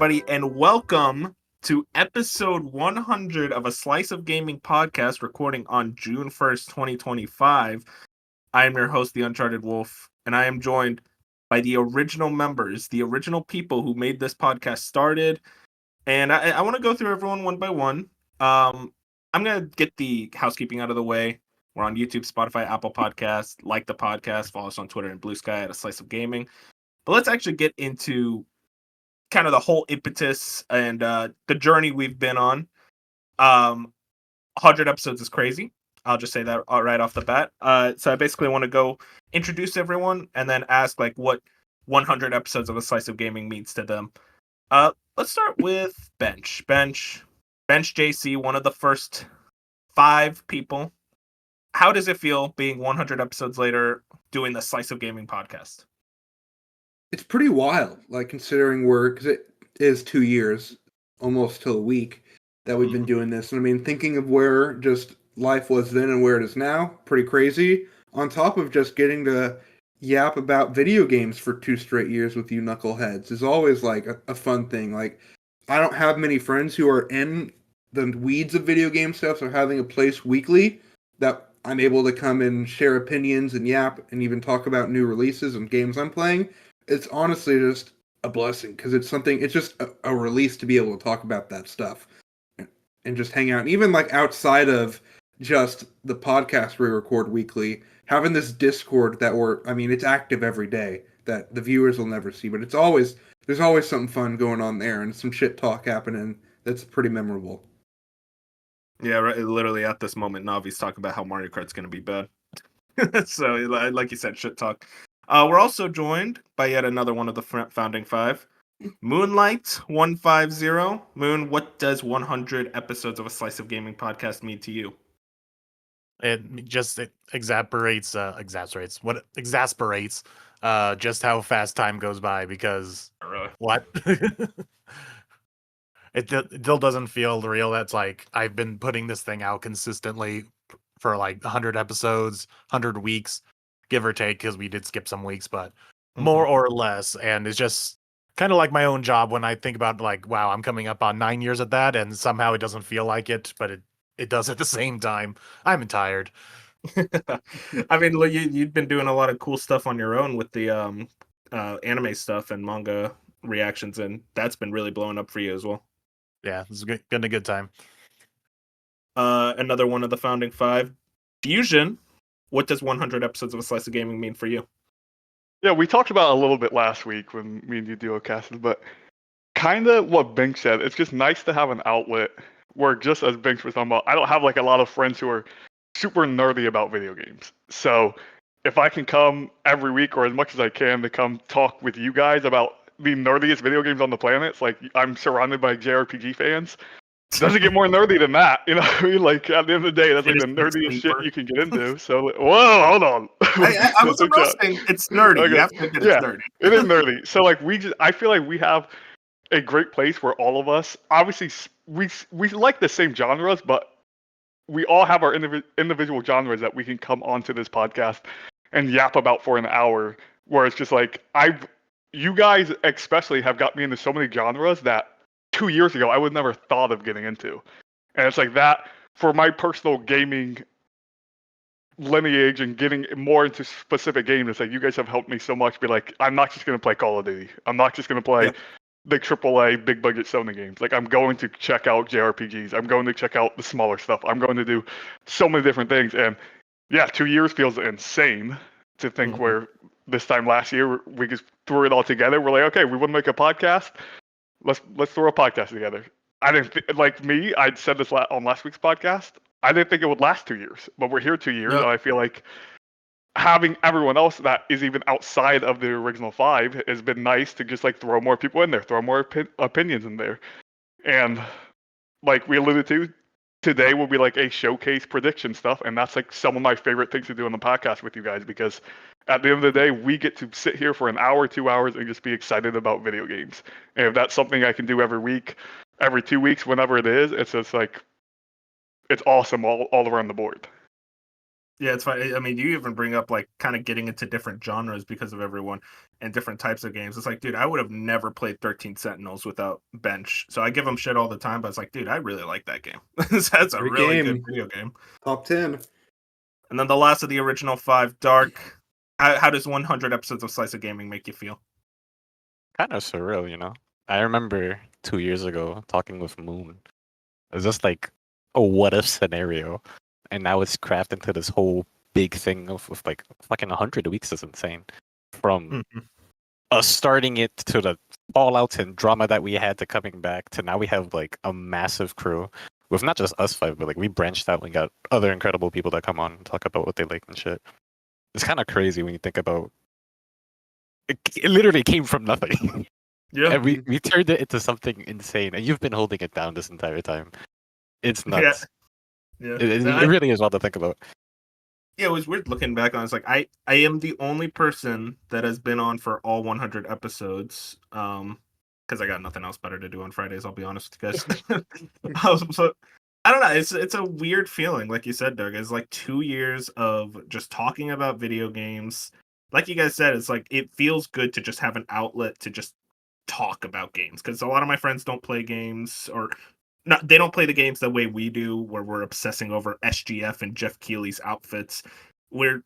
everybody, and welcome to episode 100 of a Slice of Gaming podcast recording on June 1st, 2025. I am your host, The Uncharted Wolf, and I am joined by the original members, the original people who made this podcast started. And I want to go through everyone one by one. I'm going to get the housekeeping out of the way. We're on YouTube, Spotify, Apple Podcasts. Like the podcast, follow us on Twitter and Blue Sky at A Slice of Gaming. But let's actually get into kind of the whole impetus and the journey we've been on. 100 episodes is crazy. I'll just say that right off the bat. So I basically want to go introduce everyone and then ask like what 100 episodes of A Slice of Gaming means to them. Let's start with Bench JC, one of the first 5 people. How does it feel being 100 episodes later doing the Slice of Gaming podcast? It's pretty wild, like considering because it is 2 years, almost to a week, that we've been doing this. And I mean, thinking of where just life was then and where it is now, pretty crazy. On top of just getting to yap about video games for 2 straight years with you knuckleheads is always like a fun thing. Like, I don't have many friends who are in the weeds of video game stuff, so having a place weekly that I'm able to come and share opinions and yap and even talk about new releases and games I'm playing, it's honestly just a blessing because it's just a release to be able to talk about that stuff and just hang out. And even like outside of just the podcast we record weekly, having this Discord that it's active every day that the viewers will never see, but there's always something fun going on there and some shit talk happening that's pretty memorable. Yeah, right. Literally at this moment, Navi's talking about how Mario Kart's going to be bad. So, like you said, shit talk. We're also joined by yet another one of the founding 5, Moonlight 150. Moon, what does 100 episodes of A Slice of Gaming podcast mean to you? It exasperates just how fast time goes by because what? It still doesn't feel real. That's like I've been putting this thing out consistently for like 100 episodes, 100 weeks, give or take, because we did skip some weeks, but more or less. And it's just kind of like my own job when I think about like, wow, I'm coming up on 9 years at that, and somehow it doesn't feel like it, but it does at the same time. I'm tired. I mean, you've been doing a lot of cool stuff on your own with the anime stuff and manga reactions, and that's been really blowing up for you as well. Yeah, it's been a good time. Another one of the founding 5, Fusion. What does 100 episodes of A Slice of Gaming mean for you? Yeah, we talked about it a little bit last week when me and you duo-casted, but kind of what Binks said. It's just nice to have an outlet where, just as Binks was talking about, I don't have like a lot of friends who are super nerdy about video games. So if I can come every week or as much as I can to come talk with you guys about the nerdiest video games on the planet, it's like I'm surrounded by JRPG fans. Doesn't get more nerdy than that, you know what I mean? Like, at the end of the day, that's like the nerdiest shit you can get into. So, whoa, hold on. I wasn't roasting. It's nerdy. Okay. You have to admit it's nerdy. It is nerdy. So, like, I feel like we have a great place where all of us, obviously, we like the same genres, but we all have our individual genres that we can come onto this podcast and yap about for an hour, where it's just like, you guys especially have got me into so many genres that 2 years ago I would never thought of getting into. And it's like that for my personal gaming lineage and getting more into specific games. It's like you guys have helped me so much. Be like, I'm not just gonna play Call of Duty. I'm not just gonna play the AAA big budget Sony games. Like, I'm going to check out JRPGs. I'm going to check out the smaller stuff. I'm going to do so many different things. And yeah, 2 years feels insane to think where this time last year we just threw it all together. We're like, okay, we want to make a podcast. Let's throw a podcast together. I didn't like me. I said this on last week's podcast. I didn't think it would last 2 years, but we're here 2 years, and I feel like having everyone else that is even outside of the original 5 has been nice to just like throw more people in there, throw more opinions in there, and like we alluded to, today will be like a showcase prediction stuff, and that's like some of my favorite things to do on the podcast with you guys, because at the end of the day, we get to sit here for an hour, 2 hours, and just be excited about video games. And if that's something I can do every week, every 2 weeks, whenever it is, it's just like, it's awesome all around the board. Yeah, it's fine. I mean, you even bring up like kind of getting into different genres because of everyone and different types of games. It's like, dude, I would have never played 13 Sentinels without Bench. So I give him shit all the time, but it's like, dude, I really like that game. That's a Great really good game. video game. Top 10. And then the last of the original 5, Dark. How does 100 episodes of Slice of Gaming make you feel? Kind of surreal, you know. I remember 2 years ago talking with Moon. It was just like a what if scenario, and now it's crafted into this whole big thing of like fucking 100 weeks is insane. From Mhm. us starting it to the fallouts and drama that we had to coming back to now we have like a massive crew with not just us 5, but like we branched out and got other incredible people that come on and talk about what they like and shit. It's kind of crazy when you think about it literally came from nothing. Yeah. And we turned it into something insane, and you've been holding it down this entire time. It's Yeah. nuts. Yeah. It No, really is all to think about. yeah, it was weird looking back on it. It's like I am the only person that has been on for all 100 episodes. Because I got nothing else better to do on Fridays, I'll be honest with you guys. So I don't know. It's a weird feeling, like you said, Doug. It's like 2 years of just talking about video games. Like you guys said, it's like it feels good to just have an outlet to just talk about games. Because a lot of my friends don't play games, or not, they don't play the games the way we do, where we're obsessing over SGF and Jeff Keighley's outfits. We're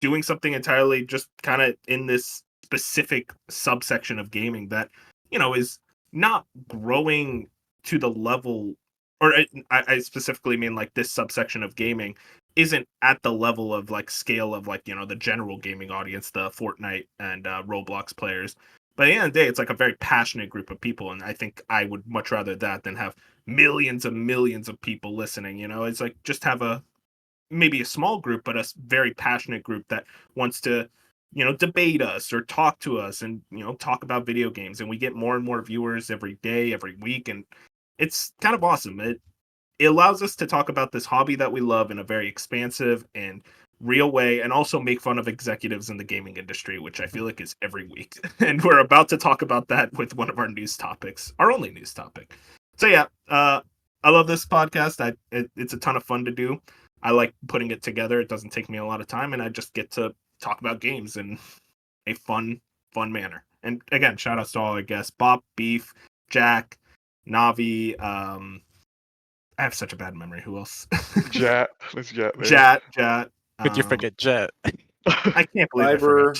doing something entirely just kind of in this specific subsection of gaming that, is not growing to the level, or I specifically mean like this subsection of gaming isn't at the level of like scale of like, the general gaming audience, the Fortnite and Roblox players. But at the end of the day, it's like a very passionate group of people. And I think I would much rather that than have millions and millions of people listening. It's like just have maybe a small group, but a very passionate group that wants to, debate us or talk to us and, talk about video games. And we get more and more viewers every day, every week. And it's kind of awesome. It allows us to talk about this hobby that we love in a very expansive and real way, and also make fun of executives in the gaming industry, which I feel like is every week. And we're about to talk about that with one of our news topics, our only news topic. So yeah, I love this podcast. It's a ton of fun to do. I like putting it together. It doesn't take me a lot of time, and I just get to talk about games in a fun manner. And again, shout outs to all our guests: Bob, Beef, Jack, Navi. I have such a bad memory. Who else? Jat. Let's Jat there. Jat. Could you forget Jet? I can't believe I Cyber,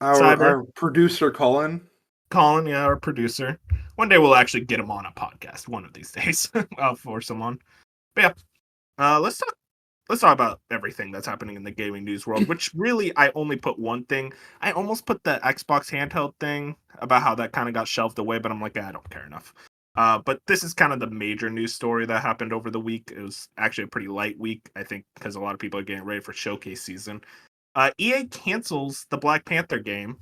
forgot. our producer Colin. Colin, yeah, our producer. One day we'll actually get him on a podcast. One of these days, I'll force him on. But yeah, let's talk about everything that's happening in the gaming news world. Which really, I only put one thing. I almost put the Xbox handheld thing about how that kind of got shelved away, but I'm like, I don't care enough. But this is kind of the major news story that happened over the week. It was actually a pretty light week, I think, because a lot of people are getting ready for showcase season. EA cancels the Black Panther game.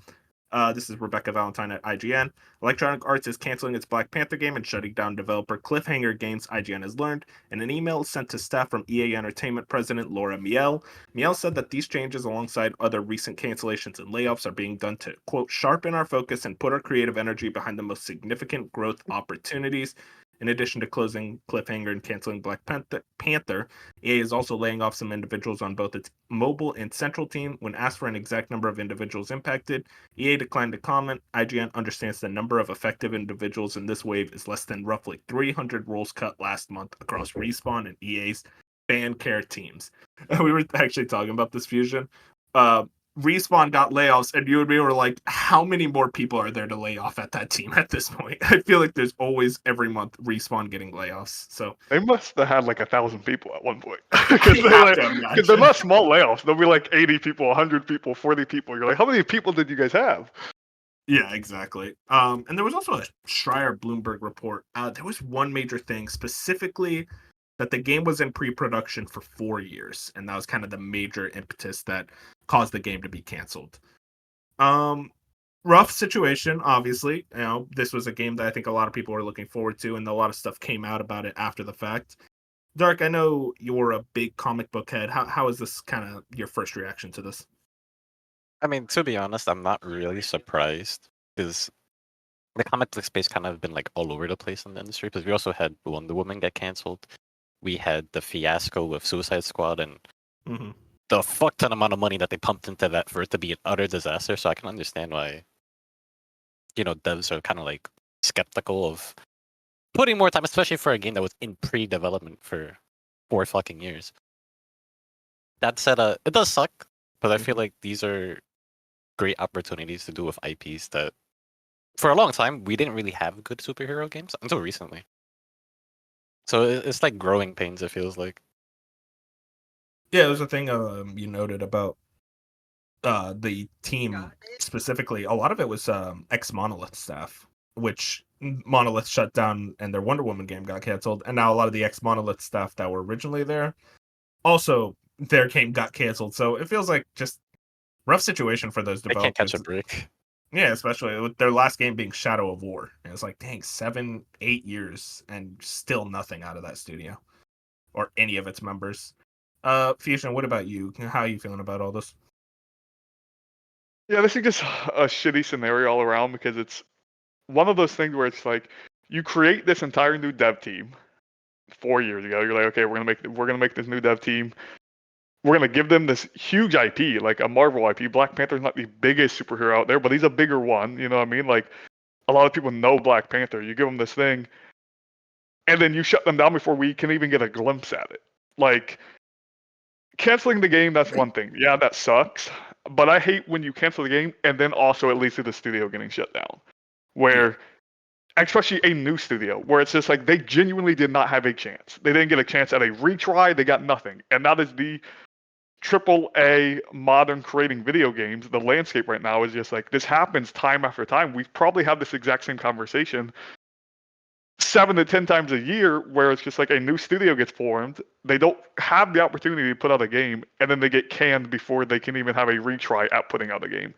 This is Rebecca Valentine at IGN. Electronic Arts is canceling its Black Panther game and shutting down developer Cliffhanger Games, IGN has learned. In an email sent to staff from EA Entertainment president Laura Miele, Miele said that these changes, alongside other recent cancellations and layoffs, are being done to, quote, sharpen our focus and put our creative energy behind the most significant growth opportunities. In addition to closing Cliffhanger and canceling Black Panther, EA is also laying off some individuals on both its mobile and central team. When asked for an exact number of individuals impacted, EA declined to comment. IGN understands the number of effective individuals in this wave is less than roughly 300 roles cut last month across Respawn and EA's fan care teams. We were actually talking about this, Fusion. Respawn got layoffs, and you and me were like, how many more people are there to lay off at that team at this point? I feel like there's always every month Respawn getting layoffs. So They must have had like 1,000 people at one point. I Because have to they're imagine. not small layoffs. They'll be like 80 people, 100 people, 40 people. You're like, how many people did you guys have? Yeah, exactly. And there was also a Schreier Bloomberg report. There was one major thing specifically that the game was in pre-production for 4 years, and that was kind of the major impetus that caused the game to be canceled. Rough situation, obviously. This was a game that I think a lot of people were looking forward to, and a lot of stuff came out about it after the fact. Dark, I know you're a big comic book head. How is this kind of your first reaction to this? I mean, to be honest, I'm not really surprised because the comic book space kind of been like all over the place in the industry. Because we also had Wonder Woman get canceled. We had the fiasco with Suicide Squad, and Mm-hmm. the fuck ton amount of money that they pumped into that for it to be an utter disaster. So I can understand why, devs are kind of like skeptical of putting more time, especially for a game that was in pre-development for 4 fucking years. That said, it does suck, but I feel like these are great opportunities to do with IPs that, for a long time, we didn't really have good superhero games until recently. So it's like growing pains, it feels like. Yeah, there's a thing you noted about the team specifically. A lot of it was ex-Monolith staff, which Monolith shut down and their Wonder Woman game got canceled. And now a lot of the ex-Monolith staff that were originally there, also their game got canceled. So it feels like just rough situation for those They can't catch developers. a break. Yeah, especially with their last game being Shadow of War. And it's like, dang, 7-8 years and still nothing out of that studio or any of its members. Fusion, what about you? How are you feeling about all this? Yeah, this is just a shitty scenario all around because it's one of those things where it's like you create this entire new dev team 4 years ago. You're like, okay, we're gonna make this new dev team. We're gonna give them this huge IP, like a Marvel IP. Black Panther's not the biggest superhero out there, but he's a bigger one. You know what I mean? Like a lot of people know Black Panther. You give them this thing, and then you shut them down before we can even get a glimpse at it. Like canceling the game, that's one thing. Yeah, that sucks. But I hate when you cancel the game and then also it leads to the studio getting shut down. Where especially a new studio, where it's just like they genuinely did not have a chance. They didn't get a chance at a retry, they got nothing. And that is the triple A modern creating video games. The landscape right now is just like this happens time after time. We've probably had this exact same conversation 7 to 10 times a year where it's just like a new studio gets formed. They don't have the opportunity to put out a game, and then they get canned before they can even have a retry at putting out a game.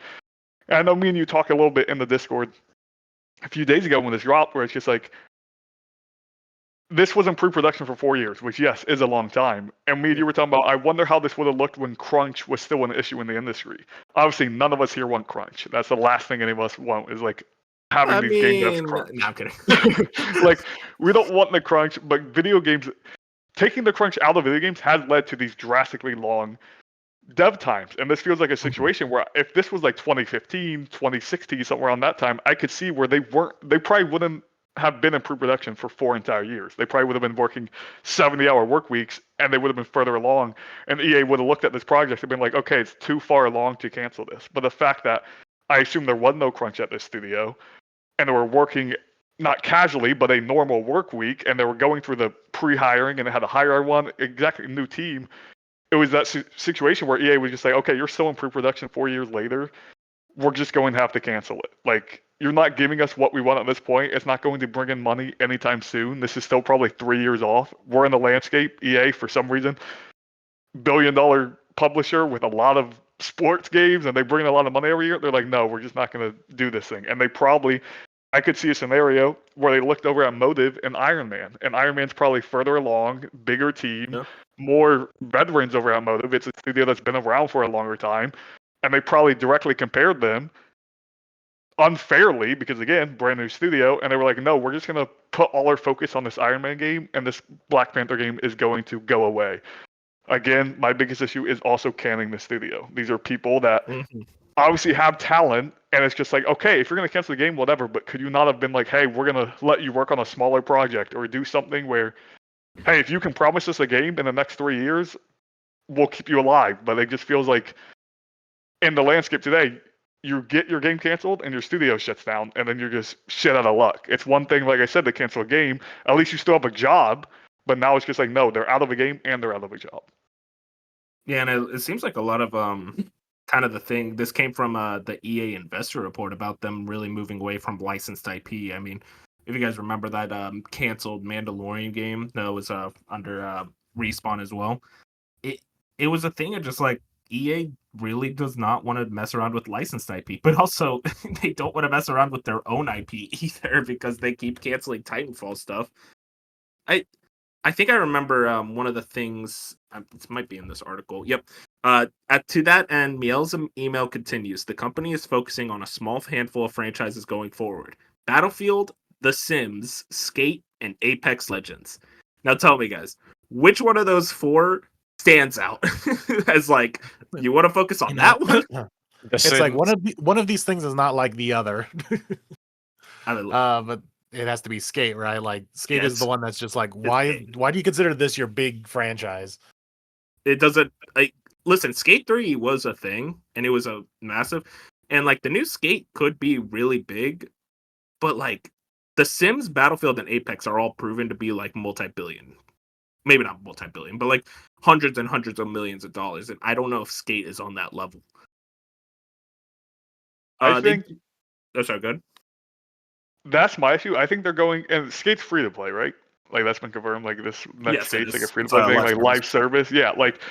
And I know me and you talked a little bit in the Discord a few days ago when this dropped, where it's just like, this was in pre-production for 4 years, which yes, is a long time. And me and you were talking about, I wonder how this would have looked when crunch was still an issue in the industry. Obviously, none of us here want crunch. That's the last thing any of us want is like having these game devs crunch. No, I'm kidding. Like, we don't want the crunch, but video games, taking the crunch out of video games has led to these drastically long dev times. And this feels like a situation where if this was like 2015, 2016, somewhere around that time, I could see where they probably wouldn't have been in pre-production for 4 entire years. They probably would have been working 70-hour work weeks, and they would have been further along. And EA would have looked at this project and been like, okay, it's too far along to cancel this. But the fact that I assume there was no crunch at this studio, and they were working not casually, but a normal work week, and they were going through the pre-hiring, and they had to hire one exactly new team. It was that situation where EA was just like, okay, you're still in pre-production 4 years later. We're just going to have to cancel it. Like, you're not giving us what we want at this point. It's not going to bring in money anytime soon. This is still probably 3 years off. We're in the landscape. EA, for some reason, billion-dollar publisher with a lot of sports games, and they bring in a lot of money every year. They're like, no, we're just not going to do this thing. And they probably, I could see a scenario where they looked over at Motive and Iron Man. And Iron Man's probably further along, bigger team, more veterans over at Motive. It's a studio that's been around for a longer time. And they probably directly compared them unfairly because, again, brand new studio. And they were like, no, we're just going to put all our focus on this Iron Man game, and this Black Panther game is going to go away. Again, my biggest issue is also canning the studio. These are people that obviously have talent, and it's just like, okay, if you're going to cancel the game, whatever, but could you not have been like, hey, we're going to let you work on a smaller project or do something where, hey, if you can promise us a game in the next 3 years, we'll keep you alive. But it just feels like in the landscape today, you get your game canceled and your studio shuts down, and then you're just shit out of luck. It's one thing, like I said, to cancel a game. At least you still have a job, but now it's just like, no, they're out of a game and they're out of a job. Yeah, and it seems like a lot of kind of the thing. This came from the EA investor report about them really moving away from licensed IP. I mean, if you guys remember that canceled Mandalorian game that was under Respawn as well, it was a thing of just like EA really does not want to mess around with licensed IP, but also they don't want to mess around with their own IP either because they keep canceling Titanfall stuff. I think I remember one of the things. This might be in this article. Yep. To that end, Miel's email continues. The company is focusing on a small handful of franchises going forward: Battlefield, The Sims, Skate, and Apex Legends. Now, tell me, guys, which one of those 4 stands out as like, you want to focus on that one? It's like one of these things is not like the other. I mean, But it has to be Skate, right? Like Skate is the Yes. one that's just like, why do you consider this your big franchise? it doesn't like listen, Skate 3 was a thing and it was a massive, and like the new Skate could be really big, but like the Sims, Battlefield, and Apex are all proven to be like multi-billion. Maybe not multi-billion, but like hundreds and hundreds of millions of dollars. And I don't know if Skate is on that level. I think That's so good. that's my issue. I think they're going, and Skate's free to play, right? Like that's been confirmed. Like this next Yes, it Skate's like a is. free to It's play a thing, live like service. live service. Yeah, like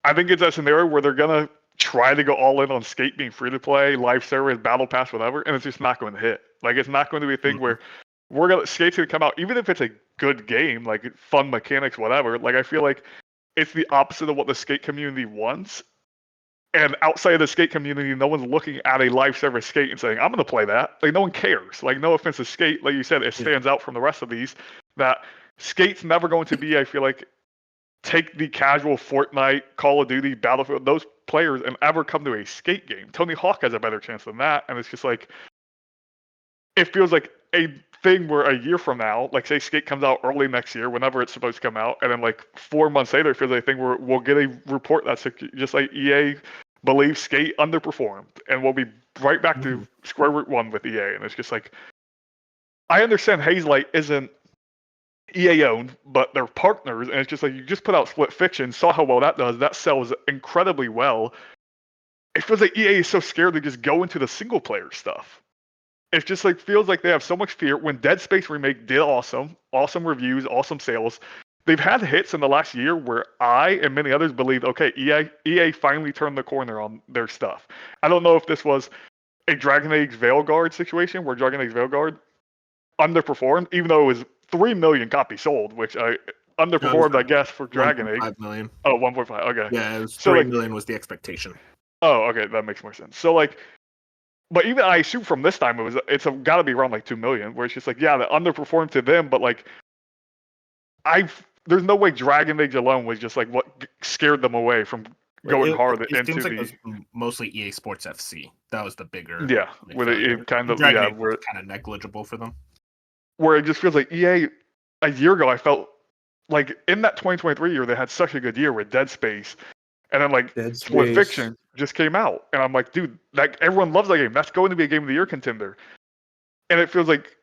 I think it's that scenario where they're gonna try to go all in on Skate being free to play, live service, battle pass, whatever, and it's just not going to hit. Like it's not going to be a thing Mhm. where Skate's gonna come out, even if it's a good game, like fun mechanics, whatever. Like I feel like it's the opposite of what the Skate community wants. And outside of the Skate community, no one's looking at a live service Skate and saying, "I'm going to play that." Like no one cares. Like no offense to Skate, like you said, it stands out from the rest of these. That Skate's never going to be, I feel like, take the casual Fortnite, Call of Duty, Battlefield, those players, and ever come to a Skate game. Tony Hawk has a better chance than that, and it's just like it feels like a thing where a year from now, like say Skate comes out early next year, whenever it's supposed to come out, and then like 4 months later, it feels like a thing where we'll get a report that's just like EA believes Skate underperformed, and we'll be right back to square root one with EA, and it's just like I understand Hazelight isn't EA owned, but they're partners, and it's just like you just put out Split Fiction, saw how well that does, that sells incredibly well. It feels like EA is so scared to just go into the single player stuff. It just like feels like they have so much fear. When Dead Space remake did awesome reviews, awesome sales. They've had hits in the last year where I and many others believed, okay, EA finally turned the corner on their stuff. I don't know if this was a Dragon Age Veilguard situation where Dragon Age Veilguard underperformed, even though it was 3 million copies sold, which I underperformed, I guess, for Dragon Age. 1.5 million. Oh, 1.5. Okay. Yeah, it was So, 3 like- million was the expectation. Oh, okay, that makes more sense. So like, but even I assume from this time it's got to be around like 2 million, where it's just like, yeah, that underperformed to them, but like, there's no way Dragon Age alone was just like what scared them away from going hard It into seems like the. it was mostly EA Sports FC. That was the bigger. Yeah, big where failure. it kind of Dragon yeah, Age where was kind of negligible for them. where it just feels like EA a year ago I felt like in that 2023 year they had such a good year with Dead Space, and then like Dead Split Space. Fiction just came out, and I'm like, dude, like everyone loves that game. That's going to be a Game of the Year contender, and it feels like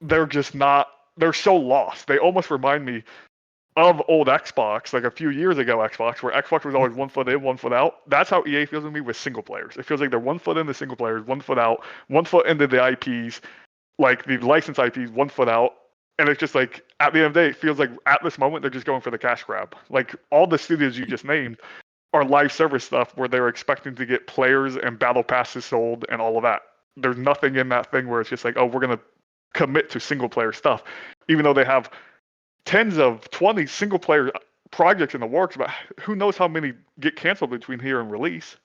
they're just not. They're so lost. They almost remind me of old Xbox, like a few years ago Xbox, where Xbox was always 1 foot in, 1 foot out. That's how EA feels to me with single players. It feels like they're 1 foot in the single players, 1 foot out, 1 foot into the IPs, like the licensed IPs, 1 foot out. And it's just like at the end of the day, it feels like at this moment they're just going for the cash grab. Like all the studios you just named are live service stuff where they're expecting to get players and battle passes sold and all of that. There's nothing in that thing where it's just like, oh, we're gonna commit to single player stuff, even though they have tens of 20 single player projects in the works, but who knows how many get canceled between here and release.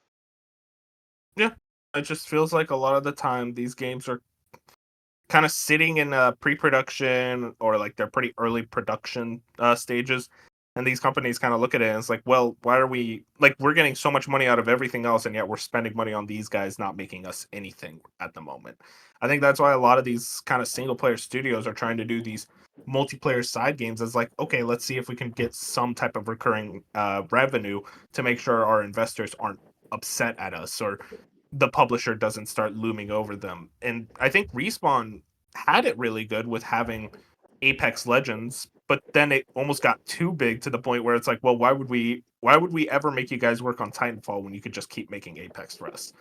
Yeah, it just feels like a lot of the time these games are kind of sitting in pre-production or like they're pretty early production stages, and these companies kind of look at it and it's like, well, why are we like we're getting so much money out of everything else and yet we're spending money on these guys not making us anything at the moment. I think that's why a lot of these kind of single player studios are trying to do these multiplayer side games as like, okay, let's see if we can get some type of recurring revenue to make sure our investors aren't upset at us or the publisher doesn't start looming over them. And I think Respawn had it really good with having Apex Legends, but then it almost got too big to the point where it's like, well, why would we ever make you guys work on Titanfall when you could just keep making Apex for us?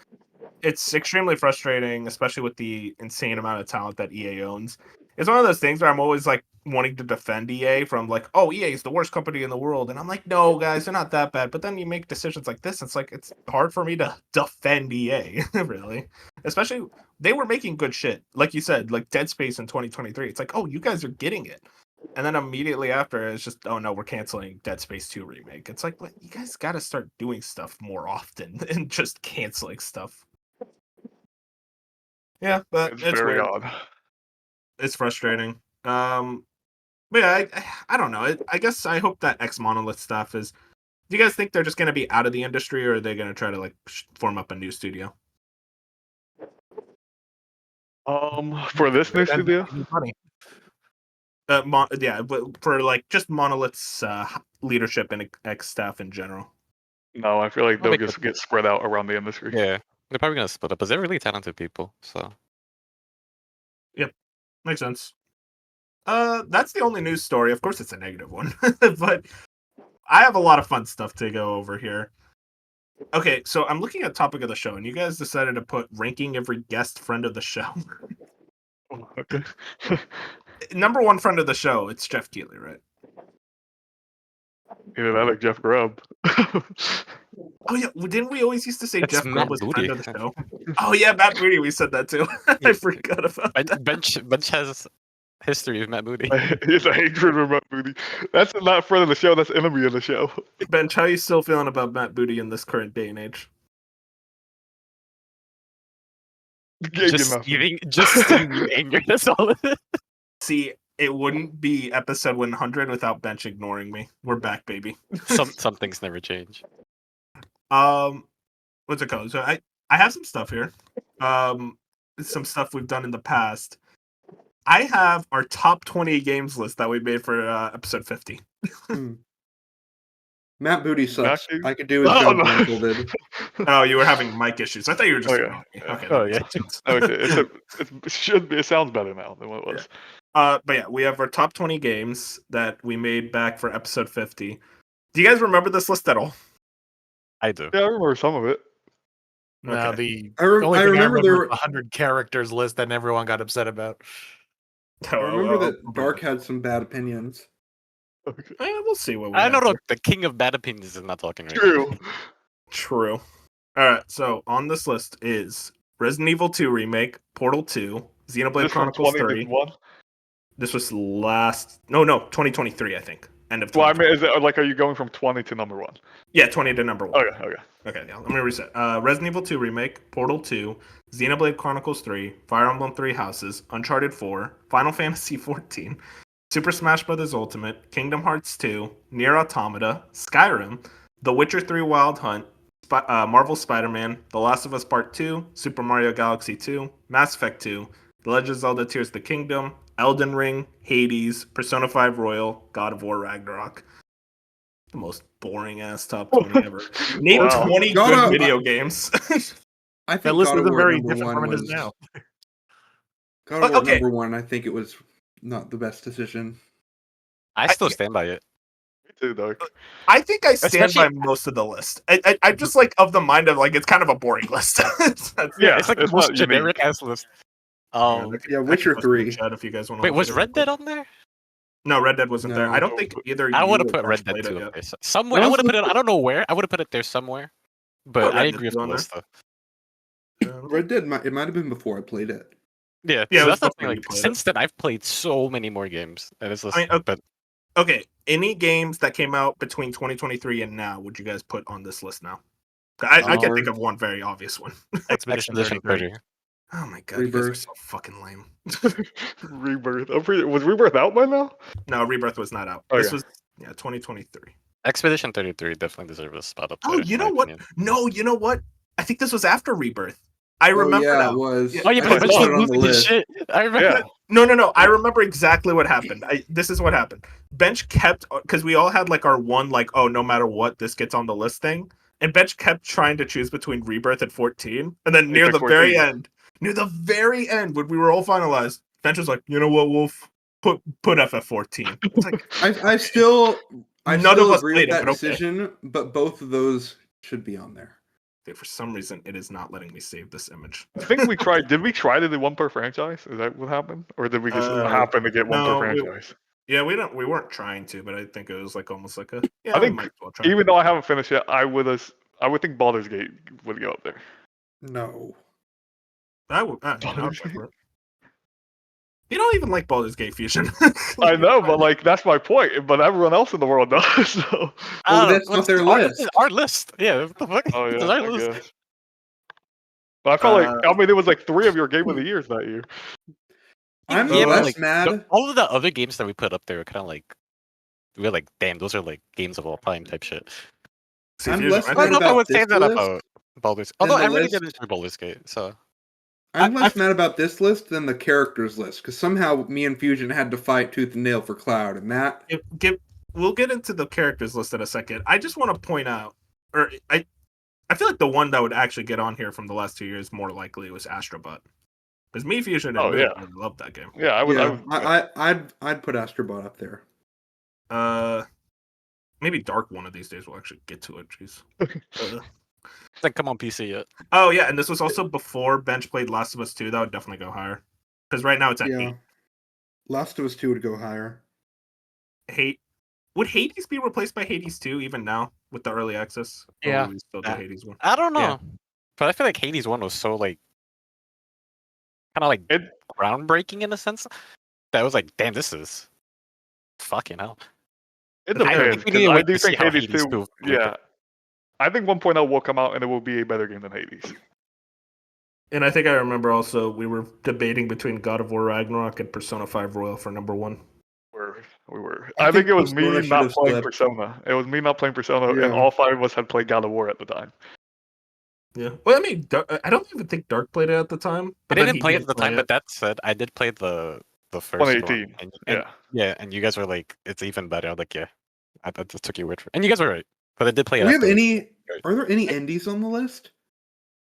It's extremely frustrating, especially with the insane amount of talent that EA owns. It's one of those things where I'm always like wanting to defend EA from like, oh, EA is the worst company in the world, and I'm like, no, guys, they're not that bad. But then you make decisions like this, it's like it's hard for me to defend EA, really. Especially they were making good shit, like you said, like Dead Space in 2023. It's like, oh, you guys are getting it, and then immediately after, it's just, oh no, we're canceling Dead Space 2 remake. It's like, what? You guys got to start doing stuff more often than just canceling stuff. Yeah, but It's it's very weird. odd. It's frustrating. But yeah, I don't know. I guess I hope that ex Monolith stuff is. Do you guys think they're just going to be out of the industry, or are they going to try to like form up a new studio? For this new Depends studio, on who's money. Yeah, but for like just Monolith's leadership and ex staff in general. no, I feel like Well, they'll they just get spread out around the industry. Yeah, they're probably gonna split up, but they're really talented people. So Makes sense. That's the only news story. Of course, it's a negative one, but I have a lot of fun stuff to go over here. Okay, so I'm looking at topic of the show, and you guys decided to put ranking every guest friend of the show. Okay. Number one friend of the show, it's Jeff Keighley, right? Either that or Jeff Grubb. Oh yeah, didn't we always used to say It's Jeff Matt Grubb was Booty. friend of the show? Oh yeah, Matt Booty, we said that too. I forgot about that. Bench has history of Matt Booty. It's a hatred of Matt Booty. That's not friend of the show. That's enemy of the show. Bench, how you still feeling about Matt Booty in this current day and age? Gave you Just nothing. steaming anger. That's all it is. See, it wouldn't be episode 100 without Bench ignoring me. We're back, baby. Some things never change. What's it called? So I have some stuff here. Some stuff we've done in the past. I have our top 20 games list that we made for episode 50. Matt Booty sucks. Matt- I could do as Oh, John no. Campbell did. Oh, you were having mic issues. I thought you were just Oh, yeah. ignoring me. Okay. Oh, that yeah. makes sense. Okay, it should be. It sounds better now than what it was. But yeah, we have our top 20 games that we made back for episode 50. Do you guys remember this list at all? I do. Yeah, I remember some of it. No, Okay. the I remember remember there was were. the 100 characters list that everyone got upset about. I remember that Dark had some bad opinions. Okay. We'll see what we I have don't know. here. The king of bad opinions is not talking right. True. True. All right, so on this list is Resident Evil 2 remake, Portal 2, Xenoblade This from Chronicles 20 3. to 1. This was 2023, I think. End of Well, I 2023. mean, is it like, are you going from 20 to number 1? Yeah, 20 to number 1. Okay. Okay, yeah, let me reset. Resident Evil 2 remake, Portal 2, Xenoblade Chronicles 3, Fire Emblem 3 Houses, Uncharted 4, Final Fantasy 14, Super Smash Bros. Ultimate, Kingdom Hearts 2, Nier Automata, Skyrim, The Witcher 3 Wild Hunt, Marvel Spider-Man, The Last of Us Part 2, Super Mario Galaxy 2, Mass Effect 2, The Legend of Zelda Tears of the Kingdom, Elden Ring, Hades, Persona 5 Royal, God of War Ragnarok. The most boring ass top 20 ever. Name Wow. 20 God good of- video games. I think That list God of isn't War very number different one from it is was now. God of War Okay. number one. I think it was not the best decision. I still stand by it. Me too, Dark. I think I stand Especially- by most of the list. I'm just like of the mind of like it's kind of a boring list. Yeah, it's like the it's most not unique. generic ass list. Yeah, Witcher 3. If you guys want to Wait, was Red Dead on there? No, Red Dead wasn't there. No. I don't think either. I you would have or put Josh Red Dead played 2 it up yet. there. Somewhere. I would have put it. I don't know where. I would have put it there somewhere. But Put I Red agree Dead with 2 on the there? list though. Red Dead, it might have been before I played it. Yeah, Yeah, it so was that's the before thing. you Like played it. since then, I've played so many more games, and it's just. I mean, okay. But Okay, any games that came out between 2023 and now would you guys put on this list now? I can think of one very obvious one. Expedition Expedition 33. 30. Oh my god, you guys are Rebirth. so fucking lame. Rebirth. Was Rebirth out by now? No, Rebirth was not out. Oh, This yeah. was 2023. Expedition 33 definitely deserves a spot up there. Oh, you in know my what? opinion. No, you know what? I think this was after Rebirth. I Oh remember yeah, now. it was. Oh yeah, I but just Bench put was it on the losing his list. shit. I remember. Yeah. No. I remember exactly what happened. This is what happened. Bench kept because we all had like our one like no matter what this gets on the list thing, and Bench kept trying to choose between Rebirth and 14, and then near picked the very 14. end, when we were all finalized, Bench was like, you know what, Wolf, put FF14. It's like I still None of us agree played with it, that but okay. decision, but both of those should be on there. dude, for some reason it is not letting me save this image. I think we tried. Did we try to do one per franchise? Is that what happened, or did we just happen to get one no, per we- franchise? Yeah, we weren't trying to, but I think it was like almost like a yeah. I we think might as well try. Even though I haven't finished yet, I would think Baldur's Gate would go up there. No. I would. I'd play for it. You don't even like Baldur's Gate Fusion. I know, but like that's my point. But everyone else in the world does. So. I don't know, that's not their our- list. Our list. Yeah. What the fuck? Oh It's yeah, our I list. guess. But I felt like there was like 3 of your Game of the Years that year. I'm Yeah, but, less like, mad. all of the other games that we put up there were kind of like, we're like, damn, those are like games of all time type shit. See, I'm Fusion, less I I don't mad know if I about would say this that list about Baldur's. than Although the I really list. did enjoy Baldur's Gate, so I'm I less mad about this list than the characters list because somehow me and Fusion had to fight tooth and nail for Cloud, and that we'll get into the characters list in a second. I just want to point out, or I feel like the one that would actually get on here from the last 2 years more likely was Astrobot. Because me, Fusion, and Oh, Moon yeah. really loved that game. Yeah, I would. I'd put Astrobot up there. Maybe Dark one of these days we'll actually get to it. Jeez. it's like come on PC yet. Oh yeah, and this was also before Bench played Last of Us 2. That would definitely go higher. Because right now it's at Yeah, 8. Last of Us 2 would go higher. Would Hades be replaced by Hades 2 even now with the early access? Or Yeah. would we still do Hades 1? I don't know, Yeah. but I feel like Hades 1 was so like kind of like It- groundbreaking in a sense. That was like, damn, this is fucking hell. It I depends. think we need 'Cause to I wait do to see think how Hades Hades 2. 2 Yeah, I think 1.0 will come out and it will be a better game than Hades. And I think I remember also we were debating between God of War Ragnarok and Persona 5 Royal for number 1. We were. I I think think it was Persona me should not have playing slipped. Persona. It was me not playing Persona, Yeah. and all 5 of us had played God of War at the time. Yeah. Well, I mean, I don't even think Dark played it at the time. I But then didn't he play it did at the time, but that said, I did play the first 2018. one. And Yeah. yeah, and you guys were like, it's even better. I was like, yeah, I just took your word for it. And you guys were right, but I did play it. Do we have afterwards. Are there any indies on the list?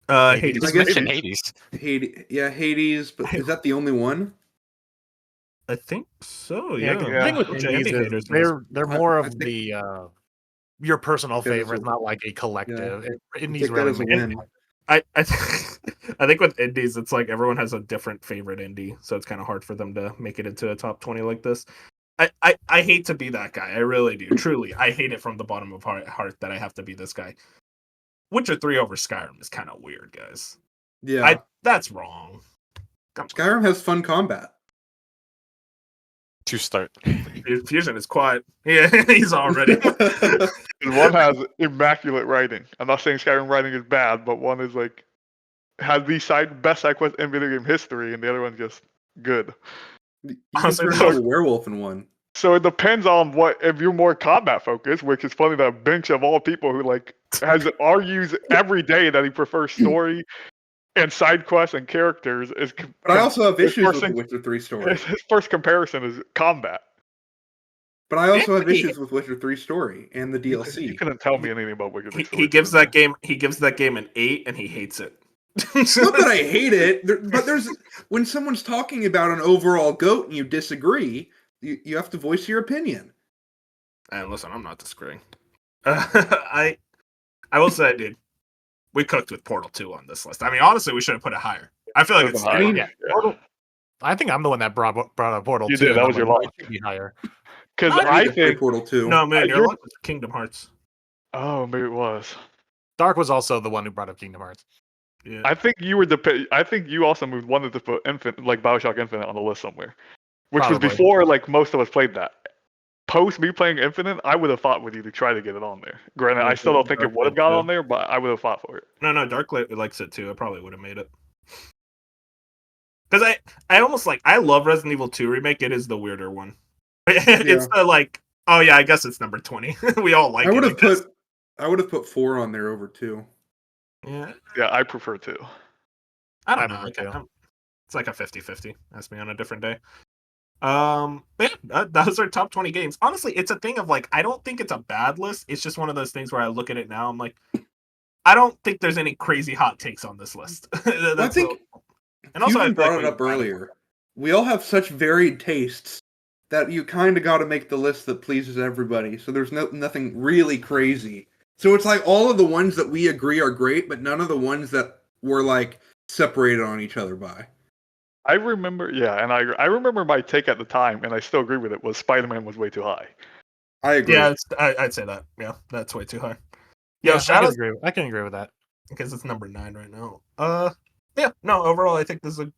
You Hades. just I guess- mentioned Hades. Hades, but is that the only one? I think so. Yeah, Yeah. 'cause Yeah. the thing with Bunch of indies indie is haters in this. they're I- more I of think- the your personal Because it's favorites, a- not like a collective. Indies Take that really as a make win. I I think with indies, it's like everyone has a different favorite indie, so it's kind of hard for them to make it into a top 20 like this. I hate to be that guy. I really do. Truly, I hate it from the bottom of heart that I have to be this guy. Witcher 3 over Skyrim is kind of weird, guys. Yeah. That's wrong. Come on. Skyrim has fun combat. To start. Fusion is quiet. Yeah, he's already. And one has immaculate writing. I'm not saying Skyrim writing is bad, but one is like has the best side quest in video game history, and the other one's just good. You can Honestly, turn though- into a werewolf in one. So it depends on if you're more combat focused, which is funny that Binks of all people who like argues every day that he prefers story and side quests and characters is. But I also have his issues first with thing- Witcher 3 story. His first comparison is combat. But I also have He- issues with Witcher 3 story and the You DLC. couldn't tell me anything about Wicked. he gives that game. He gives that game an 8, and he hates it. It's not that I hate it, but there's when someone's talking about an overall GOAT and you disagree, you have to voice your opinion. And listen, I'm not disagreeing. I will say, dude, we cooked with Portal 2 on this list. I mean, honestly, we should have put it higher. I feel like it's. Higher. mean, Yeah, I think I'm the one that brought up Portal You 2. did, that was your lock. lock. Be higher. Because I I need to play think. Portal 2. No, man, your you're- luck was Kingdom Hearts. Oh, maybe it was. Dark was also the one who brought up Kingdom Hearts. Yeah. I think you were I think you also wanted to put Bioshock Infinite on the list somewhere, which Probably. was before like most of us played that. Post me playing Infinite, I would have fought with you to try to get it on there. Granted, I still don't think it would have got on there, but I would have fought for it. No, Dark likes it too. I probably would have made it. Because I almost like, I love Resident Evil 2 Remake. It is the weirder one. It's the like, oh yeah, I guess it's number 20. We all like I would it. have put 4 on there over 2. Yeah, Yeah, I prefer to. I don't I know. prefer to. It's like a 50-50. Ask me on a different day. But yeah, those are top 20 games. Honestly, it's a thing of like, I don't think it's a bad list. It's just one of those things where I look at it now, I'm like, I don't think there's any crazy hot takes on this list. I think and also, I Fusion feel like brought it we up earlier. We all have such varied tastes that you kind of got to make the list that pleases everybody. So there's nothing really crazy. So it's like all of the ones that we agree are great, but none of the ones that we're like separated on each other by. I remember, yeah, and I remember my take at the time, and I still agree with it. Was Spider-Man was way too high. I agree. Yeah, I'd say that. Yeah, that's way too high. Yo, Yeah, Shadows, I can agree with that. because it's number 9 right now. Yeah, no, overall, I think this is a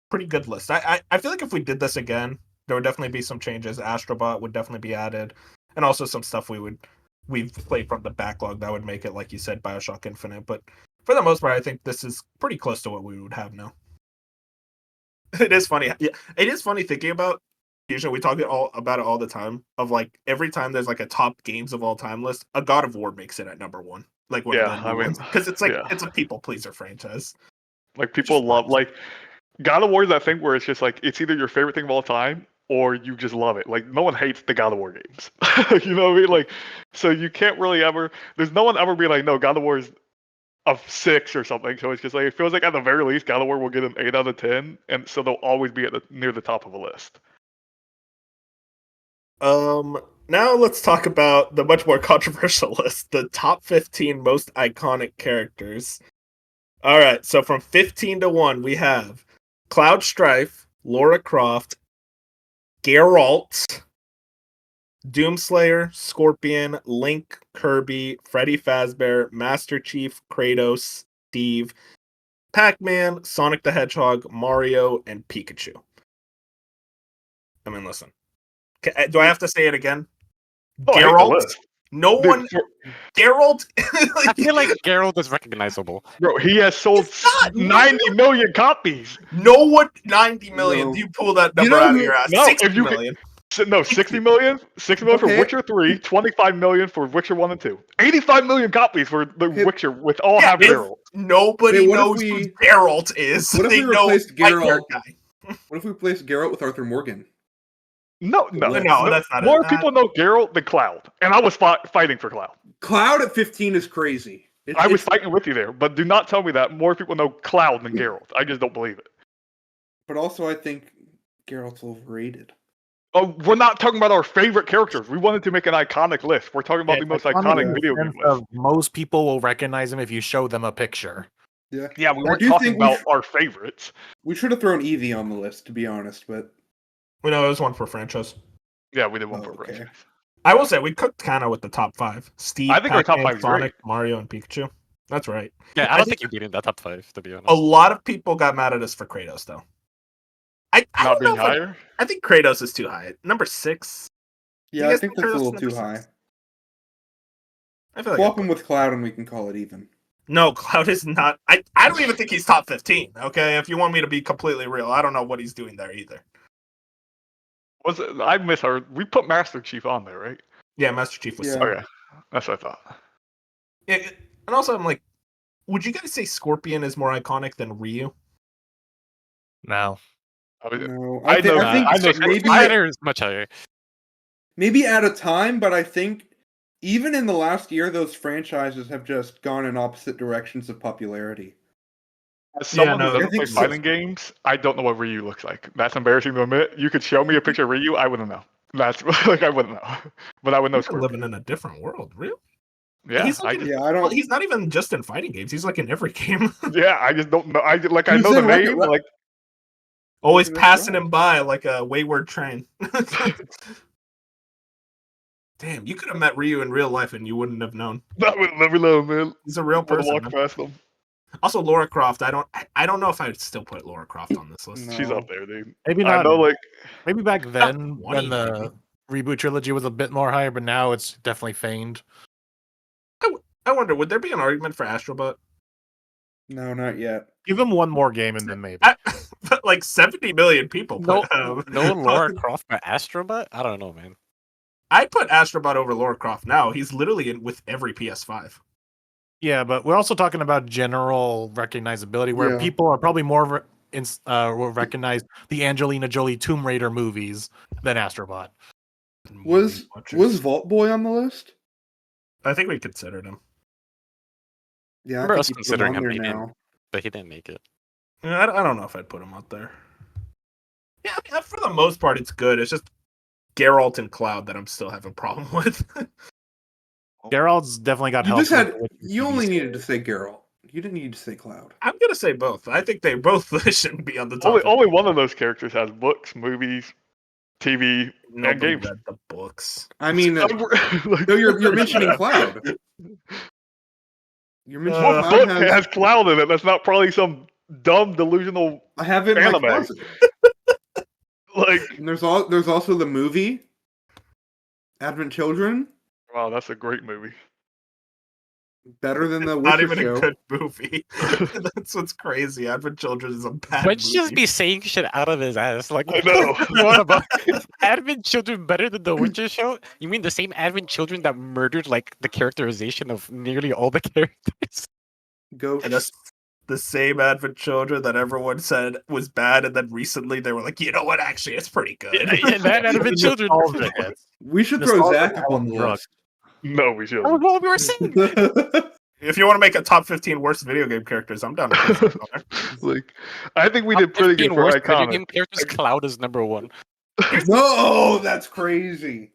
pretty good list. I feel like if we did this again, there would definitely be some changes. Astrobot would definitely be added, and also some stuff we've played from the backlog that would make it, like you said, Bioshock Infinite. But for the most part, I think this is pretty close to what we would have now. It is funny. Yeah, it is funny thinking about. Usually, we talk about it all the time. Of like every time there's like a top games of all time list, a God of War makes it at number one. Like one of the new ones because it's like yeah. it's a people pleaser franchise. Like people love like God of War is that thing where it's just like it's either your favorite thing of all time or you just love it. Like no one hates the God of War games. You know what I mean? Like so you can't really ever. There's no one ever be like, no, God of War is a 6 or something. So it's just like it feels like at the very least, God of War will get an 8 out of 10, and so they'll always be at near the top of a list. Now let's talk about the much more controversial list: the top 15 most iconic characters. All right, so from 15 to 1, we have Cloud Strife, Lara Croft, Geralt, Doomslayer, Scorpion, Link, Kirby, Freddy Fazbear, Master Chief, Kratos, Steve, Pac-Man, Sonic the Hedgehog, Mario, and Pikachu. I mean, listen. Do I have to say it again? Oh, I hate the Geralt? list. No Dude, one... Geralt? I feel like Geralt is recognizable. Bro, he has sold not. 90 million copies. No one... 90 million. No. You pull that You number know out of who- your ass. No, 60 if you million. No, 60 million? 60 million for Okay. Witcher 3, 25 million for Witcher 1 and 2. 85 million copies for the Hey, Witcher with all Yeah, have if Geralt. nobody Hey, what if knows who we- Geralt is. what if They we know replaced white-haired Geralt- guy. What if we replaced Geralt with Arthur Morgan? No, No, that's not More it. people know Geralt than Cloud. And I was fighting for Cloud. Cloud at 15 is crazy. I was fighting with you there, but do not tell me that more people know Cloud than Geralt. I just don't believe it. But also, I think Geralt's overrated. Oh, we're not talking about our favorite characters. We wanted to make an iconic list. We're talking about Yeah, the most iconic iconic in the video game sense list. of most people will recognize him if you show them a picture. Yeah. Yeah, we I weren't do talking think we about our favorites. We should have thrown Eevee on the list, to be honest, but We know it was one for franchise. Yeah, we did one for okay. franchise. I will say we cooked kind of with the top 5. Steve, I think our top Pac-Man, 5 is great. Sonic, Mario, and Pikachu. That's right. Yeah, I I don't think- think you beat in that top 5, to be honest. A lot of people got mad at us for Kratos, though. I Not don't being know if higher? I think Kratos is too high. Number 6. Yeah, You I guys think think that's a Kratos little is too number high. six? I feel like Swap him with Cloud and we can call it even. No, Cloud is not. I don't even think he's top 15. Okay, if you want me to be completely real, I don't know what he's doing there either. Was it? I misheard. We put Master Chief on there, right? Yeah, Master Chief was. Yeah. sick. Okay, that's what I thought. Yeah, and also I'm like, would you guys say Scorpion is more iconic than Ryu? No. No, I know I think that. I know maybe Spider is much higher. maybe at a time, but I think even in the last year, those franchises have just gone in opposite directions of popularity. As someone no, who I doesn't play think so. fighting games, I don't know what Ryu looks like. That's embarrassing to admit. You could show me a picture of Ryu, I wouldn't know. That's like I wouldn't know, but I would know. He's living Scorpion. in a different world, really. Yeah, he's like Yeah, I Well, don't. he's not even just in fighting games. He's like in every game. I just don't know. I He know was the in Wreck-It name. Ralph. Like Always That's passing right. him by like a wayward train. Damn, you could have met Ryu in real life and you wouldn't have known. that would let me know, man. He's a real Wanna person. walk Man. past them. Also, Lara Croft. I don't know if I'd still put Lara Croft on this list. No. She's up there, dude. Maybe I not. know, like Maybe back then 20 when the reboot trilogy was a bit more higher, but now it's definitely feigned. I wonder, would there be an argument for Astrobot? No, not yet. Give them one more game and then maybe. But like 70 million people put. No Lara Croft for Astrobot? I don't know, man. I put Astrobot over Lara Croft now. He's literally in with every PS5. Yeah, but we're also talking about general recognizability, where Yeah. people are probably more will recognize the Angelina Jolie Tomb Raider movies than Astrobot. Was Vault Boy on the list? I think we considered him. Yeah, I Remember think us you put considering on him, there but he now. But he didn't make it. Yeah, I don't know if I'd put him up there. Yeah, I mean, for the most part, it's good. It's just Geralt and Cloud that I'm still having a problem with. Geralt's definitely got You help. just had. with You TV only series. needed to say Geralt. You didn't need to say Cloud. I'm gonna say both. I think they both shouldn't be on the top. only one of those characters has books, movies, TV, and Nobody games. read the books. I mean, Like, no, you're mentioning Cloud. You're mentioning what Cloud book has Cloud in it? That's not probably some dumb delusional. I have it in my anime? closet. Like, And there's also the movie Advent Children. wow, that's a great movie. Better than the Not Witcher even show. a good movie. That's what's crazy. Advent Children is a bad Butch movie. just be saying shit out of his ass. Like, I know. what about Advent Children better than the Witcher show? You mean the same Advent Children that murdered like the characterization of nearly all the characters? Ghosts. And that's the same Advent Children that everyone said was bad, and then recently they were like, you know what? Actually, it's pretty good. Yeah, that Advent Children. Nostalgia hits. We should throw Nostalgia Zach up hell on the drug. list. No, we That shouldn't. was what we were saying. If you want to make a top 15 worst video game characters, I'm down to put that on there. Like, I think we did pretty good for Worst video iconic. game characters. Cloud is number one. No, that's crazy.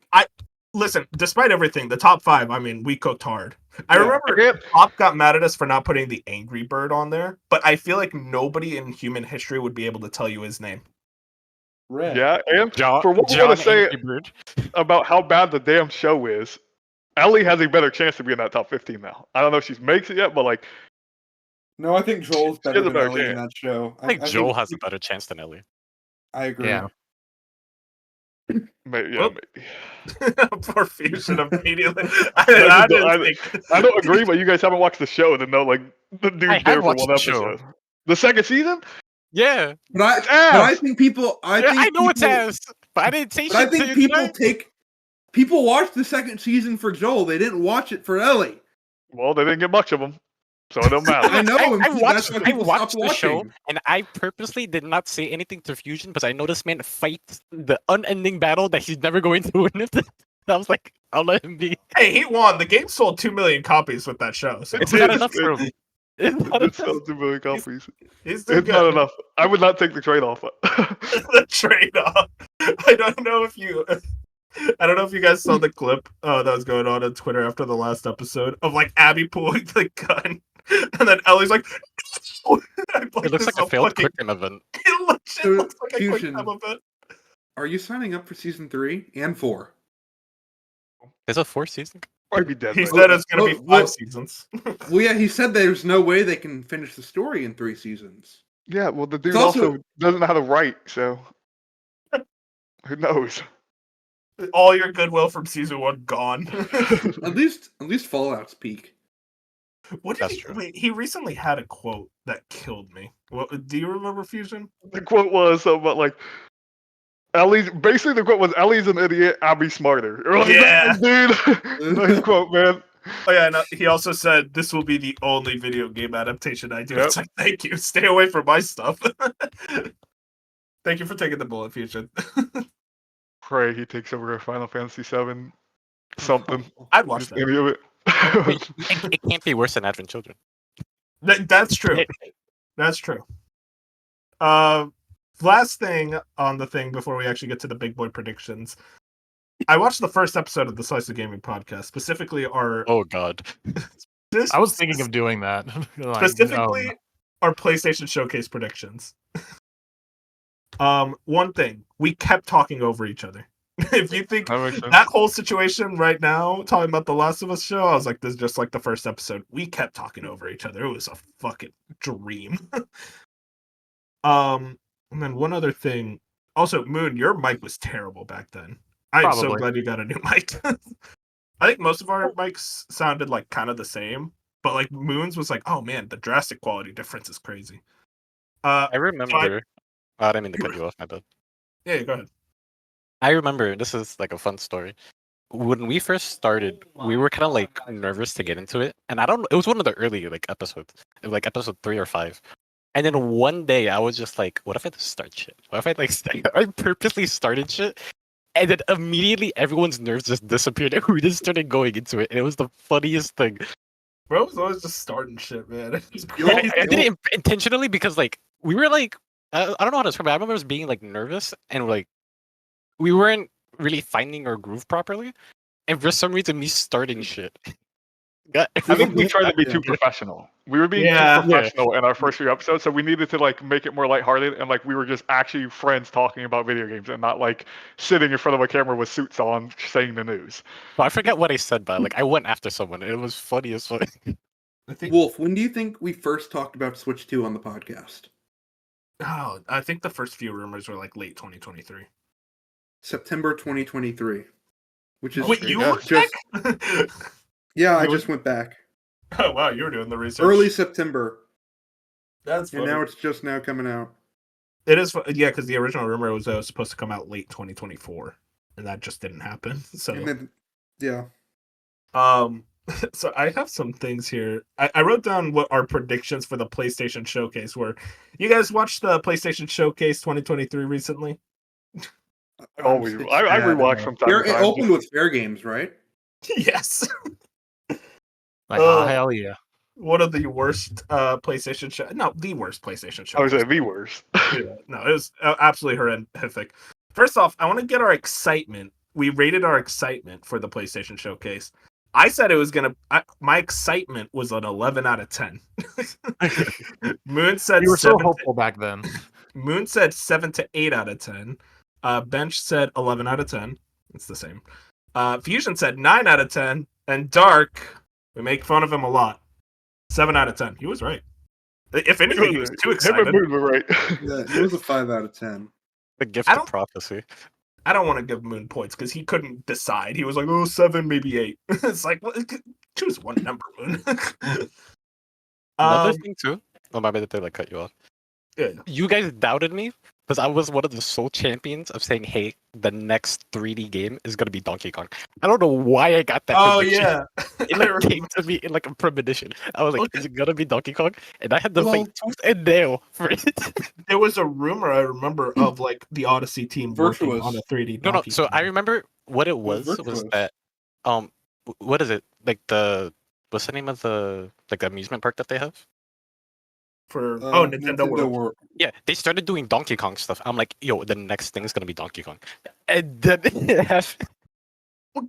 Listen, despite everything, the top 5, I mean, we cooked hard. I Yeah. remember Pop got mad at us for not putting the Angry Bird on there, but I feel like nobody in human history would be able to tell you his name. Red. Yeah, and John, for what we're John gonna say Angry Bird. about how bad the damn show is, Ellie has a better chance to be in that top 15 now. I don't know if she makes it yet, but like, No, I think Joel's She better has a than better Ellie in chance. that show. I think Joel has a better chance than Ellie. I agree. Yeah. maybe, Well, maybe. Poor Fusion immediately. I didn't I don't agree, but you guys haven't watched the show to know like the dude's I have there for watched one the show. episode. The second season? Yeah, But It's I ass. think people. I think know it's people- ass, but I didn't say But I shit. think to people you. people watched the second season for Joel. They didn't watch it for Ellie. Well, they didn't get much of them, so it don't matter. I know. and I watched, that's why I people watched stopped the show, watching. and I purposely did not say anything to Fusion because I know this man fights the unending battle that he's never going to win. I was like, I'll let him be. Hey, he won. The game sold 2 million copies with that show. So It's It not is, enough for him. It's not It enough. sells 2 million copies. he's doing It's not good. enough. I would not take the trade off. The trade-off. I don't know if you guys saw the clip that was going on Twitter after the last episode of like Abby pulling the gun, and then Ellie's like, "No!" It looks like a failed quick time event. It looks like a quick Fusion. time event. Are you signing up for season 3 and 4? There's a 4th season. I'd be dead. He by said it's going to be 5 well- seasons. Well, yeah, he said there's no way they can finish the story in 3 seasons. Yeah, well, the dude It's also- also doesn't know how to write, so who knows? All your goodwill from season 1 gone. At least Fallout's peak. What did That's he? true. Wait, he recently had a quote that killed me. What, do you remember Fusion? The quote was something about like Ellie's. Basically, the quote was Ellie's an idiot. I'll be smarter. You're like, Yeah. dude. Nice quote, man. Oh yeah, no, he also said this will be the only video game adaptation I do. Yep. It's like, thank you. Stay away from my stuff. Thank you for taking the bullet, Fusion. Pray he takes over Final Fantasy VII. Something. I'd watch Just that. any of it. It can't be worse than Advent Children. That's true. That's true. Last thing on the thing before we actually get to the big boy predictions. I watched the first episode of the Slice of Gaming podcast, specifically our Oh God. this, I was thinking of doing that. Like, specifically our PlayStation Showcase predictions. One thing, we kept talking over each other. If you think That makes sense. that whole situation right now, talking about the Last of Us show, I was like, this is just like the first episode. We kept talking over each other. It was a fucking dream. And then one other thing. Also, Moon, your mic was terrible back then. I'm so Probably. glad you got a new mic. I think most of our mics sounded like kind of the same, but like Moon's was like, oh man, the drastic quality difference is crazy. I remember. I didn't mean to cut you off, my bad. Yeah, go ahead. I remember, this is like a fun story. When we first started, we were kind of like nervous to get into it, and it was one of the early like episodes, like episode 3 or 5. And then one day I was just like, what if I just start shit? What if I like I purposely started shit? And then immediately everyone's nerves just disappeared and we just started going into it. And it was the funniest thing. Bro was always just starting shit, man. It's You know, crazy. I did it intentionally because like we were like, I don't know how to describe it. I remember us being like nervous and like we weren't really finding our groove properly. And for some reason, me starting shit. I think we tried to be Yeah. too professional. We were being Yeah. too professional in our first few episodes, so we needed to like make it more lighthearted and like we were just actually friends talking about video games and not like sitting in front of a camera with suits on saying the news. Well, I forget what I said, but like I went after someone. And it was funny as fuck. I think. Wolf, when do you think we first talked about Switch 2 on the podcast? Oh, I think the first few rumors were like late 2023. September 2023. Which is Wait, you yeah, were just back? yeah, I You just went back. Oh wow, you were doing the research. Early September, That's and funny. now it's just now coming out. It is, yeah, because the original rumor was supposed to come out late 2024, and that just didn't happen. So, And then, yeah, so I have some things here. I wrote down what our predictions for the PlayStation Showcase were. You guys watched the PlayStation Showcase 2023 recently? Always. It's I bad. rewatch from time to It time. opened with Fair Games, right? Yes. Like, Oh. hell yeah. One of the worst PlayStation show. No, the worst PlayStation show. I was at the worst. Yeah, no, it was absolutely horrific. First off, I want to get our excitement. We rated our excitement for the PlayStation Showcase. I said it was gonna. My excitement was an 11 out of 10. Moon said You were so 7. hopeful back then. Moon said 7 to 8 out of 10. Bench said 11 out of 10. It's the same. Fusion said 9 out of 10, and Dark, we make fun of him a lot. 7 out of 10. He was right. If anything, he was too Him excited. and Moon were right. Yeah, it was a 5 out of 10. The gift I of don't- prophecy. I don't want to give Moon points because he couldn't decide. He was like, oh, 7, maybe 8. It's like, well, choose one number, Moon. Another thing too. Oh my bad, did I cut you off? Yeah. You guys doubted me because I was one of the sole champions of saying, "Hey, the next 3D game is gonna be Donkey Kong." I don't know why I got that. Oh, prediction. yeah. It like came to me in like a premonition. I was like, Okay. "Is it gonna be Donkey Kong?" And I had to Well- fight tooth and nail for it. There was a rumor, I remember, of like the Odyssey team working Virtuous. on a 3D No. Donkey So I Kong. remember what it was Virtuous. that what is it like what's the name of the like the amusement park that they have? For Nintendo Nintendo World. World. Yeah, they started doing Donkey Kong stuff. I'm like, yo, the next thing is gonna be Donkey Kong, and then it happened.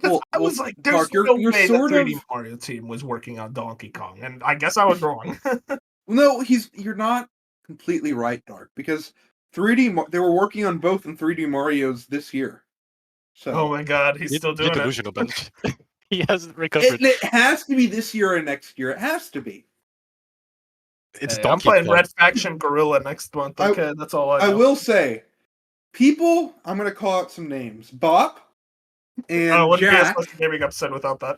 Well, I was like, there's Mark, you're no way the sort 3D of- Mario team was working on Donkey Kong, and I guess I was wrong. No, you're not completely right, Dark, because they were working on both in 3D Mario's this year. So Oh my god, he's still You're doing it. delusional, bench. He hasn't recovered. it has to be this year and next year. It has to be. It's Hey, I'm Donkey playing Kong. Red Faction Gorilla next month. Okay, that's all I I know. will say, people, I'm going to call out some names. Bop and I wouldn't be Jack. as gaming upset without that.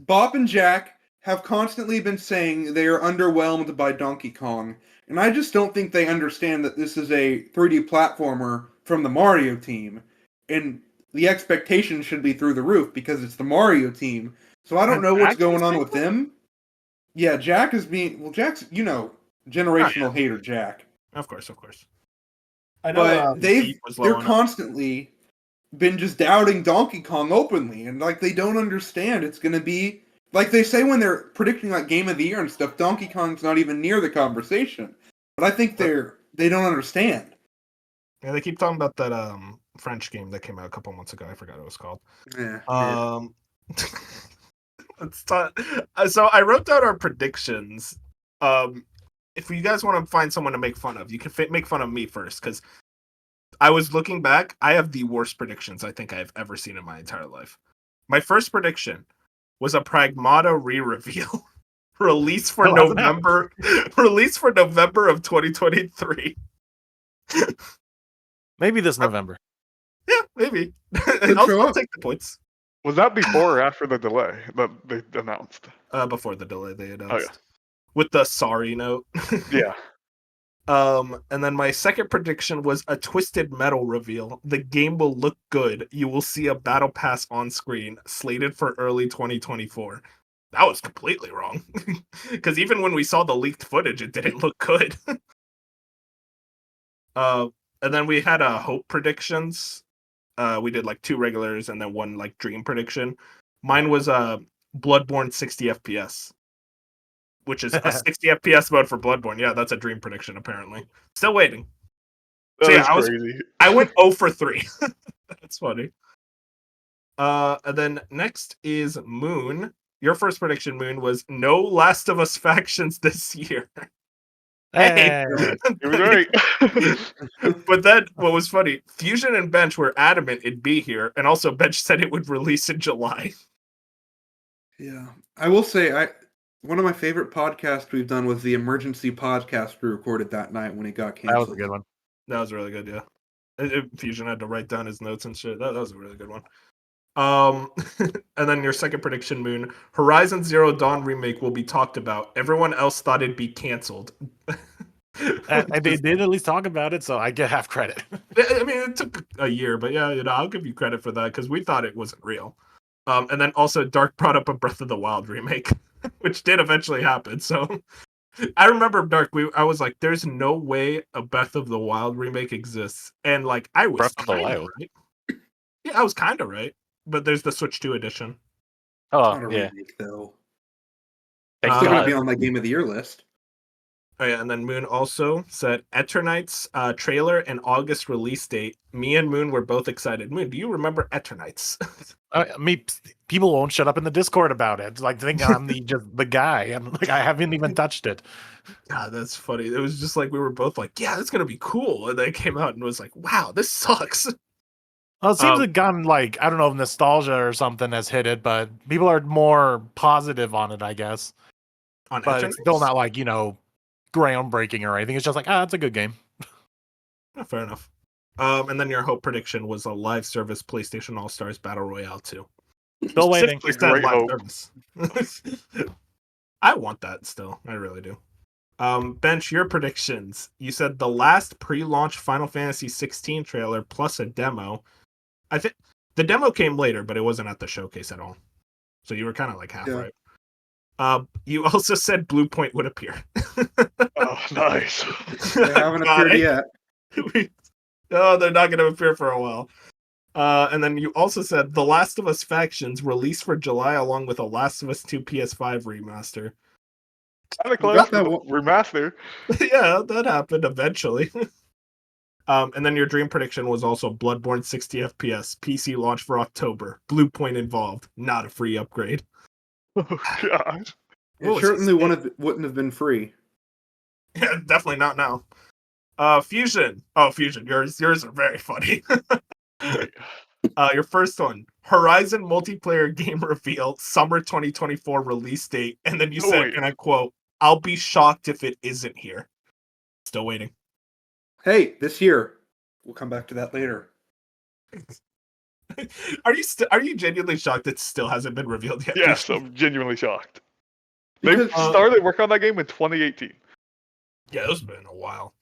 Bop and Jack have constantly been saying they are underwhelmed by Donkey Kong, and I just don't think they understand that this is a 3D platformer from the Mario team, and the expectation should be through the roof because it's the Mario team. So I don't And know what's Jack going is on saying with that? them. Yeah, Jack is being Jack's generational hater Jack. Of course. I know. But Pete was low they're on it. constantly been just doubting Donkey Kong openly, and like they don't understand it's gonna be like they say when they're predicting like Game of the Year and stuff. Donkey Kong's not even near the conversation, but I think they don't understand. Yeah, they keep talking about that French game that came out a couple months ago. I forgot what it was called. Yeah, So I wrote down our predictions. If you guys want to find someone to make fun of, you can make fun of me first because I was looking back. I have the worst predictions I think I've ever seen in my entire life. My first prediction was a Pragmata re-reveal release for November. Release for November of 2023. Maybe this November. Yeah, maybe. show I'll up. take the points. Was that before or after the delay that they announced? Before the delay they announced. Oh, yeah. With the sorry note. Yeah. And then my second prediction was a Twisted Metal reveal. The game will look good. You will see a battle pass on screen, slated for early 2024. That was completely wrong. Because even when we saw the leaked footage, it didn't look good. And then we had hope predictions. We did like 2 regulars and then 1 like dream prediction. Mine was Bloodborne 60 FPS. Which is a 60 FPS mode for Bloodborne. Yeah, that's a dream prediction, apparently. Still waiting. That So, is yeah, crazy. I went 0 for 3. That's funny. And then next is Moon. Your first prediction, Moon, was no Last of Us factions this year. Hey. He was right. But then what was funny, Fusion and Bench were adamant it'd be here, and also Bench said it would release in July. yeah. I will say one of my favorite podcasts we've done was the emergency podcast we recorded that night when it got canceled. That was a good one. That was really good, yeah. Fusion had to write down his notes and shit. That was a really good one. And then your second prediction, Moon. Horizon Zero Dawn remake will be talked about. Everyone else thought it'd be canceled. And they did at least talk about it, so I get half credit. I mean, it took a year, but yeah, I'll give you credit for that because we thought it wasn't real. And then also Dark brought up a Breath of the Wild remake, which did eventually happen. So I remember Dark. I was like, "There's no way a Breath of the Wild remake exists," and like I was Breath of the kinda Wild. right. Yeah, I was kind of right, but there's the Switch 2 edition. Oh Not a yeah, remake though. thank Still gonna be God. on my game of the year list. Oh yeah, and then Moon also said Eternights trailer and August release date. Me and Moon were both excited. Moon, do you remember Eternights? People won't shut up in the Discord about it. Like, think I'm just the guy. I'm like, I haven't even touched it. God, that's funny. It was just like we were both like, "Yeah, it's gonna be cool," and then it came out and was like, "Wow, this sucks." Well, it seems like gone like I don't know if nostalgia or something has hit it, but people are more positive on it, I guess. On But it's still not like groundbreaking or anything. It's just like it's a good game. Oh, fair enough. And then your hope prediction was a live service PlayStation All Stars Battle Royale 2. Still waiting. Specifically It's a said great live hope. service. I want that still. I really do. Bench, your predictions. You said the last pre-launch Final Fantasy 16 trailer plus a demo. I think the demo came later, but it wasn't at the showcase at all. So you were kind of like half Yeah. right. You also said Blue Point would appear. Oh, nice. They haven't God, appeared yet. Oh, they're not going to appear for a while. And then you also said The Last of Us Factions released for July along with a Last of Us 2 PS5 remaster. Kind of We close got for that the one. remaster. Yeah, that happened eventually. And then your dream prediction was also Bloodborne 60 FPS, PC launch for October, Blue Point involved, not a free upgrade. Oh gosh. What It was certainly his- wouldn't have been free. Yeah, definitely not now. Fusion. Oh, Fusion. Yours are very funny. Your first one, Horizon multiplayer game reveal, summer 2024 release date, and then you No said, way. and I quote, "I'll be shocked if it isn't here." Still waiting. Hey, this year. We'll come back to that later. Are you genuinely shocked it still hasn't been revealed yet? Yes, I'm genuinely shocked. Because They started working on that game in 2018. Yeah, it's been a while.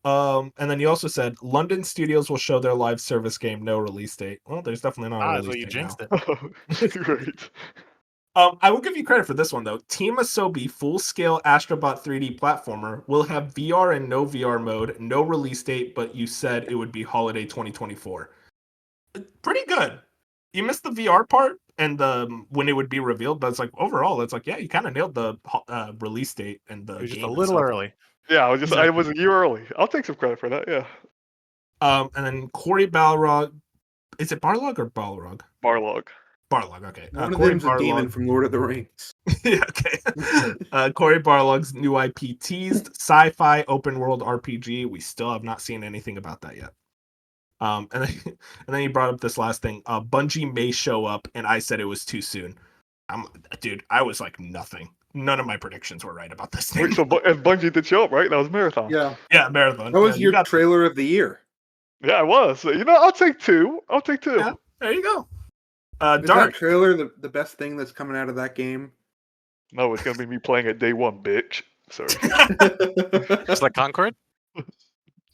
And then you also said London studios will show their live service game, no release date. Well, there's definitely not a release So you date jinxed now. it. Great. I will give you credit for this one though. Team Asobi full-scale Astrobot 3D platformer will have VR and no VR mode, no release date, but you said it would be holiday 2024. Pretty good. You missed the VR part and when it would be revealed, but it's like overall, it's like yeah, you kind of nailed the release date and the It was just a game little itself. early. Yeah, I was Exactly. a year early. I'll take some credit for that. Yeah. And then Corey Balrog, is it Barlog or Balrog? Barlog. Barlog, okay. one of Corey them's a demon from Lord of the Rings. Yeah, okay. Corey Barlog's new IP teased sci-fi open world RPG. We still have not seen anything about that yet. And then you brought up this last thing. Bungie may show up, and I said it was too soon. Dude, I was like nothing. None of my predictions were right about this thing. Wait, so and Bungie did show up, right? That was Marathon. Yeah. Yeah, Marathon. That was Yeah, your got- trailer of the year. Yeah, I was. You know, I'll take two. Yeah, there you go. Is Dark. that trailer the best thing that's coming out of that game? No, it's gonna be me playing it day one, bitch. Sorry. It's like Concord.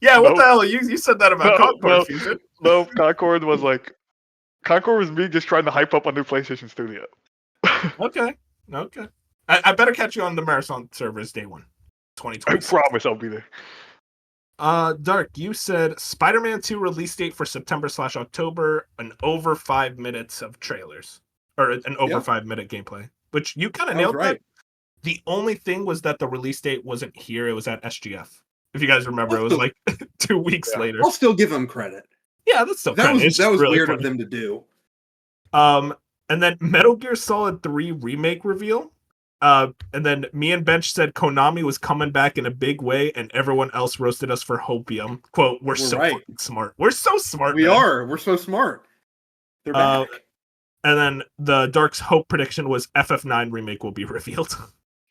Yeah, what Nope. the hell? You said that about Concord no, Fusion. no, Concord was me just trying to hype up a new PlayStation Studio. Okay. I better catch you on the Marathon servers day one, I 2020. promise I'll be there. Dark, you said Spider-Man 2 release date for September/October, an over 5 minutes of trailers, or an over Yeah. 5-minute gameplay, which you kind of That was nailed right. that. The only thing was that the release date wasn't here; it was at SGF. If you guys remember, it was like 2 weeks Yeah. later. I'll still give them credit. Yeah, that's still That credit. was It's just really weird funny. of them to do. And then Metal Gear Solid 3 remake reveal. And then me and Bench said Konami was coming back in a big way, and everyone else roasted us for hopium. Quote, we're so right. fucking smart. We're so smart. We man. are. We're so smart. They're back. And then the Dark's hope prediction was FF9 remake will be revealed.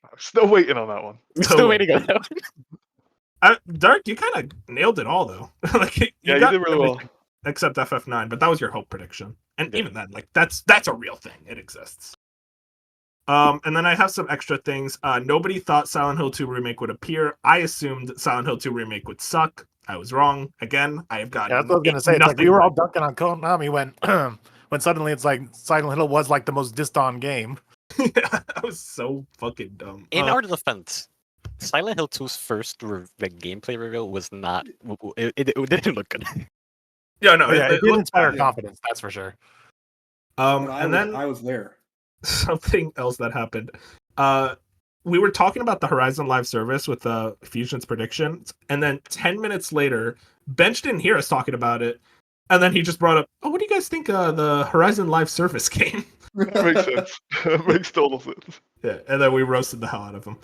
I'm still waiting on that one. Still waiting on that one. Dark, you kind of nailed it all though. Like Yeah, you did really well. except FF9, but that was your hope prediction. And Yeah. even then, like that's a real thing. It exists. And then I have some extra things. Nobody thought Silent Hill 2 remake would appear. I assumed Silent Hill 2 remake would suck. I was wrong. Again, I have gotten Yeah, that's what I was gonna say. It's like we nothing were all right. dunking on Konami when suddenly it's like Silent Hill was like the most dissed on game. I was so fucking dumb. In our defense, Silent Hill 2's first gameplay reveal was not. It didn't look good. Yeah, no, Oh, yeah, it did looked inspire bad. confidence, that's for sure. And then I was there. something else that happened. We were talking about the Horizon Live service with Fusion's predictions, and then 10 minutes later, Bench didn't hear us talking about it, and then he just brought up, "Oh, what do you guys think of the Horizon Live service game?" That makes sense. That makes total sense. Yeah, and then we roasted the hell out of him.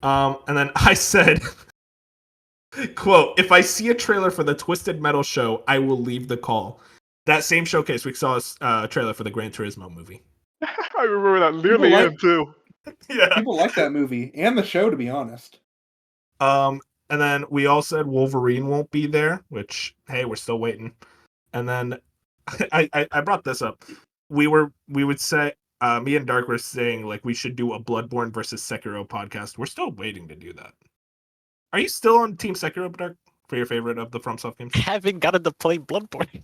And then I said, "Quote: If I see a trailer for the Twisted Metal show, I will leave the call." That same showcase, we saw a trailer for the Gran Turismo movie. I remember that near the end too. Yeah. People like that movie and the show, to be honest. And then we all said Wolverine won't be there, which hey, we're still waiting. And then I brought this up. We would say me and Dark were saying like we should do a Bloodborne versus Sekiro podcast. We're still waiting to do that. Are you still on Team Sekiro, Dark, for your favorite of the FromSoft games? Haven't gotten to play Bloodborne.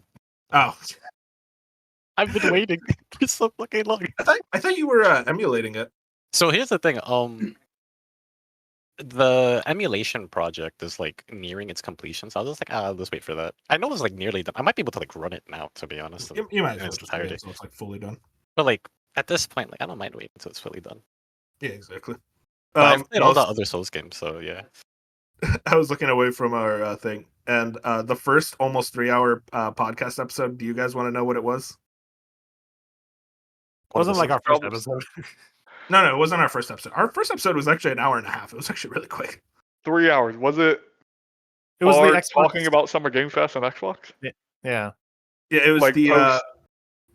Oh, I've been waiting for so fucking long. I thought you were emulating it. So here's the thing. The emulation project is like nearing its completion, so I was just like, I'll just wait for that. I know it's like nearly done. I might be able to like run it now, to be honest. You might as in well its just do it entirety. so it's like fully done. But like at this point, like I don't mind waiting until it's fully done. Yeah, exactly. But I've played all the also- other Souls games, so yeah. I was looking away from our thing, and the first almost 3-hour podcast episode. Do you guys want to know what it was? It wasn't like our first Problems. episode. No, it wasn't our first episode. Our first episode was actually an hour and a half. It was actually really quick. 3 hours. Was it? It was the Art Xbox. talking about Summer Game Fest on Xbox. Yeah. Yeah, it was Like post-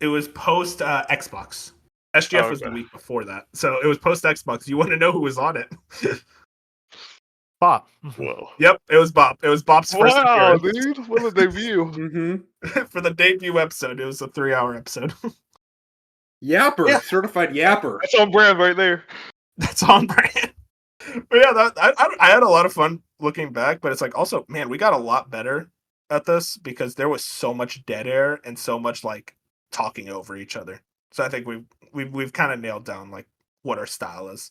it was post Xbox. SGF Oh, was the okay. week before that, so it was post Xbox. You want to know who was on it? Pop. Whoa. Yep, it was Bob. It was Bob's first Wow, appearance. dude! What a debut! Mm-hmm. For the debut episode. It was a 3-hour episode. Yapper, Yeah. certified yapper. That's on brand right there. That's on brand. But yeah, I had a lot of fun looking back, but it's like also, man, we got a lot better at this because there was so much dead air and so much like talking over each other. So I think we've kind of nailed down like what our style is.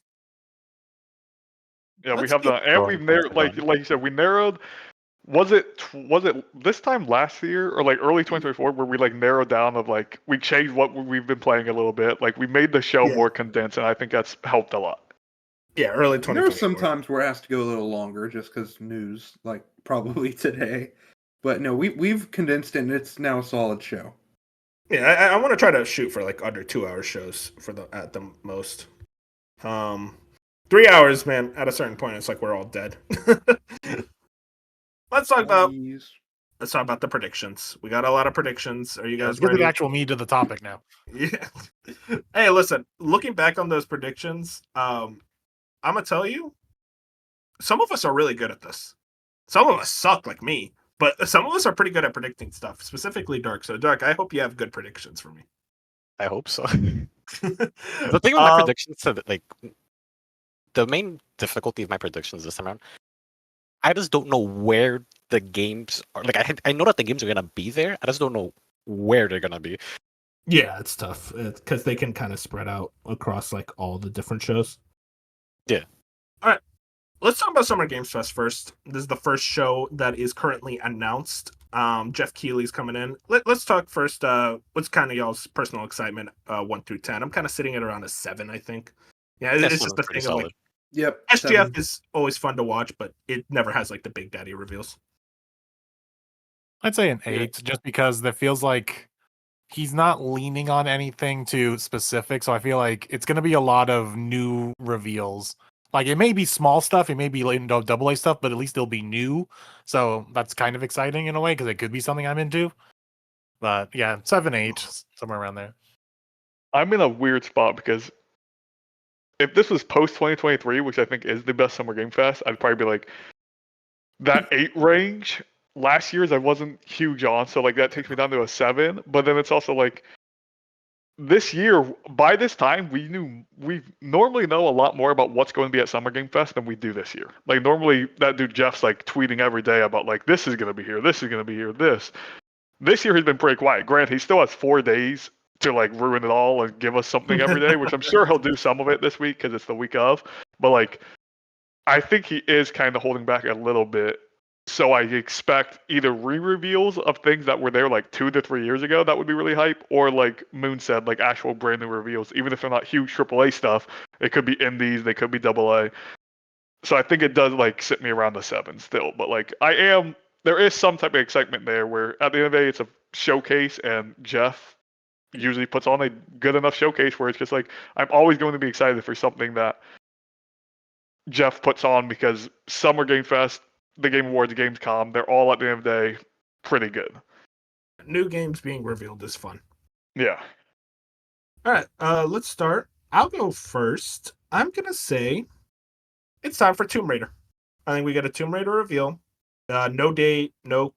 Yeah, we Let's have keep done, and we've narrowed, like you said, we narrowed. Was it this time last year or like early 2024 where we like narrowed down of like we changed what we've been playing a little bit, like we made the show Yeah. more condensed, and I think that's helped a lot. Yeah, early And there are 2024. some times where it has to go a little longer just because news, like probably today. But no, we've condensed it and it's now a solid show. Yeah, I want to try to shoot for like under 2-hour shows for the at the most. 3 hours, man. At a certain point, it's like we're all dead. Let's talk about the predictions. We got a lot of predictions. Are you Yeah, guys let's get to ready? the actual meat of the topic now. Yeah. Hey, listen. Looking back on those predictions, I'm gonna tell you, some of us are really good at this. Some of us suck, like me, but some of us are pretty good at predicting stuff. Specifically, Dark. So, Dark, I hope you have good predictions for me. I hope so. The thing with my predictions, so that, like, the main difficulty of my predictions this time around, I just don't know where the games are. Like, I know that the games are gonna be there. I just don't know where they're gonna be. Yeah, it's tough because they can kind of spread out across like all the different shows. Yeah. All right. Let's talk about Summer Games Fest first. This is the first show that is currently announced. Jeff Keighley's coming in. Let's talk first. What's kind of y'all's personal excitement? 1 through 10. I'm kind of sitting at around a 7, I think. Yeah, That's it's just the pretty thing of like solid. Yep. SGF 7. is always fun to watch, but it never has like the big daddy reveals. I'd say an 8, just because that feels like he's not leaning on anything too specific. So I feel like it's going to be a lot of new reveals. Like it may be small stuff, it may be like double A stuff, but at least it'll be new. So that's kind of exciting in a way because it could be something I'm into. But yeah, 7, 8, somewhere around there. I'm in a weird spot because if this was post 2023, which I think is the best Summer Game Fest, I'd probably be like that 8 range. last year's I wasn't huge on, so like that takes me down to a 7. But then it's also like this year, by this time, we normally know a lot more about what's going to be at Summer Game Fest than we do this year. Like normally, that dude Jeff's like tweeting every day about like this is going to be here, this is going to be here, this. This year has been pretty quiet. Grant, he still has 4 days to like ruin it all and give us something every day, which I'm sure he'll do some of it this week because it's the week of. But like, I think he is kind of holding back a little bit. So I expect either re-reveals of things that were there like 2 to 3 years ago that would be really hype, or like Moon said, like actual brand new reveals. Even if they're not huge AAA stuff, it could be indies, they could be AA. So I think it does like sit me around the 7 still. But like there is some type of excitement there where at the end of the day it's a showcase, and Jeff usually puts on a good enough showcase where it's just like I'm always going to be excited for something that Jeff puts on, because Summer Game Fest, the Game Awards, Gamescom, they're all at the end of the day pretty good. New games being revealed is fun. Yeah. All right, let's start. I'll go first. I'm gonna say it's time for Tomb Raider. I think we get a Tomb Raider reveal. No date, no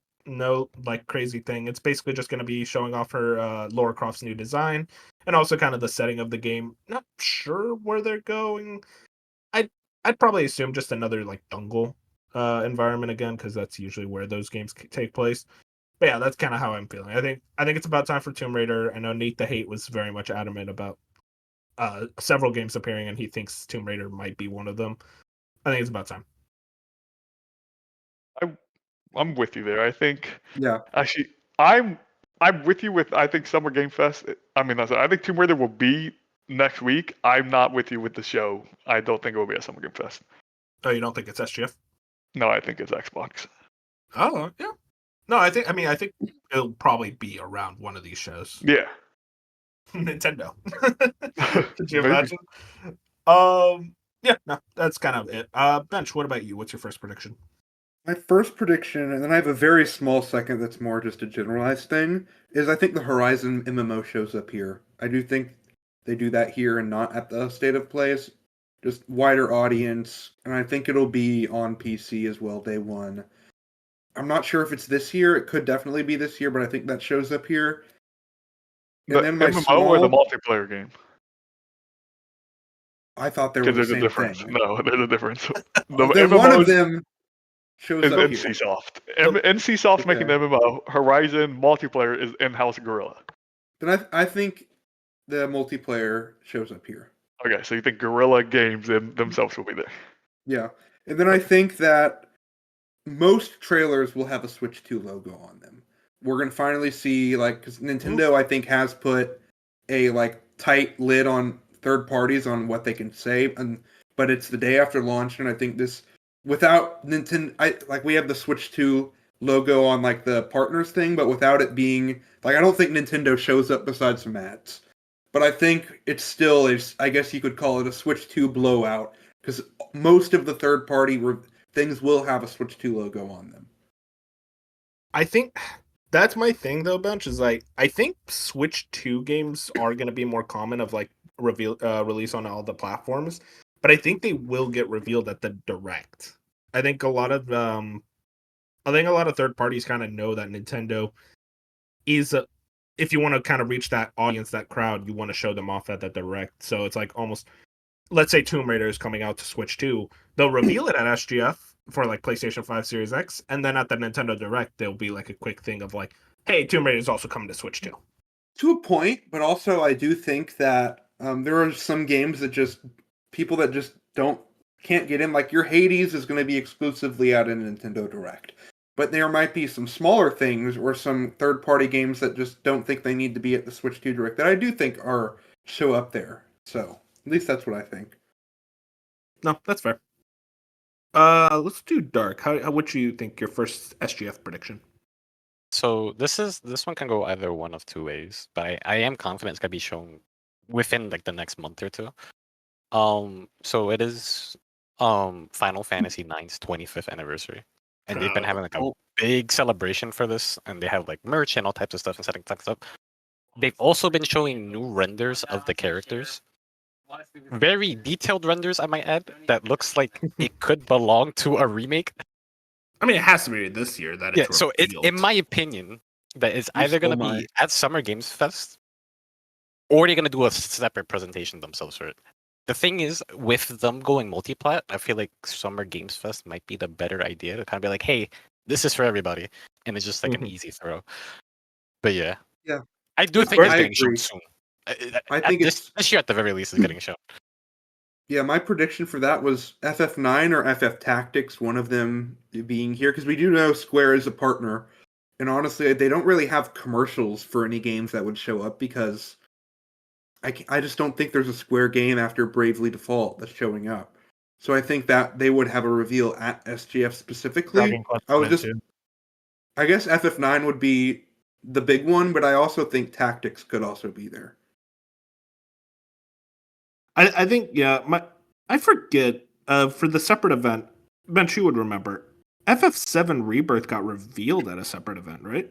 like crazy thing. It's basically just gonna be showing off her Lara Croft's new design, and also kind of the setting of the game. Not sure where they're going. I'd probably assume just another like jungle environment again, because that's usually where those games take place. But yeah, that's kind of how I'm feeling. I think it's about time for Tomb Raider. I know Nate the Hate was very much adamant about several games appearing, and he thinks Tomb Raider might be one of them. I think it's about time. I'm with you there. I think Yeah. actually I'm with you with I think Summer Game Fest. I mean, I think Tomb Raider will be next week. I'm not with you with the show. I don't think it will be at Summer Game Fest. Oh, you don't think it's SGF? No, I think it's Xbox. Oh, yeah. No, I think it'll probably be around one of these shows. Yeah. Nintendo. Could you Maybe. imagine? Yeah, no, that's kind of it. Bench, what about you? What's your first prediction? My first prediction, and then I have a very small second that's more just a generalized thing, is I think the Horizon MMO shows up here. I do think they do that here and not at the State of Plays. Just wider audience, and I think it'll be on PC as well, day one. I'm not sure if it's this year. It could definitely be this year, but I think that shows up here. And The then my MMO or the multiplayer game? I thought they were Because the there's a same difference. thing. No, there's a difference. The Then one MMO of them shows is up here. NCSoft. NCSoft making the MMO. Horizon multiplayer is in-house Guerrilla. Then I think the multiplayer shows up here. Okay, so you think Guerrilla Games themselves will be there? Yeah. And then I think that most trailers will have a Switch 2 logo on them. We're going to finally see, like, because Nintendo, I think, has put a, like, tight lid on third parties on what they can say, but it's the day after launch, and I think this, without Nintendo, we have the Switch 2 logo on, like, the partners thing, but without it being, like, I don't think Nintendo shows up besides some ads. But I think it's still, I guess you could call it a Switch 2 blowout, because most of the third-party things will have a Switch 2 logo on them. I think that's my thing, though, Bench, is like, I think Switch 2 games are going to be more common of, like, release on all the platforms, but I think they will get revealed at the Direct. I think a lot of third parties kind of know that Nintendo is if you want to kind of reach that audience, that crowd, you want to show them off at the Direct. So it's like almost, let's say Tomb Raider is coming out to Switch 2, they'll reveal it at SGF for like PlayStation 5 Series X, and then at the Nintendo Direct, there'll be like a quick thing of like, hey, Tomb Raider is also coming to Switch 2. To a point, but also I do think that there are some games that just, people that just can't get in, like your Hades is going to be exclusively out in Nintendo Direct. But there might be some smaller things or some third-party games that just don't think they need to be at the Switch 2 Direct that I do think show up there. So, at least that's what I think. No, that's fair. Let's do Dark. How what you think your first SGF prediction? So this one can go either one of two ways, but I am confident it's gonna be shown within like the next month or two. So it is Final Fantasy IX's 25th anniversary. And they've been having like a big celebration for this, and they have like merch and all types of stuff and setting things up. They've also been showing new renders of the characters. Very detailed renders, I might add, that looks like it could belong to a remake. I mean, it has to be this year that Yeah, it's so revealed. in my opinion, that it's You either going to stole be at Summer Games Fest or they're going to do a separate presentation themselves for it. The thing is, with them going multi-plat, I feel like Summer Games Fest might be the better idea to kind of be like, hey, this is for everybody. And it's just like an Mhm. easy throw. But yeah. Yeah. I do It's think it's I getting shown agree. soon. I think it's This year at the very least is getting shown. Yeah, my prediction for that was FF9 or FF Tactics, one of them being here, because we do know Square is a partner. And honestly, they don't really have commercials for any games that would show up because I just don't think there's a Square game after Bravely Default that's showing up. So I think that they would have a reveal at SGF specifically. Dragon Quest I 1 would and just, 2. I guess FF9 would be the big one, but I also think Tactics could also be there. I think I forget for the separate event. Ben, you would remember. FF7 Rebirth got revealed at a separate event, right?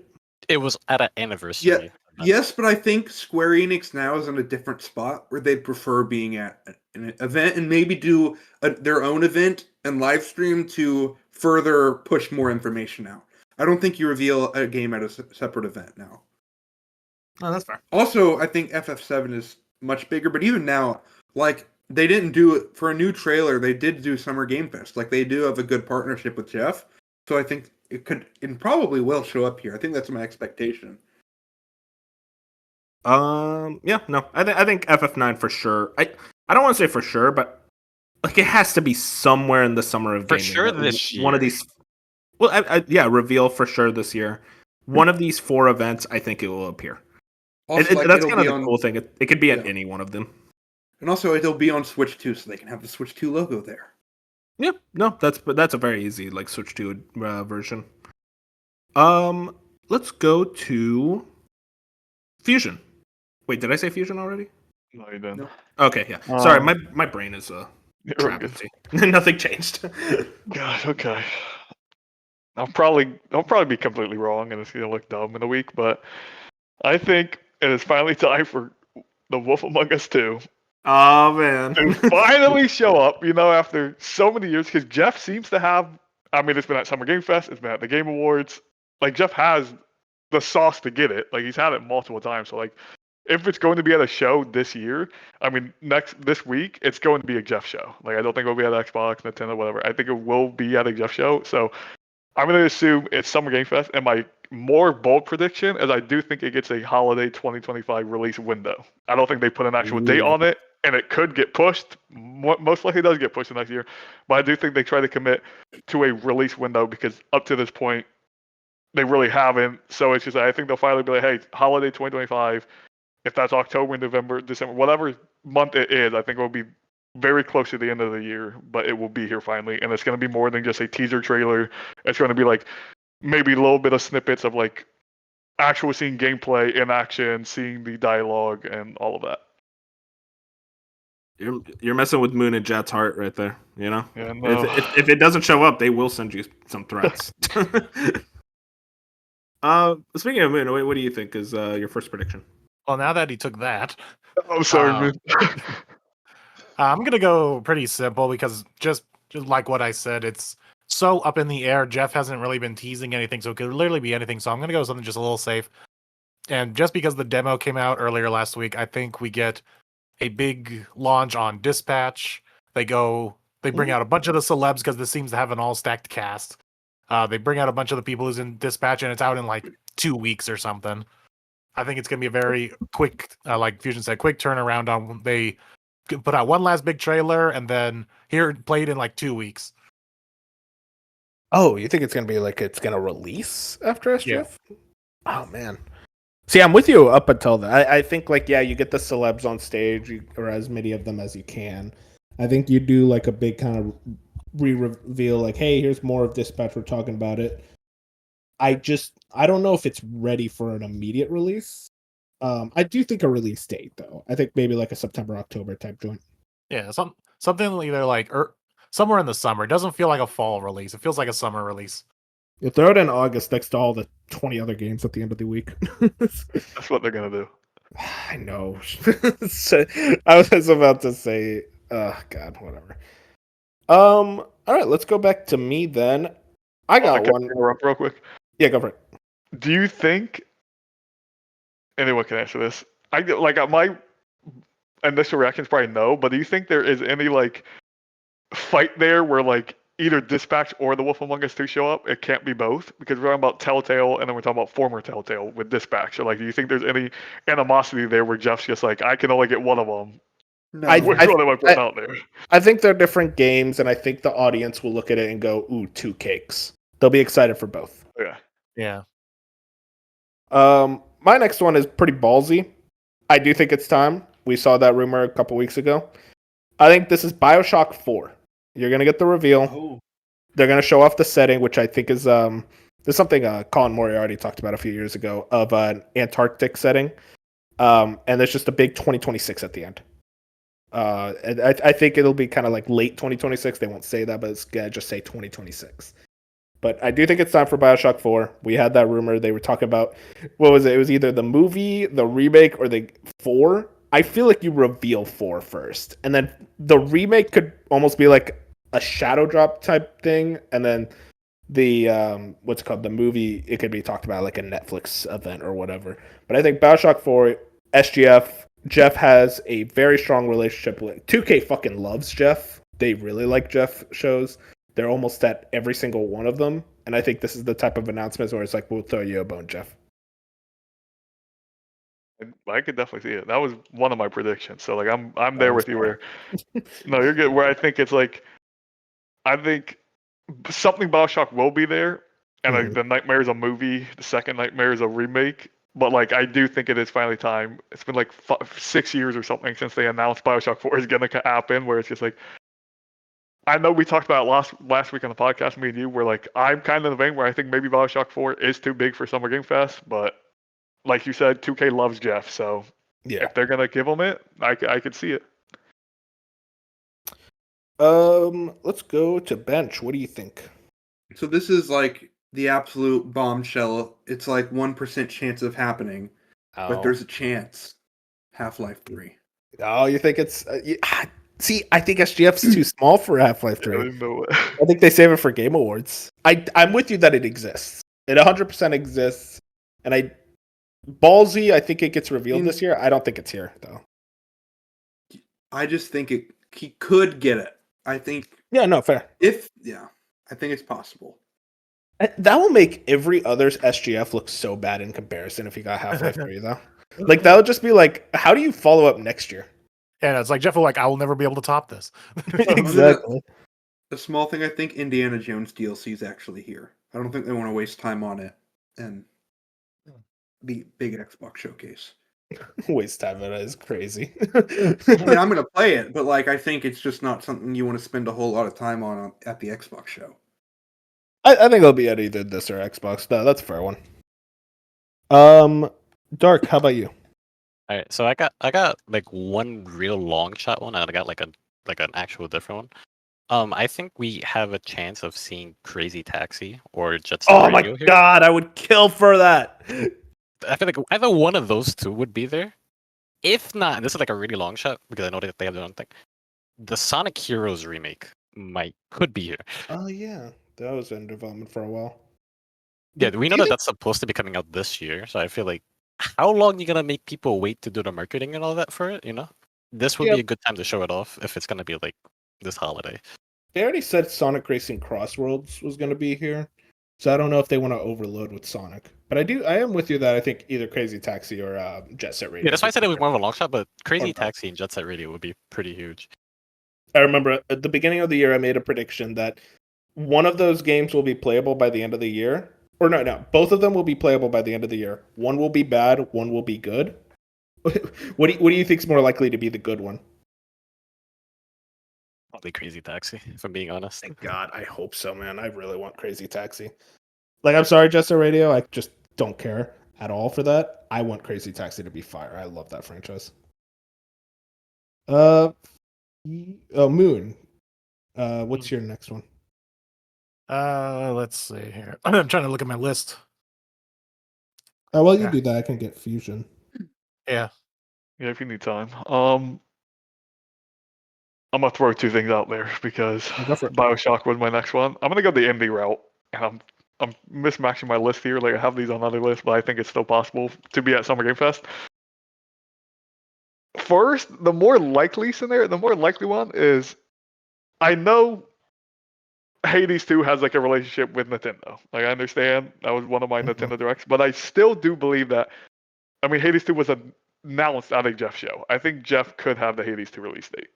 It was at an anniversary. event. Yes, but I think Square Enix now is in a different spot where they'd prefer being at an event and maybe do their own event and live stream to further push more information out. I don't think you reveal a game at a separate event now. Oh, that's fair. Also, I think FF7 is much bigger, but even now, like, they didn't do it for a new trailer. They did do Summer Game Fest. Like, they do have a good partnership with Jeff. So I think it could and probably will show up here. I think that's my expectation. Yeah, no, I think FF9 for sure. I don't want to say for sure, but like it has to be somewhere in the summer of For gaming. sure this One of year. these. Well, yeah, reveal for sure this year. One of these 4 events, I think it will appear. Also, like, That's it'll kind of be the on, cool thing. It could be at yeah. any one of them. And also, it'll be on Switch 2, so they can have the Switch 2 logo there. Yeah, no, that's a very easy like Switch 2 version. Let's go to Fusion. Wait, did I say Fusion already? No, you didn't. No. Okay, yeah. Sorry, Um, my brain is You're all good. travesty. Nothing changed. Gosh, okay. I'll probably be completely wrong, and it's gonna look dumb in a week, but I think it is finally time for the Wolf Among Us 2 Oh man. to finally show up. You know, after so many years, because Jeff seems to have. I mean, it's been at Summer Game Fest, it's been at the Game Awards. Like Jeff has the sauce to get it. Like he's had it multiple times. So like, if it's going to be at a show this year, I mean, this week, it's going to be a Jeff show. Like I don't think it'll be at Xbox, Nintendo, whatever. I think it will be at a Jeff show. So I'm going to assume it's Summer Game Fest, and my more bold prediction is I do think it gets a holiday 2025 release window. I don't think they put an actual date Ooh. on it, and it could get pushed. Most likely does get pushed the next year, but I do think they try to commit to a release window because up to this point, they really haven't. So it's just I think they'll finally be like, hey, holiday 2025. If that's October, November, December, whatever month it is, I think it will be very close to the end of the year, but it will be here finally, and it's going to be more than just a teaser trailer. It's going to be like maybe a little bit of snippets of like actual seeing gameplay in action, seeing the dialogue, and all of that. You're messing with Moon and Jet's heart right there. You know, Yeah, no. if it doesn't show up, they will send you some threats. Speaking of Moon, what do you think is your first prediction? well, now that he took that, I'm sorry, Um, man. I'm gonna go pretty simple because just like what I said, it's so up in the air. Jeff hasn't really been teasing anything, so it could literally be anything. So I'm gonna go with something just a little safe. And just because the demo came out earlier last week, I think we get a big launch on Dispatch. They bring out a bunch of the celebs because this seems to have an all stacked cast. They bring out a bunch of the people who's in Dispatch, and it's out in like 2 weeks or something. I think it's gonna be a very quick, like Fusion said, quick turnaround on they put out one last big trailer and then here it played in like 2 weeks. Oh, you think it's gonna be like it's gonna release after SGF? Oh man. See, I'm with you up until that. I think like you get the celebs on stage or as many of them as you can. I think you do like a big kind of reveal, like, hey, here's more of Dispatch. We're talking about it. I don't know if it's ready for an immediate release. I do think a release date though. I think maybe like a September, October type joint. Yeah, something either like somewhere in the summer. It doesn't feel like a fall release. It feels like a summer release. You throw it in August next to all the 20 other games at the end of the week. That's what they're gonna do. I know. I was about to say, oh God, whatever. All right, let's go back to me then. I got Can I one. interrupt real quick? Yeah, go for it. Do you think anyone can answer this? My initial reaction is probably no, but do you think there is any like fight there where like either Dispatch or The Wolf Among Us 2 show up? It can't be both because we're talking about Telltale and then we're talking about former Telltale with Dispatch. So like, do you think there's any animosity there where Jeff's just like, I can only get one of them? No, Which one am I putting out there? I think they're different games, and I think the audience will look at it and go, "Ooh, 2 cakes." They'll be excited for both. Yeah. Yeah. My next one is pretty ballsy. I do think it's time. We saw that rumor a couple weeks ago. I think this is BioShock 4. You're gonna get the reveal. Oh. They're gonna show off the setting, which I think is there's something Colin Moriarty talked about a few years ago of an Antarctic setting, and there's just a big 2026 at the end. And I think it'll be kind of like late 2026. They won't say that, but it's gonna just say 2026. But I do think it's time for BioShock 4. We had that rumor. They were talking about, what was it? It was either the movie, the remake, or the 4. I feel like you reveal 4 first. And then the remake could almost be like a shadow drop type thing. And then the, what's it called? The movie, it could be talked about like a Netflix event or whatever. But I think BioShock 4, SGF, Jeff has a very strong relationship with 2K fucking loves Jeff. They really like Jeff shows. They're almost at every single one of them. And I think this is the type of announcements where it's like, we'll throw you a bone, Jeff. I could definitely see it. That was one of my predictions. So like I'm there with you where no, you're good. Where I think it's like I think something BioShock will be there, and like the Nightmare is a movie, the second Nightmare is a remake. But like I do think it is finally time. It's been like 6 years or something since they announced BioShock 4 is gonna happen. Where it's just like I know we talked about it last week on the podcast, me and you, where like I'm kind of in the vein where I think maybe BioShock 4 is too big for Summer Game Fest, but like you said, 2K loves Jeff, so Yeah. if they're gonna give him it, I could see it. Let's go to bench. What do you think? So this is like the absolute bombshell. It's like 1% chance of happening, but there's a chance. Half-Life 3. Oh, you think it's see, I think SGF's too small for Half-Life 3. I think they save it for Game Awards. I'm with you that it exists. It 100% exists. And ballsy, I think it gets revealed this year. I don't think it's here though. I just think he could get it. I think Yeah, no, fair. I think it's possible. That will make every other's SGF look so bad in comparison if he got Half-Life 3 though. Like that would just be like, how do you follow up next year? Yeah, it's like Jeff will I will never be able to top this. Exactly. A small thing, I think Indiana Jones DLC is actually here. I don't think they want to waste time on it and be big Xbox showcase. Waste time. That is crazy. I mean, I'm gonna play it, but like I think it's just not something you want to spend a whole lot of time on at the Xbox show. I think it'll be at either this or Xbox. No, that's a fair one. Dark, how about you? All right, so I got like one real long shot one, and I got like an actual different one. I think we have a chance of seeing Crazy Taxi or Jet Set Oh my Radio here. god, I would kill for that. I feel like either one of those two would be there. If not, this is like a really long shot because I know that they have their own thing. The Sonic Heroes remake could be here. Oh yeah, that was in development for a while. Yeah, we know that that's supposed to be coming out this year, so I feel like how long you gonna make people wait to do the marketing and all that for it? You know, this would be a good time to show it off if it's gonna be like this holiday. They already said Sonic Racing Crossroads was going to be here, so I don't know if they want to overload with Sonic. But I am with you that I think either Crazy Taxi or Jet Set Radio. Yeah, that's why I said it was more of a long shot, but Crazy Or- Taxi and Jet Set Radio would be pretty huge. I remember at the beginning of the year, I made a prediction that one of those games will be playable by the end of the year. Or no, both of them will be playable by the end of the year. One will be bad, one will be good. What do you think is more likely to be the good one? Probably Crazy Taxi, if I'm being honest. Thank God, I hope so, man. I really want Crazy Taxi. Like, I'm sorry, Jet Set Radio, I just don't care at all for that. I want Crazy Taxi to be fire. I love that franchise. Moon. What's your next one? Let's see here. I'm trying to look at my list. Well, you do that. I can get Fusion. Yeah. Yeah, if you need time. I'm gonna throw two things out there because Go for it. BioShock was my next one. I'm gonna go the indie route. and I'm mismatching my list here. Like I have these on other lists, but I think it's still possible to be at Summer Game Fest. First, the more likely one is I know Hades 2 has like a relationship with Nintendo. Like I understand that was one of my Nintendo Directs, but I still do believe that. I mean, Hades 2 was announced at a Jeff show. I think Jeff could have the Hades 2 release date.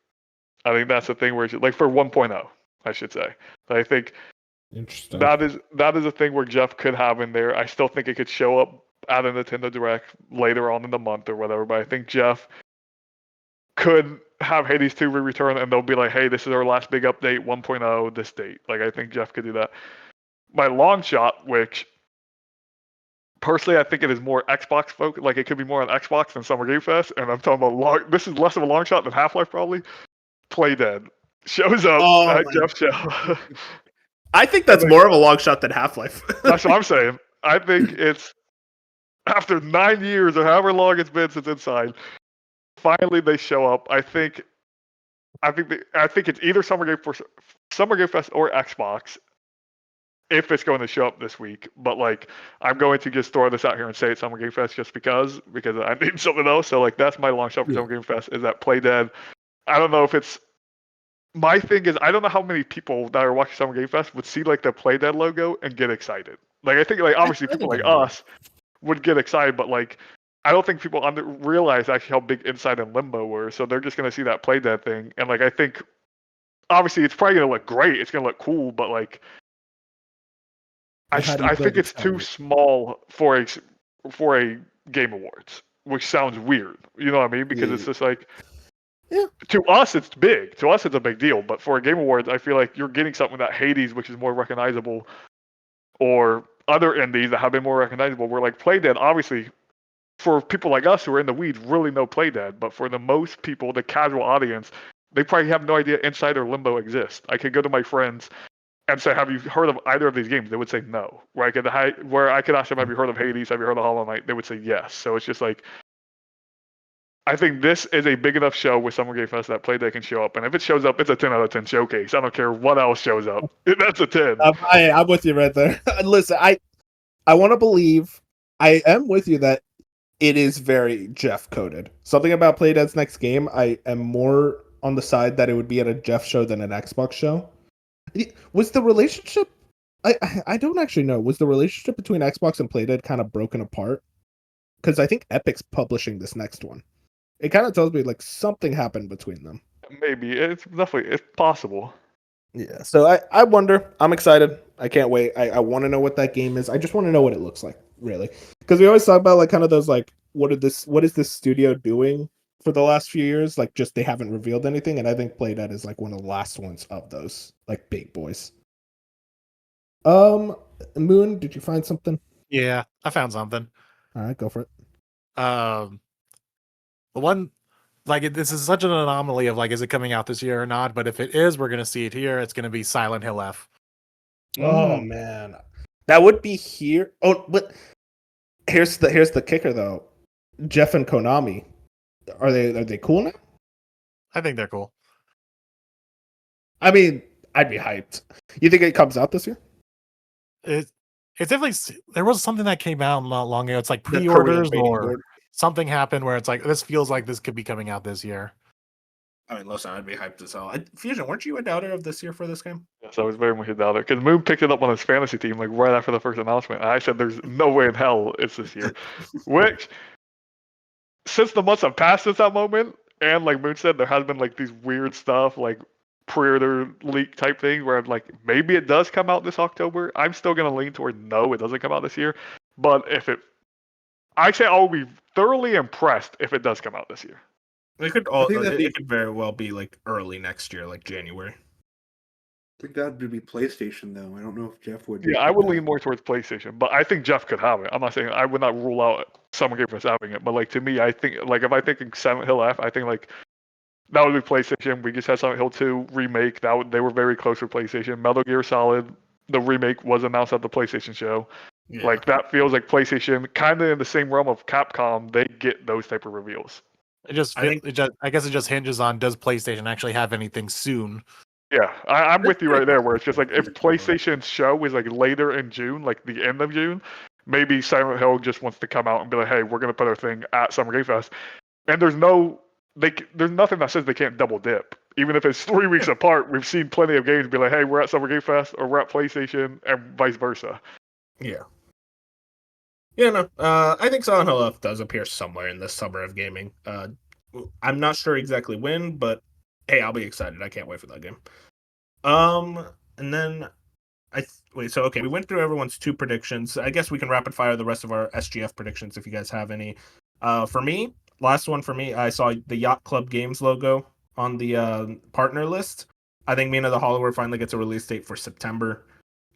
I think that's the thing where like for 1.0, I should say. But I think Interesting. that is a thing where Jeff could have in there. I still think it could show up at a Nintendo Direct later on in the month or whatever. But I think Jeff could have Hades 2 re-return and they'll be like, hey, this is our last big update, 1.0, this date. Like I think Jeff could do that. My long shot, which personally I think it is more Xbox focused, like it could be more on Xbox than Summer Game Fest, and I'm talking about this is less of a long shot than Half-Life probably. Playdead shows up at Jeff's show. I think that's more of a long shot than Half-Life. That's what I'm saying. I think it's after 9 years or however long it's been since Inside, finally they show up. I think it's either Summer Game Fest or Xbox if it's going to show up this week. But like I'm going to just throw this out here and say it's Summer Game Fest just because I need something else. So like that's my long shot for Summer Game Fest is that Playdead. I don't know if it's my thing is I don't know how many people that are watching Summer Game Fest would see like the Playdead logo and get excited. Like I think like obviously people like us would get excited, but like I don't think people realize actually how big Inside and Limbo were. So they're just gonna see that Playdead thing, and like I think obviously it's probably gonna look great. It's gonna look cool, but like I think it's too small for a Game Awards, which sounds weird. You know what I mean? Because it's just like. Yeah. To us, it's big. To us, it's a big deal. But for a Game Awards, I feel like you're getting something that Hades, which is more recognizable, or other indies that have been more recognizable. Where like Playdead, obviously, for people like us who are in the weeds, really know Playdead. But for the most people, the casual audience, they probably have no idea Inside or Limbo exist. I could go to my friends and say, "Have you heard of either of these games?" They would say no. Where I could ask them, "Have you heard of Hades? Have you heard of Hollow Knight?" They would say yes. So it's just like. I think this is a big enough show with Summer Game Fest that Playdead can show up. And if it shows up, it's a 10 out of 10 showcase. I don't care what else shows up. That's a 10. I'm with you right there. Listen, I want to believe, I am with you that it is very Jeff coded. Something about Playdead's next game, I am more on the side that it would be at a Jeff show than an Xbox show. Was the relationship, I don't actually know, was the relationship between Xbox and Playdead kind of broken apart? Because I think Epic's publishing this next one. It kind of tells me like something happened between them. Maybe it's possible. Yeah, so I wonder. I'm excited. I can't wait. I want to know what that game is. I just want to know what it looks like, really, because we always talk about like kind of those like what is this studio doing for the last few years? Like just they haven't revealed anything, and I think Playdead is like one of the last ones of those like big boys. Moon, did you find something? Yeah, I found something. All right, go for it. The one, like, this is such an anomaly of, like, is it coming out this year or not? But if it is, we're going to see it here. It's going to be Silent Hill F. Oh, man. That would be here. Oh, but here's the kicker, though. Jeff and Konami, are they cool now? I think they're cool. I mean, I'd be hyped. You think it comes out this year? It's definitely, there was something that came out not long ago. It's like pre-orders or something happened where it's like, this feels like this could be coming out this year. I mean, listen, I'd be hyped as hell. Fusion, weren't you a doubter of this year for this game? Yes, I was very much a doubter because Moon picked it up on his fantasy team like right after the first announcement. And I said, "There's no way in hell it's this year." Which, since the months have passed since that moment, and like Moon said, there has been like these weird stuff like pre-order leak type things where I'm like, maybe it does come out this October. I'm still gonna lean toward no, it doesn't come out this year. But if it, I say I'll be thoroughly impressed if it does come out this year. It could very well be like early next year, like January. I think that would be PlayStation, though. I don't know if Jeff would. Yeah, I would lean more towards PlayStation, but I think Jeff could have it. I'm not saying I would not rule out Summer Game Fest having it, but like to me, I think like if I think Silent Hill F, I think like that would be PlayStation. We just had Silent Hill 2 remake. They were very close for PlayStation. Metal Gear Solid, the remake was announced at the PlayStation show. Yeah. Like that feels like PlayStation, kind of in the same realm of Capcom. They get those type of reveals. I guess it just hinges on, does PlayStation actually have anything soon Yeah, I'm with you right there. Where it's just like if PlayStation's show is like later in June, like the end of June, maybe Silent Hill just wants to come out and be like, "Hey, we're gonna put our thing at Summer Game Fest," and there's nothing that says they can't double dip. Even if it's 3 weeks apart, we've seen plenty of games be like, "Hey, we're at Summer Game Fest," or "We're at PlayStation," and vice versa. Yeah. Yeah, no. I think Silent Hill F does appear somewhere in this summer of gaming. I'm not sure exactly when, but hey, I'll be excited. I can't wait for that game. And then wait. So okay, we went through everyone's 2 predictions. I guess we can rapid fire the rest of our SGF predictions if you guys have any. For me, last one for me, I saw the Yacht Club Games logo on the partner list. I think Mina the Hollower finally gets a release date for September.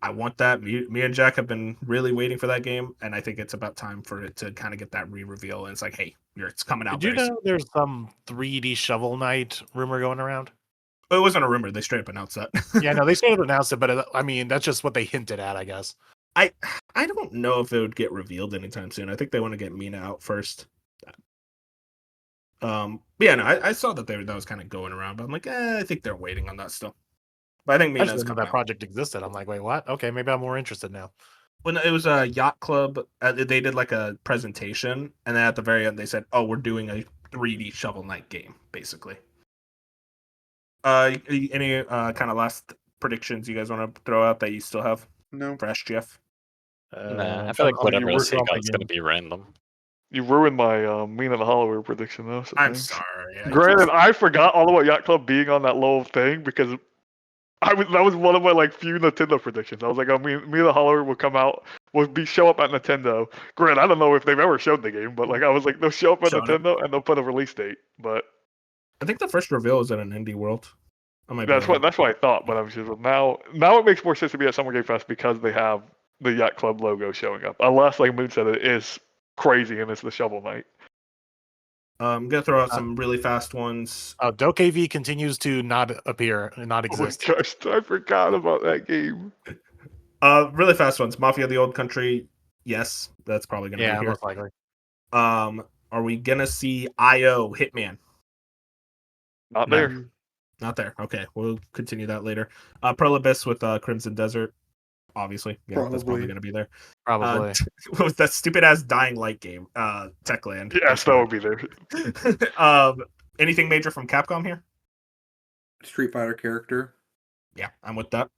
I want that. Me and Jack have been really waiting for that game, and I think it's about time for it to kind of get that re-reveal. And it's like, hey, it's coming out. Did you very soon. know there's some 3D Shovel Knight rumor going around? It wasn't a rumor. They straight up announced that. Yeah, no, they sort of announced it, but I mean, that's just what they hinted at, I guess. I don't know if it would get revealed anytime soon. I think they want to get Mina out first. But yeah, no, I saw that that was kind of going around, but I'm like, I think they're waiting on that still. But I think I just Mina's didn't know coming that out. project existed. I'm like, wait, what? Okay, maybe I'm more interested now. When it was a Yacht Club, they did like a presentation, and then at the very end they said, "Oh, we're doing a 3D Shovel Knight game, basically." Any kind of last predictions you guys want to throw out that you still have No. for SGF? Nah, I feel like whatever you Sega worked on is going to be random. You ruined my Mina the Hollower prediction though. So I'm thanks. sorry. Granted, I forgot all about Yacht Club being on that little thing because that was one of my like few Nintendo predictions. I was like, Mina the Hollower will come out, show up at Nintendo. Granted, I don't know if they've ever showed the game, but like I was like, they'll show up at Showing it. Nintendo and they'll put a release date. But I think the first reveal is at an indie world. I might be that's wrong. what I thought. But I'm just now it makes more sense to be at Summer Game Fest because they have the Yacht Club logo showing up. Unless, like Moon said, it is crazy and it's the Shovel Knight. I'm gonna throw out some really fast ones. DokeV continues to not appear, not Oh my exist. gosh, I forgot about that game. Really fast ones. Mafia: The Old Country. Yes, that's probably gonna be Yeah, here. most likely. Are we gonna see IO Hitman? Not No. there. Not there. Okay, we'll continue that later. Prolibus with Crimson Desert. Obviously, yeah, that's probably Probably. gonna be there. Probably. What was that stupid ass Dying Light game? Techland. Yes, that would be there. Anything major from Capcom here? Street Fighter character. Yeah, I'm with that.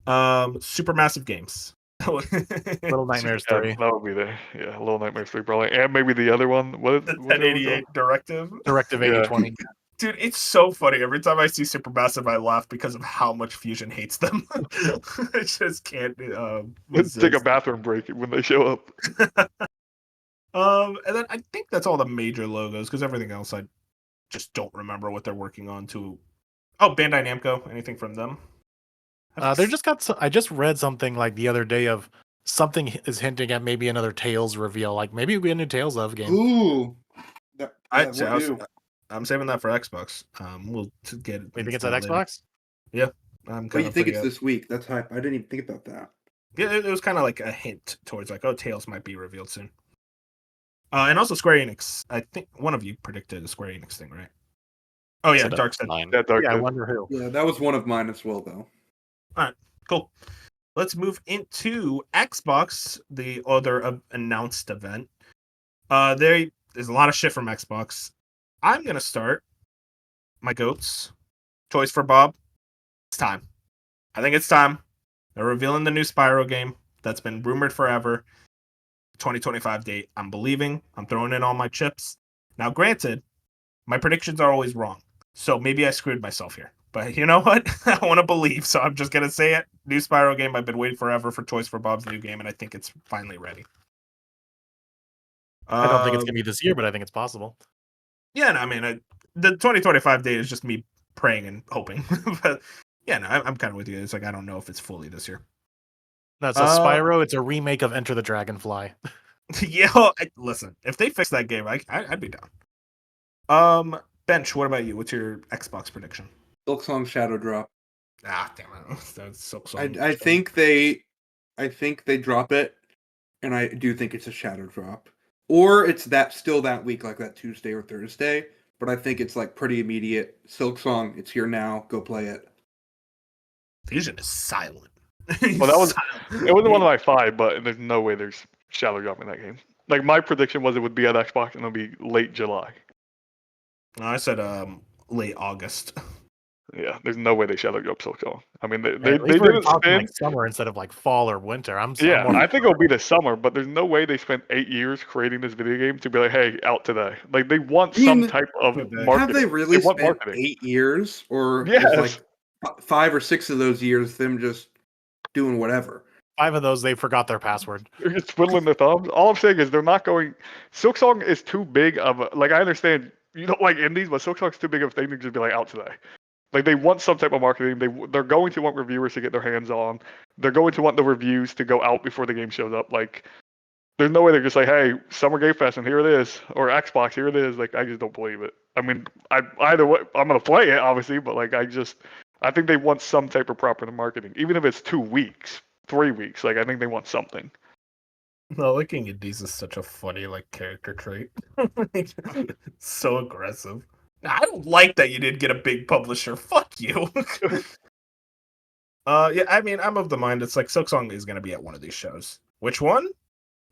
Supermassive Games. Little Nightmares Yeah, 3. that would be there. Yeah, Little Nightmares 3 probably, and maybe the other one. What? The what it was 1088 Directive. Directive Yeah. 8020. Dude, it's so funny. Every time I see Supermassive, I laugh because of how much Fusion hates them. I just can't. Let's take a bathroom break when they show up. And then I think that's all the major logos because everything else I just don't remember what they're working on. Bandai Namco. Anything from them? They just got. I just read something like the other day of something is hinting at maybe another Tales reveal. Like maybe we get a new Tales of game. Ooh. I'm saving that for Xbox. We'll get. You think it's at Xbox? Yeah, I'm But kind you of. think it's this week? That's hype. I didn't even think about that. Yeah, it was kind of like a hint towards like, oh, Tales might be revealed soon. And also Square Enix. I think one of you predicted a Square Enix thing, right? Oh yeah, Dark Side. Yeah, Dark Yeah, I Side. wonder who. Yeah, that was one of mine as well, though. All right, cool. Let's move into Xbox, the other announced event. There's a lot of shit from Xbox. I'm gonna start my goats. Toys for Bob. It's time. I think it's time. They're revealing the new Spyro game that's been rumored forever. 2025 date. I'm believing. I'm throwing in all my chips. Now, granted, my predictions are always wrong. So maybe I screwed myself here. But you know what? I want to believe, so I'm just going to say it. New Spyro game. I've been waiting forever for Toys for Bob's new game, and I think it's finally ready. I don't think it's going to be this year, but I think it's possible. Yeah, no, I mean, the 2025 date is just me praying and hoping. But yeah, no, I'm kind of with you. It's like I don't know if it's fully this year. No, so Spyro, it's a remake of Enter the Dragonfly. Yeah, listen, if they fix that game, I'd be down. Bench, what about you? What's your Xbox prediction? Silksong Shadow Drop. Ah, damn it. That's so I think they drop it, and I do think it's a Shadow Drop. Or it's still that week, like that Tuesday or Thursday. But I think it's like pretty immediate. Silksong, it's here now. Go play it. Fusion is silent. Well, that was Silent. it wasn't one of my 5, but there's no way there's shadow drop in that game. Like my prediction was it would be at Xbox and it'll be late July. I said late August. Yeah, there's no way they shadow drop Silksong. I mean, Hey, they at least we're didn't talking spend. like summer instead of like fall or winter. I'm Yeah, more I think it'll be this summer, but there's no way they spent 8 years creating this video game to be like, hey, out today. Like they want I mean, some type of Have marketing. Have they really want spent marketing. 8 years, or Yes. is like 5 or 6 of those years them just doing whatever? 5 of those they forgot their password. They're just twiddling their thumbs. All I'm saying is they're not going. Silksong is too big of a. Like I understand you don't like indies, but Silksong's too big of a thing to just be like out today. Like they want some type of marketing. They're going to want reviewers to get their hands on. They're going to want the reviews to go out before the game shows up. Like there's no way they're just like, hey, Summer Game Fest and here it is, or Xbox here it is. Like I just don't believe it. I mean, either way, I'm gonna play it obviously, but like I think they want some type of proper marketing, even if it's 2 weeks, 3 weeks. Like I think they want something. No, liking indies is such a funny like character trait. Like, so aggressive. I don't like that you didn't get a big publisher. Fuck you. Yeah, I mean, I'm of the mind it's like Silksong is gonna be at one of these shows. Which one?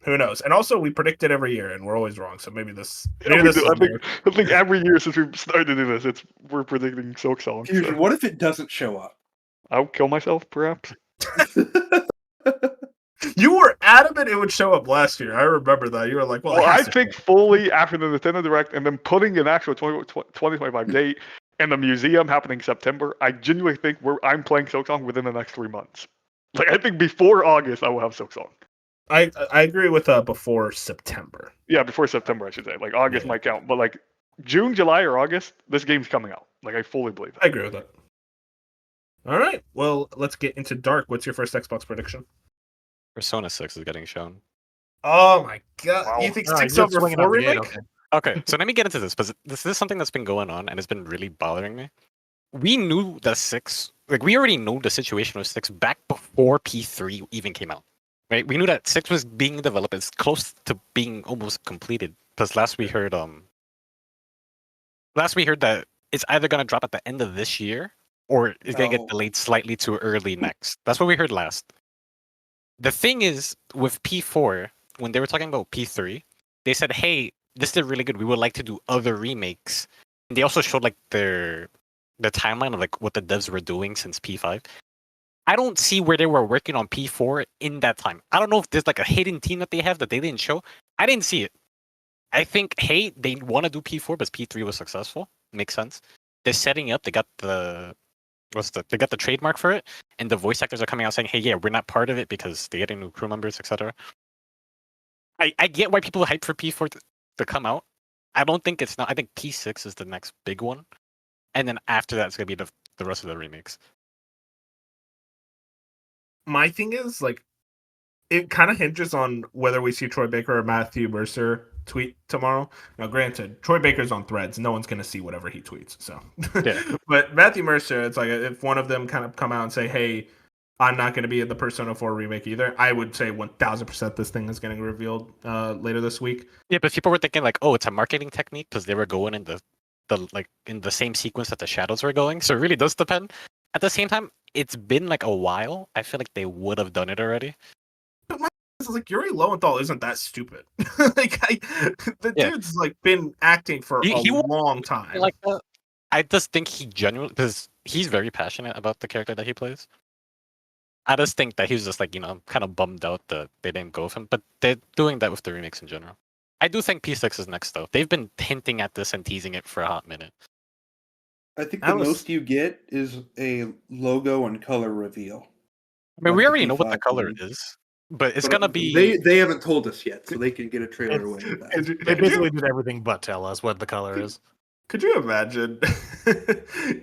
Who knows? And also, we predict it every year, and we're always wrong. So maybe this. Yeah, Maybe we this do. is I think every year since we started to do this, we're predicting Silksong. Fusion, So what if it doesn't show up? I'll kill myself, perhaps. You were adamant it would show up last year. I remember that. You were like, well, Well, it I has to think show up. fully after the Nintendo Direct and then putting an actual 2025 date and the museum happening September, I genuinely think I'm playing Silksong within the next 3 months. Like I think before August I will have Silksong. I agree with before September. Yeah, before September I should say. Like August Yeah. might count, but like June, July, or August, this game's coming out. Like I fully believe that. I agree with that. All right. Well, let's get into Dark. What's your first Xbox prediction? Persona 6 is getting shown. Oh my god! Wow. You think Oh, 6 you're over swinging 4 out the gate, remake? okay. Okay, so let me get into this because this is something that's been going on and it's been really bothering me. We knew that 6, like we already know the situation with 6 back before P3 even came out, right? We knew that 6 was being developed. It's close to being almost completed. Because last we heard that it's either gonna drop at the end of this year or it's gonna get Oh. delayed slightly to early next. That's what we heard last. The thing is, with P4, when they were talking about P3, they said, hey, this did really good. We would like to do other remakes. And they also showed like the timeline of like what the devs were doing since P5. I don't see where they were working on P4 in that time. I don't know if there's like a hidden team that they have that they didn't show. I didn't see it. I think, hey, they want to do P4, but P3 was successful. Makes sense. They're setting up. They got the trademark for it, and the voice actors are coming out saying, "Hey, yeah, we're not part of it because they're getting new crew members, etc." I get why people hype for P4 to come out. I don't think it's not. I think P6 is the next big one, and then after that, it's gonna be the rest of the remakes. My thing is like, it kind of hinges on whether we see Troy Baker or Matthew Mercer tweet tomorrow. Now, granted, Troy Baker's on Threads. No one's going to see whatever he tweets. So, Yeah. But Matthew Mercer, it's like if one of them kind of come out and say, hey, I'm not going to be in the Persona 4 remake either, I would say 1000% this thing is getting revealed later this week. Yeah, but people were thinking like, oh, it's a marketing technique because they were going in the like in the same sequence that the shadows were going. So it really does depend. At the same time, it's been like a while. I feel like they would have done it already. It's like Yuri Lowenthal isn't that stupid. Like the Yeah. dude's like been acting for He a long time. Like that. I just think he genuinely, because he's very passionate about the character that he plays. I just think that he was just like, kind of bummed out that they didn't go with him. But they're doing that with the remakes in general. I do think P6 is next, though. They've been hinting at this and teasing it for a hot minute. I think I the was- most you get is a logo and color reveal. I mean, Like we the already know what the P5 color one. is, but it's But, gonna be. They haven't told us yet, so they can get a trailer away with that. They basically did everything but tell us what the color is. Could you imagine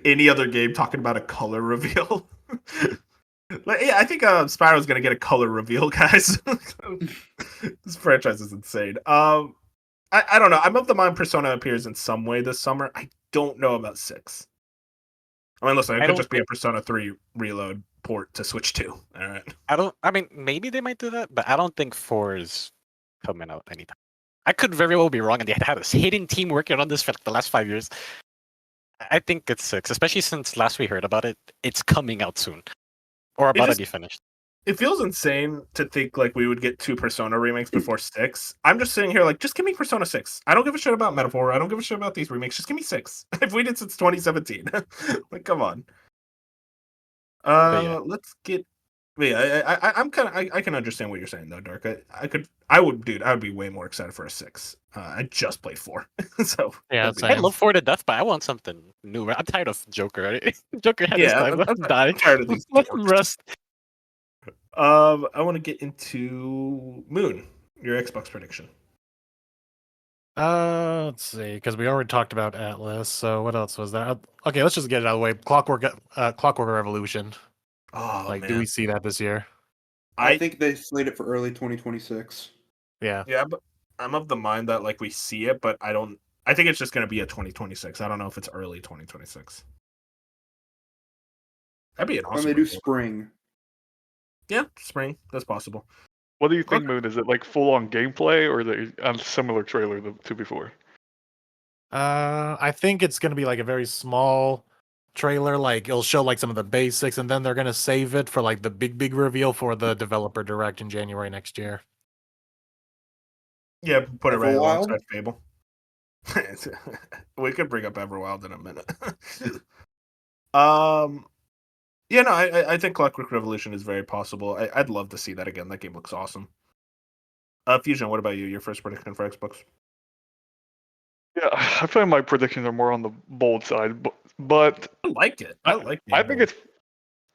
any other game talking about a color reveal? Like, yeah, I think Spyro's gonna get a color reveal, guys. This franchise is insane. I don't know. I'm of the mind Persona appears in some way this summer. I don't know about 6. I mean, listen, it I could don't just be a Persona 3 Reload port to Switch 2. All right. I mean, maybe they might do that, but I don't think 4 is coming out anytime. I could very well be wrong, and they had this hidden team working on this for like the last 5 years. I think it's 6, especially since last we heard about it. It's coming out soon. or about to just- be finished. It feels insane to think like we would get 2 Persona remakes before 6. I'm just sitting here like, just give me Persona 6. I don't give a shit about Metaphor. I don't give a shit about these remakes. Just give me 6. I've waited since 2017. Like, come on. yeah. Let's get. Yeah, I'm kind of. I can understand what you're saying though, Dark. I would be way more excited for a 6. I just played 4, so Yeah, that'd be same. I nice. love 4 to death, but I want something new. I'm tired of Joker. Joker had his Yeah, time. Let him die. I'm tired of these Let him dorks. rest. I want to get into Moon. Your Xbox prediction. Let's see, because we already talked about Atlas. So what else was there? Okay, let's just get it out of the way. Clockwork Revolution. Oh Like, man, do we see that this year? I think they slate it for early 2026. Yeah. Yeah, but I'm of the mind that like we see it, but I don't. I think it's just gonna be a 2026. I don't know if it's early 2026. That'd be an When awesome. they do reveal. spring. Yeah, spring. That's possible. What do you think, Okay. Moon? Is it like full on gameplay or is it a similar trailer to before? I think it's gonna be like a very small trailer. Like it'll show like some of the basics, and then they're gonna save it for like the big reveal for the developer direct in January next year. Yeah, put it right Everwild? alongside Fable. We could bring up Everwild in a minute. Yeah, no, I think Clockwork Revolution is very possible. I'd love to see that again. That game looks awesome. Fusion, what about you? Your first prediction for Xbox? Yeah, I feel like my predictions are more on the bold side, but I like it. I like. I think it's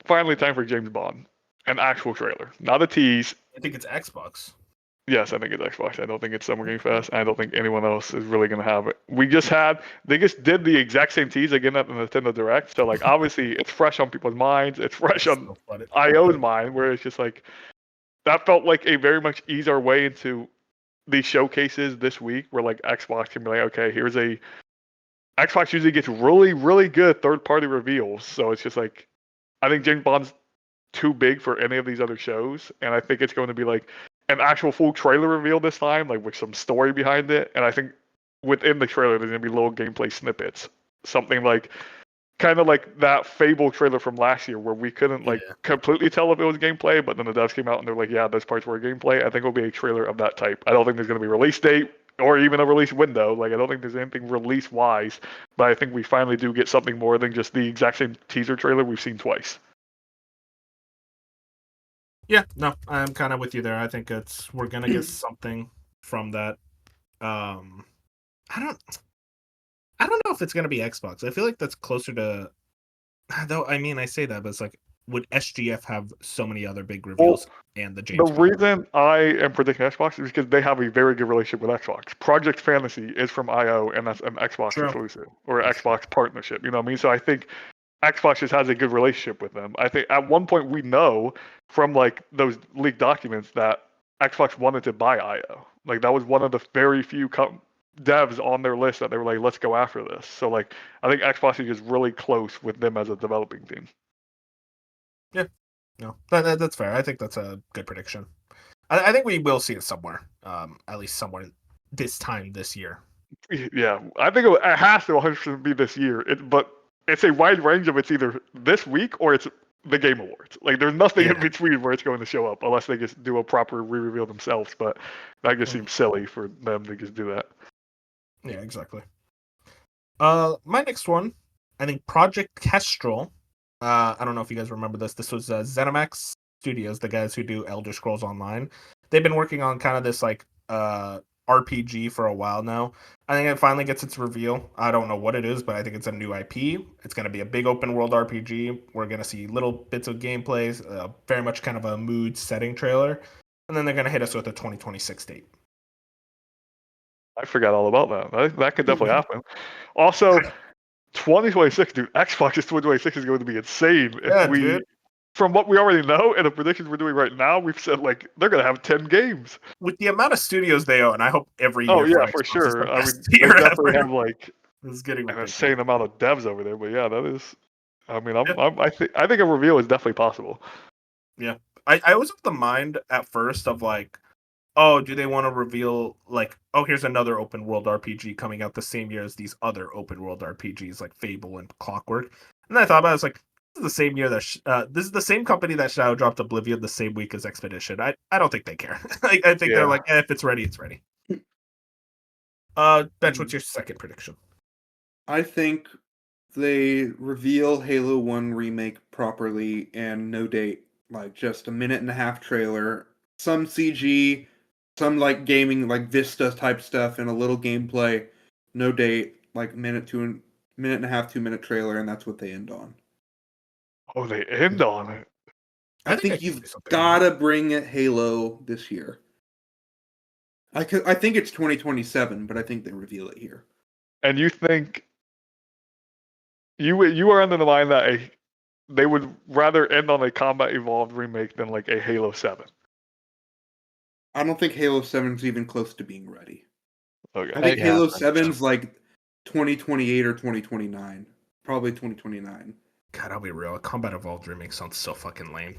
finally time for James Bond, an actual trailer, not a tease. I think it's Xbox. Yes, I think it's Xbox. I don't think it's Summer Game Fest. I don't think anyone else is really going to have it. They just did the exact same tease again at the Nintendo Direct. So, like, obviously, it's fresh on people's minds. It's fresh on So funny. IO's mind, where it's just like, that felt like a very much ease our way into these showcases this week, where, like, Xbox can be like, okay, Xbox usually gets really, really good third-party reveals. So it's just like, I think James Bond's too big for any of these other shows. And I think it's going to be like, an actual full trailer reveal this time, like with some story behind it. And I think within the trailer, there's gonna be little gameplay snippets, something like kind of like that Fable trailer from last year, where we couldn't like completely tell if it was gameplay, but then the devs came out and they're like, yeah, those parts were gameplay. I think it'll be a trailer of that type. I don't think there's gonna be a release date or even a release window. Like I don't think there's anything release wise, but I think we finally do get something more than just the exact same teaser trailer we've seen twice. Yeah, no, I'm kind of with you there. I think we're gonna get something from that. I don't know if it's gonna be Xbox. I feel like that's closer to. Though I mean, I say that, but it's like, would SGF have so many other big reveals and the James The Bond? reason I am predicting Xbox is because they have a very good relationship with Xbox. Project Fantasy is from IO, and that's an Xbox True. exclusive or That's Xbox partnership. You know what I mean? So I think Xbox just has a good relationship with them. I think at one point we know from like those leaked documents that Xbox wanted to buy IO. Like that was one of the very few devs on their list that they were like, let's go after this. So like I think Xbox is just really close with them as a developing team. Yeah, no, that's fair. I think that's a good prediction. I think we will see it somewhere, at least somewhere this time this year. Yeah, I think it has to 100% be this year. But it's a wide range of it's either this week or it's the Game Awards. Like there's nothing in between where it's going to show up unless they just do a proper re-reveal themselves. But that just seems silly for them to just do that. Yeah, exactly. My next one, I think Project Kestrel. I don't know if you guys remember this. This was ZeniMax Studios, the guys who do Elder Scrolls Online. They've been working on kind of this like RPG for a while now. I think it finally gets its reveal. I don't know what it is, but I think it's a new IP. It's going to be a big open world RPG. We're going to see little bits of gameplays, very much kind of a mood setting trailer, and then they're going to hit us with a 2026 date. I forgot all about that. That could definitely happen. Also, 2026, dude. Xbox's 2026 is going to be insane. Dude. From what we already know and the predictions we're doing right now, we've said like they're gonna have 10 games. With the amount of studios they own, I hope every year. Oh yeah, for for Xbox sure. is the I mean, best they year definitely ever. have like It's getting an ridiculous. insane amount of devs over there. But yeah, that is. I mean, I think a reveal is definitely possible. Yeah, I was of the mind at first of like, oh, do they want to reveal like, oh, here's another open world RPG coming out the same year as these other open world RPGs like Fable and Clockwork, and then I thought about it, I was like, is the same year that this is the same company that Shadow dropped Oblivion the same week as Expedition. I don't think they care. I think they're like, if it's ready, it's ready. Bench, what's your second prediction? I think they reveal Halo 1 remake properly and no date, like just a minute and a half trailer, some CG, some like gaming, like Vista type stuff, and a little gameplay, no date, like minute and a half, 2 minute trailer, and that's what they end on. Oh, they end on it. I think you've gotta bring it Halo this year. I think it's 2027, but I think they reveal it here. And you think you are under the mind that they would rather end on a Combat Evolved remake than like a Halo 7. I don't think Halo 7's even close to being ready. Okay. I think Yeah, Halo that's 7's like 2028 or 2029. Probably 2029. God, I'll be real. A Combat Evolved remake sounds so fucking lame.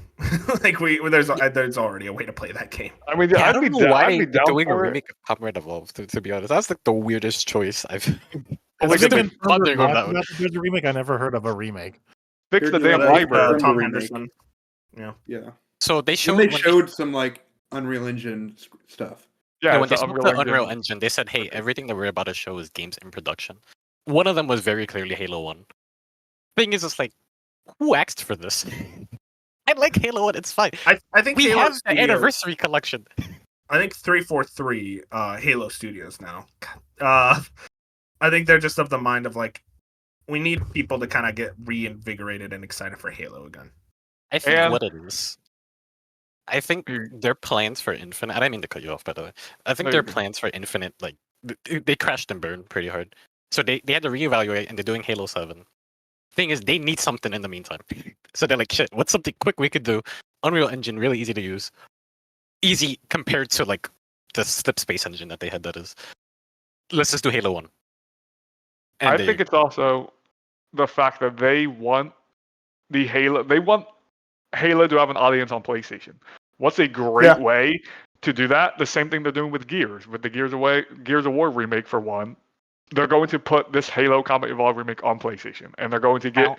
Like there's already a way to play that game. I mean, Yeah, I I'd don't be know down, why I'd be they're down doing a for it. remake of Combat Evolved. To be honest, that's like the weirdest choice I've. Oh, Has like it if been they confirmed pondering or on not that one. that there's a remake? I never heard of a remake. fix the They're damn doing library. Tom remake. Henderson. Yeah. Yeah. So they When showed they when showed some like Unreal Engine stuff. yeah, Yeah, when it's they the spoke Unreal to Unreal Engine. Engine, they said, "Hey, everything that we're about to show is games in production." One of them was very clearly Halo 1. Thing is, it's like, who asked for this? I like Halo 1. It's fine. I think We Halo have the Studios- anniversary collection. I think 343 Halo Studios now. I think they're just of the mind of like, we need people to kind of get reinvigorated and excited for Halo again. I think And- what it is. I think their plans for Infinite. I didn't mean to cut you off, by the way. I think No, their you're good. plans for Infinite, like they crashed and burned pretty hard. So they had to reevaluate, and they're doing Halo 7. Thing is, they need something in the meantime. So they're like, shit, what's something quick we could do? Unreal Engine, really easy to use. Easy compared to like the Slip Space engine that they had. That is, let's just do Halo 1. And I there think you it's also the fact that they want the Halo. They want Halo to have an audience on PlayStation. What's a great way to do that? The same thing they're doing with Gears, with the Gears of War remake for one. They're going to put this Halo Combat Evolved remake on PlayStation, and they're going to get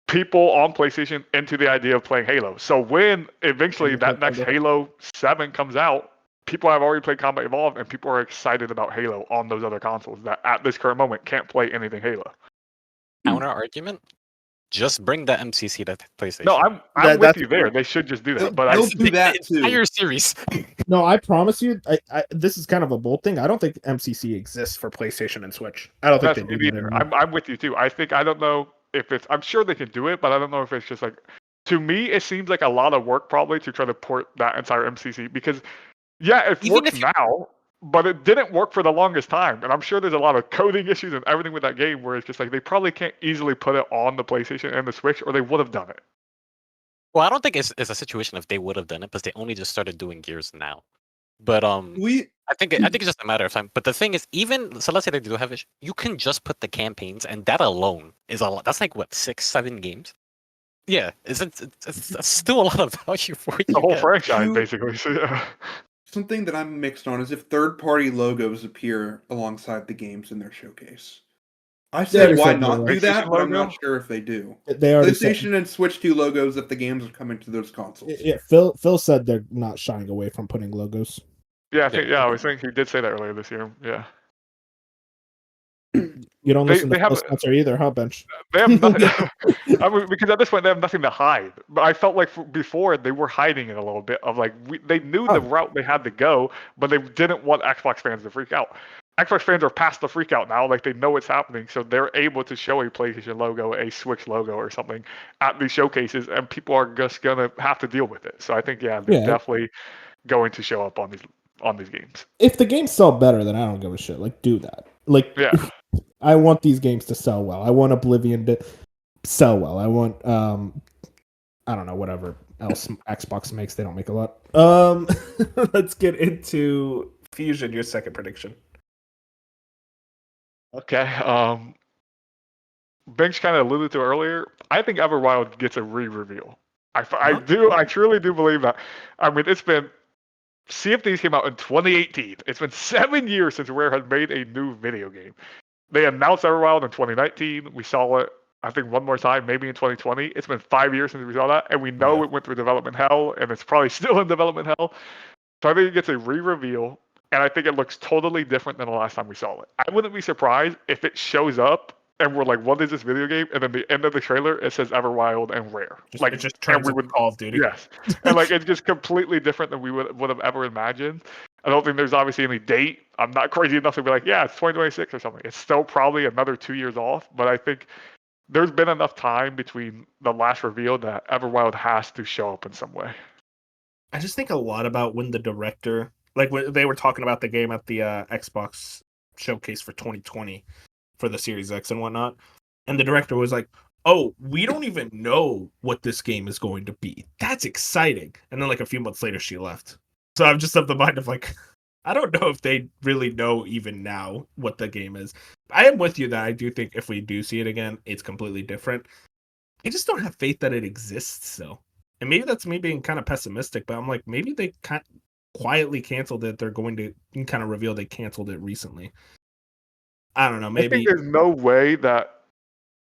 people on PlayStation into the idea of playing Halo. So when eventually that next Halo 7 comes out, people have already played Combat Evolved, and people are excited about Halo on those other consoles that at this current moment can't play anything Halo. counter argument. Just bring the MCC to PlayStation. No, I'm with that's you there. They should just do that. But They'll do that the too. entire series. No, I promise you, this is kind of a bold thing. I don't think MCC exists for PlayStation and Switch. I don't think That's they me do that neither. anymore. I'm with you too. I don't know if it's. I'm sure they can do it, but I don't know if it's just like. To me, it seems like a lot of work probably to try to port that entire MCC because, yeah, it Even works if now, but it didn't work for the longest time. And I'm sure there's a lot of coding issues and everything with that game where it's just like they probably can't easily put it on the PlayStation and the Switch, or they would have done it. Well, I don't think it's a situation if they would have done it because they only just started doing Gears now. But I think it's just a matter of time. But the thing is, even so, let's say they do have it, you can just put the campaigns, and that alone is a lot. That's like what 6-7 games. Yeah, it's still a lot of value for you. The whole guys. franchise, basically. So, yeah. Something that I'm mixed on is if third-party logos appear alongside the games in their showcase. I They say already why said they not were. do that, PlayStation but I'm logo? not sure if they do. They already said. PlayStation and Switch 2 logos if the games are coming to those consoles. Yeah, Phil said they're not shying away from putting logos. Yeah, I was thinking he did say that earlier this year. Yeah. You don't They- listen they to have Phil a- Spencer either, huh, Bench? They have nothing. I mean, because at this point they have nothing to hide. But I felt like before they were hiding it a little bit. Of like they knew the route they had to go, but they didn't want Xbox fans to freak out. Xbox fans are past the freak out now. Like they know what's happening, so they're able to show a PlayStation logo, a Switch logo, or something at these showcases, and people are just gonna have to deal with it. So I think they're definitely going to show up on these games. If the games sell better, then I don't give a shit. Like, do that. Like, Yeah. I want these games to sell well. I want Oblivion to sell well. I want I don't know, whatever else Xbox makes. They don't make a lot. Let's get into Fusion, your second prediction. Okay. Bench kind of alluded to earlier. I think Everwild gets a re-reveal. I truly do believe that. I mean, it's been. Sea of Thieves came out in 2018. It's been 7 years since Rare has made a new video game. They announced Everwild in 2019. We saw it I think one more time, maybe in 2020. It's been 5 years since we saw that, and we know it went through development hell, and it's probably still in development hell. So I think it gets a re-reveal, and I think it looks totally different than the last time we saw it. I wouldn't be surprised if it shows up and we're like, "What is this video game?" And then the end of the trailer, it says Everwild and Rare. It just turns into Call of Duty. Yes, and like it's just completely different than we would have ever imagined. I don't think there's obviously any date. I'm not crazy enough to be like, yeah, it's 2026 or something. It's still probably another 2 years off, but I think there's been enough time between the last reveal that Everwild has to show up in some way. I just think a lot about when the director, like when they were talking about the game at the Xbox showcase for 2020 for the Series X and whatnot, and the director was like, "Oh, we don't even know what this game is going to be. That's exciting." And then like a few months later, she left. So I'm just of the mind of like, I don't know if they really know even now what the game is. I am with you that I do think if we do see it again, it's completely different. I just don't have faith that it exists still. And maybe that's me being kind of pessimistic, but I'm like, maybe they quietly canceled it. They're going to kind of reveal they canceled it recently. I don't know. Maybe I think there's no way that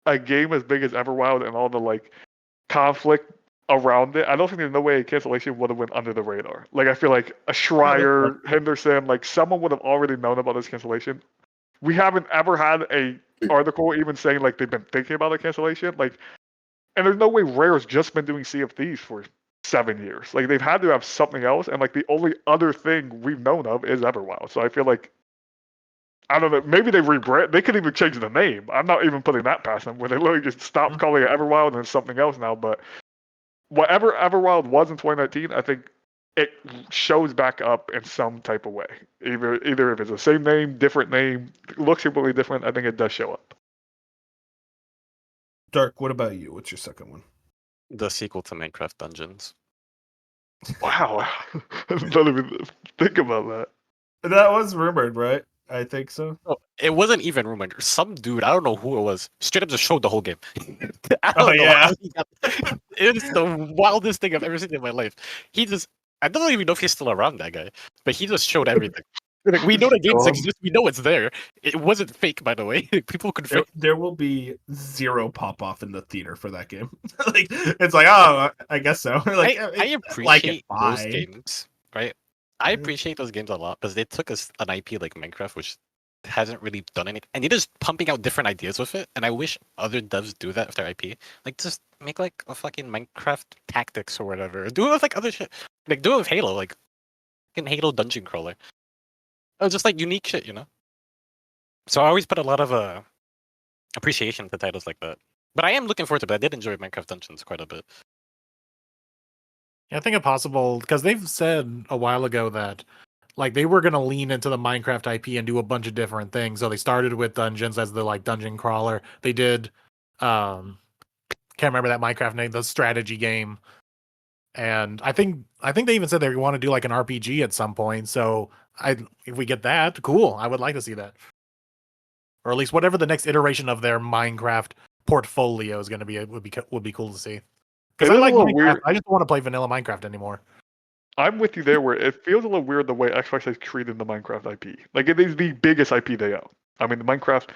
a game as big as Everwild and all the like conflict around it, I don't think there's no way a cancellation would have went under the radar. Like I feel like a Schreier, Henderson, like someone would have already known about this cancellation. We haven't ever had a article even saying like they've been thinking about a cancellation. Like, and there's no way Rare's just been doing Sea of Thieves for 7 years. Like they've had to have something else, and like the only other thing we've known of is Everwild. So I feel like I don't know. Maybe they rebrand. They could even change the name. I'm not even putting that past them. Where they literally just stopped calling it Everwild and it's something else now. But whatever Everwild was in 2019, I think it shows back up in some type of way. Either if it's the same name, different name, looks completely different. I think it does show up. Dark, what about you? What's your second one? The sequel to Minecraft Dungeons. Wow, I didn't even think about that. That was rumored, right? I think so. Oh, it wasn't even rumored. Some dude, I don't know who it was, straight up just showed the whole game. I don't know how he got. It is the wildest thing I've ever seen in my life. He just, I don't even know if he's still around, that guy, but he just showed everything. Like, we know the games exist. We know it's there. It wasn't fake, by the way. People could fake. There will be zero pop off in the theater for that game. Like it's like, oh, I guess so. Like I appreciate those games, right? I appreciate those games a lot because they took us an IP like Minecraft, which hasn't really done anything, and they're just pumping out different ideas with it. And I wish other devs do that with their IP. Like, just make like a fucking Minecraft Tactics or whatever. Do it with like other shit. Like, do it with Halo, like fucking Halo Dungeon Crawler. Oh, just like unique shit, you know. So I always put a lot of appreciation to titles like that. But I am looking forward to it. I did enjoy Minecraft Dungeons quite a bit. Yeah, I think it's possible because they've said a while ago that like they were gonna lean into the Minecraft IP and do a bunch of different things. So they started with Dungeons as the like dungeon crawler. They did can't remember that Minecraft name, the strategy game. And I think they even said they want to do like an RPG at some point. So if we get that, cool. I would like to see that. Or at least whatever the next iteration of their Minecraft portfolio is going to be, would be cool to see. Because I like Minecraft. Weird. I just don't want to play vanilla Minecraft anymore. I'm with you there, where it feels a little weird the way Xbox has treated the Minecraft IP. Like, it is the biggest IP they own. I mean, the Minecraft,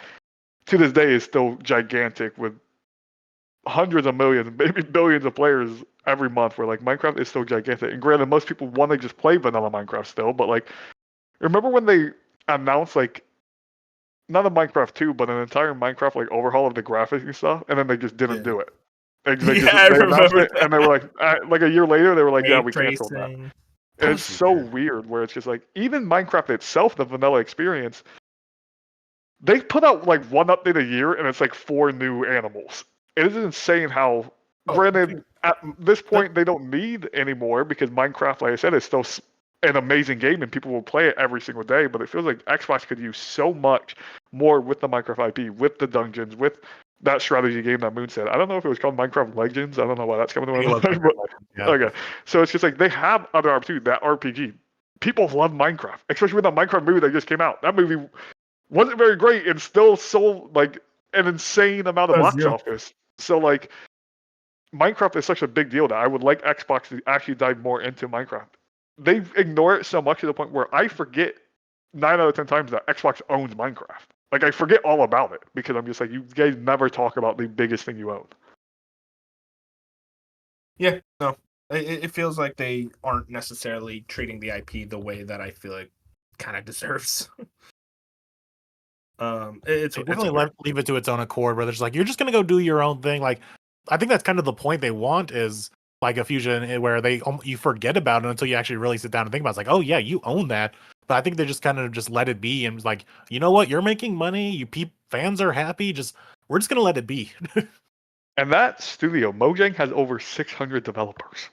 to this day, is still gigantic with hundreds of millions, maybe billions of players every month, where, like, Minecraft is still gigantic. And granted, most people want to just play vanilla Minecraft still, but, like, remember when they announced, like, not a Minecraft 2, but an entire Minecraft, like, overhaul of the graphics and stuff, and then they just didn't do it. They announced it, and they were like a year later, they were like, yeah, we canceled that. And it's so weird where it's just like, even Minecraft itself, the vanilla experience, they put out like one update a year, and it's like 4 new animals. It is insane how, granted, at this point, they don't need anymore because Minecraft, like I said, is still an amazing game and people will play it every single day, but it feels like Xbox could use so much more with the Minecraft IP, with the dungeons, with that strategy game that Moon said. I don't know if it was called Minecraft Legends. I don't know why that's coming to my mind. But, okay, so it's just like they have other opportunities. That RPG, people love Minecraft, especially with that Minecraft movie that just came out. That movie wasn't very great and still sold like an insane amount of box office. So like, Minecraft is such a big deal that I would like Xbox to actually dive more into Minecraft. They ignore it so much to the point where I forget 9 out of 10 times that Xbox owns Minecraft. Like I forget all about it because I'm just like, you guys never talk about the biggest thing you own. Yeah, no, it feels like they aren't necessarily treating the IP the way that I feel like kind of deserves. It's They it's definitely weird. leave it to its own accord, where there's like, you're just gonna go do your own thing. Like, I think that's kind of the point they want, is like a fusion where you forget about it until you actually really sit down and think about it. It's like, oh yeah, you own that. But I think they just kind of just let it be and like, you know what, you're making money, fans are happy, we're just gonna let it be. And that studio, Mojang, has over 600 developers.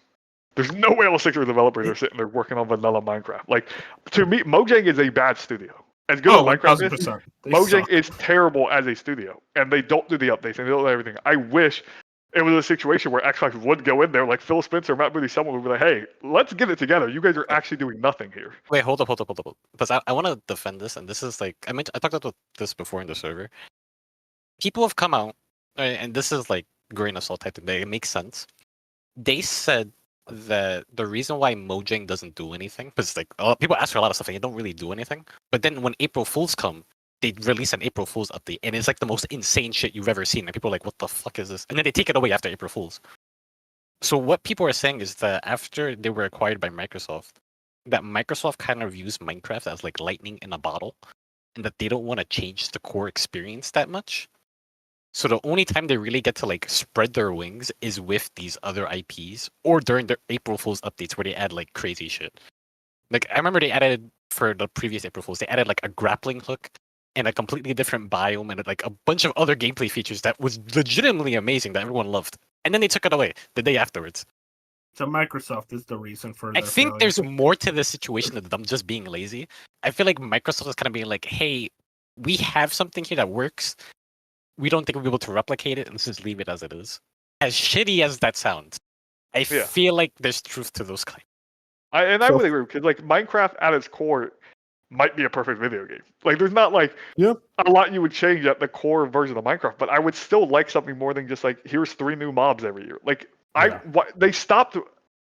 There's no way all 600 developers are sitting there working on vanilla Minecraft. Like, to me, Mojang is a bad studio. As good as Minecraft is, 1000%. Mojang is terrible as a studio, and they don't do the updates and they don't do everything. I wish it was a situation where Xbox would go in there, like Phil Spencer, Matt Booty, someone would be like, "Hey, let's get it together. You guys are actually doing nothing here." Wait, hold up. Because I want to defend this, and this is like I talked about this before in the server. People have come out, and this is like grain of salt type thing. It makes sense. They said that the reason why Mojang doesn't do anything, because like people ask for a lot of stuff and they don't really do anything. But then when April Fools come, they release an April Fools update, and it's like the most insane shit you've ever seen. And people are like, "What the fuck is this?" And then they take it away after April Fools. So what people are saying is that after they were acquired by Microsoft, that Microsoft kind of views Minecraft as like lightning in a bottle, and that they don't want to change the core experience that much. So the only time they really get to like spread their wings is with these other IPs or during their April Fool's updates where they add like crazy shit. Like I remember they added for the previous April Fools, they added like a grappling hook and a completely different biome and like a bunch of other gameplay features that was legitimately amazing that everyone loved. And then they took it away the day afterwards. So Microsoft is the reason for. I their think failure. there's more to this situation than them just being lazy. I feel like Microsoft is kind of being like, hey, we have something here that works. We don't think we'll be able to replicate it, and let's just leave it as it is. As shitty as that sounds, I feel like there's truth to those claims. I would agree because like Minecraft at its core might be a perfect video game. Like there's not like a lot you would change at the core version of Minecraft, but I would still like something more than just like here's 3 new mobs every year. Like they stopped.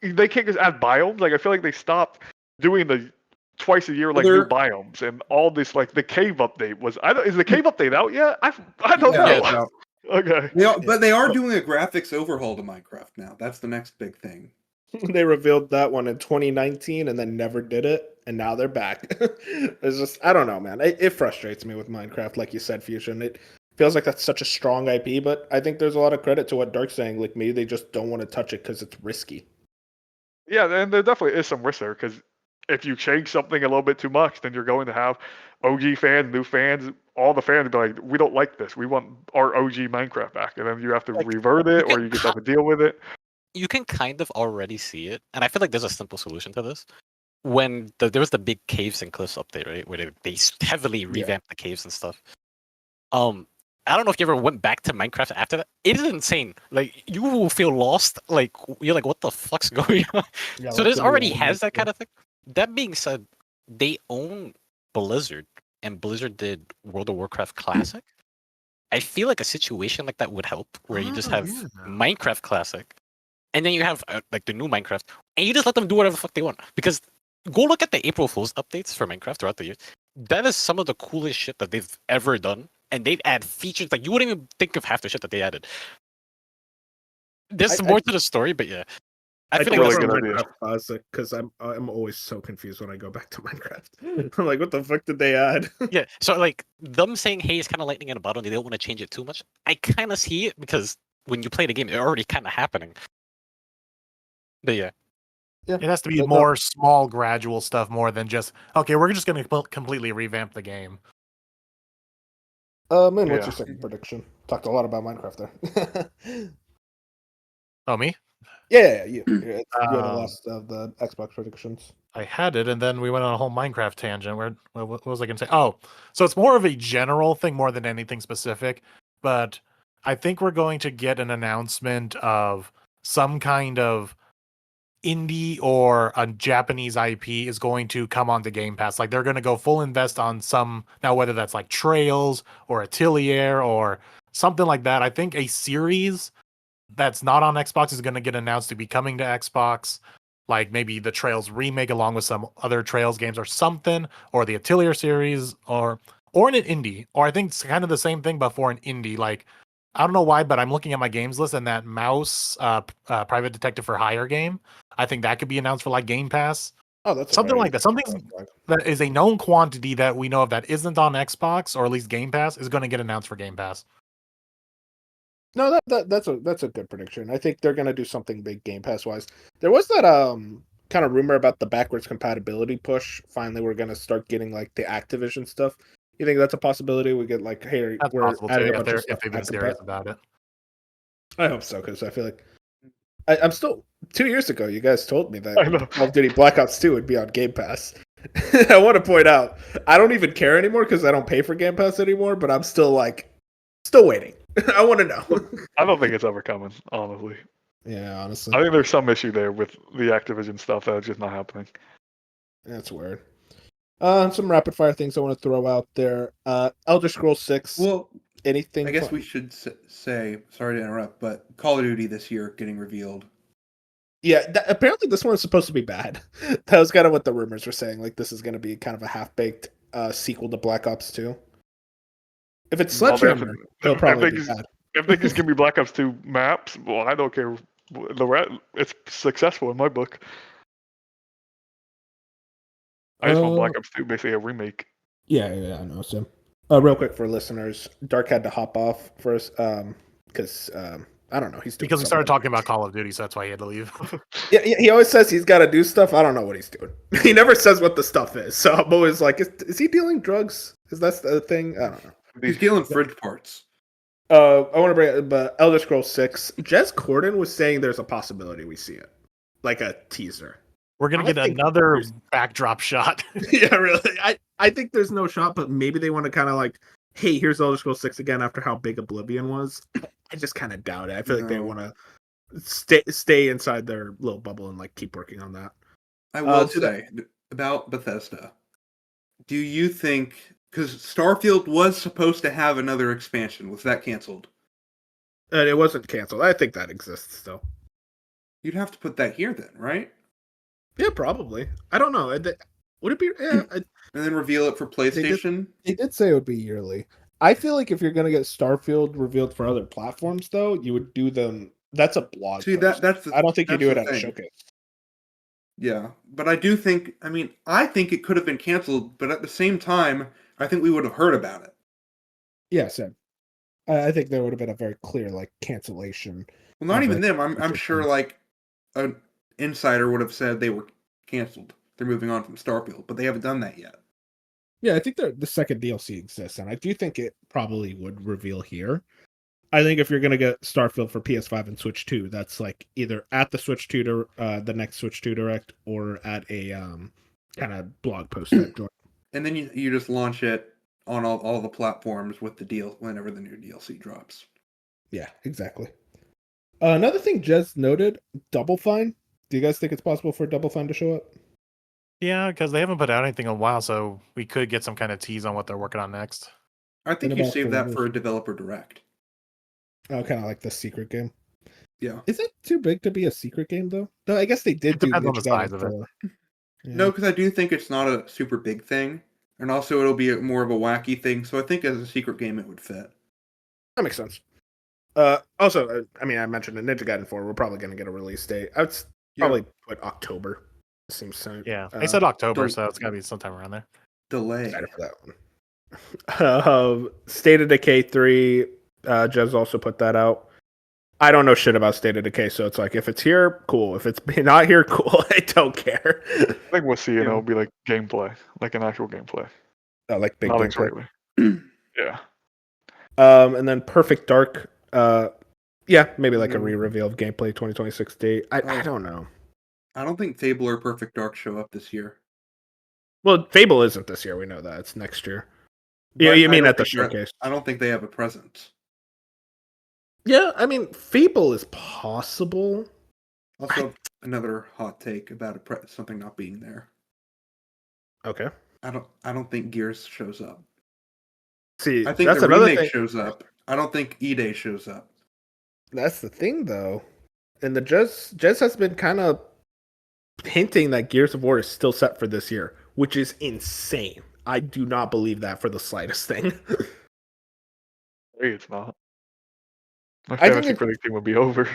They can't just add biomes. Like I feel like they stopped doing the twice a year like new biomes and all this. Like the cave update was. Is the cave update out yet? I don't know. No. Okay. But they are doing a graphics overhaul to Minecraft now. That's the next big thing. They revealed that one in 2019 and then never did it, and now they're back. It's just, I don't know, man. It frustrates me with Minecraft, like you said, Fusion. It feels like that's such a strong IP, but I think there's a lot of credit to what Dark's saying. Like maybe they just don't want to touch it because it's risky. Yeah, and there definitely is some risk there because if you change something a little bit too much, then you're going to have OG fans, new fans, all the fans be like, "We don't like this. We want our OG Minecraft back," and then you have to Like, revert it, or you just have to deal with it. You can kind of already see it, and I feel like there's a simple solution to this. When there was the big caves and cliffs update, right, where they heavily revamped the caves and stuff. I don't know if you ever went back to Minecraft after that. It is insane. Like you will feel lost. Like you're like, what the fuck's going on? Yeah, So this already has that kind of thing. That being said, they own Blizzard, and Blizzard did World of Warcraft Classic. I feel like a situation like that would help, where you just have Minecraft Classic, and then you have like the new Minecraft, and you just let them do whatever the fuck they want. Because go look at the April Fool's updates for Minecraft throughout the years. That is some of the coolest shit that they've ever done, and they've added features like you wouldn't even think of half the shit that they added. There's more to the story, but yeah. I feel think like it's really good Minecraft Classic because I'm always so confused when I go back to Minecraft. I'm like, what the fuck did they add? Yeah, so like them saying, "Hey, it's kind of lightning in a bottle," and they don't want to change it too much. I kind of see it because when you play the game, it's already kind of happening. But yeah, it has to be more small, gradual stuff more than just okay. We're just going to completely revamp the game. Man, what's your second prediction? Talked a lot about Minecraft there. Oh, me? Yeah, you. You're the last of the Xbox predictions. I had it, and then we went on a whole Minecraft tangent. What was I going to say? Oh, so it's more of a general thing more than anything specific. But I think we're going to get an announcement of some kind of indie or a Japanese IP is going to come onto Game Pass. Like they're going to go full invest on some, now whether that's like Trails or Atelier or something like that. I think a series that's not on Xbox is going to get announced to be coming to Xbox. Like maybe the Trails remake along with some other Trails games or something, or the Atelier series, or or in an indie, or I think it's kind of the same thing, but for an indie. Like, I don't know why, but I'm looking at my games list, and that Mouse Private Detective for Hire game, I think that could be announced for like Game Pass. Oh, that's Something like that. Something that is a known quantity that we know of that isn't on Xbox or at least Game Pass is going to get announced for Game Pass. No, that's a good prediction. I think they're gonna do something big Game Pass wise. There was that kind of rumor about the backwards compatibility push. Finally, we're gonna start getting like the Activision stuff. You think that's a possibility? We get like, hey, That's we're possible adding too a bunch of stuff. if they've been serious about it. I hope so, because I feel like I'm still 2 years ago. You guys told me that I know. Call of Duty Black Ops 2 would be on Game Pass. I want to point out, I don't even care anymore because I don't pay for Game Pass anymore. But I'm still waiting. I want to know. I don't think it's ever coming, honestly. Yeah, honestly, I think there's some issue there with the Activision stuff that's just not happening. that's weird. Some rapid fire things I want to throw out there. Elder Scrolls 6. Well, Anything? I guess fun? we should say, sorry to interrupt, but Call of Duty this year getting revealed. Yeah, apparently this one's supposed to be bad. That was kind of what the rumors were saying. Like this is going to be kind of a half-baked sequel to Black Ops 2. If it's Well, Sledgehammer, it'll probably be bad. If they just give me Black Ops 2 maps, well, I don't care. It's successful in my book. I just want Black Ops 2, basically a remake. Yeah, I know. So, real quick for listeners, Dark had to hop off first because I don't know. He's doing Because we started something. talking about Call of Duty, so that's why he had to leave. Yeah, he always says he's got to do stuff. I don't know what he's doing. He never says what the stuff is. So I'm always like, is he dealing drugs? Is that the thing? I don't know. He's dealing fridge parts. I want to bring up, but Elder Scrolls 6. Jez Corden was saying there's a possibility we see it, like a teaser. We're gonna I get think another there's- backdrop shot. Yeah, really. I think there's no shot, but maybe they want to kind of like, hey, here's Elder Scrolls 6 again after how big Oblivion was. I just kind of doubt it. I feel like they No. want to stay inside their little bubble and like keep working on that. I will to that- say about Bethesda. Do you think, because Starfield was supposed to have another expansion, was that canceled? And it wasn't canceled. I think that exists still. You'd have to put that here then, right? Yeah, probably. I don't know. Would it be? Yeah, And then reveal it for PlayStation? they did say it would be yearly. I feel like if you're gonna get Starfield revealed for other platforms, though, you would do them. That's a blog. See, post. that's the, I don't think you that's do it the at a thing. showcase. Yeah, but I do think, I think it could have been canceled, but at the same time, I think we would have heard about it. Yeah, same. I think there would have been a very clear like cancellation. Well, not Of even it. them. I'm That's sure okay. like an insider would have said they were canceled. They're moving on from Starfield, but they haven't done that yet. Yeah, I think the second DLC exists, and I do think it probably would reveal here. I think if you're gonna get Starfield for PS5 and Switch 2, that's like either at the Switch 2 the next Switch 2 Direct, or at a kind of blog post type joint. And then you just launch it on all the platforms with the deal whenever the new DLC drops. Yeah, exactly. Another thing Jez noted, Double Fine. Do you guys think it's possible for Double Fine to show up? Yeah, because they haven't put out anything in a while, so we could get some kind of tease on what they're working on next. I think What you about save for that others? for a developer direct. Oh, kind of like the secret game. Yeah. Is it too big to be a secret game though? No, I guess they did It do depends on the Ninja Gaiden size of it. 4. Yeah. No, because I do think it's not a super big thing, and also it'll be more of a wacky thing. So I think as a secret game, it would fit. That makes sense. Also, I mean, I mentioned the Ninja Gaiden 4. We're probably going to get a release date. I would probably put October. Seems so. Yeah, they said October, don't- so it's gotta be sometime around there. Delay. Excited for that one. State of Decay 3. Jez also put that out. I don't know shit about State of Decay, so it's like if it's here, cool. If it's not here, cool. I don't care. I think we'll see, and it'll be like gameplay, like an actual gameplay. Like big Nothing gameplay. regular. Yeah. And then Perfect Dark. Yeah, maybe like a Mm. re-reveal of gameplay 2026 date. I don't know. I don't think Fable or Perfect Dark show up this year. Well, Fable isn't this year. We know that it's next year. Yeah, But you I mean don't at the think that- showcase? I don't think they have a presence. Yeah, I mean Fable is possible. Also, another hot take about something not being there. Okay. I don't think Gears shows up. See, I think that's the another remake thing. shows up. I don't think E-Day shows up. That's the thing, though. And the Jez has been kind of hinting that Gears of War is still set for this year, which is insane. I do not believe that for the slightest thing. Hey, it's not. My I think fantasy predicting would be over.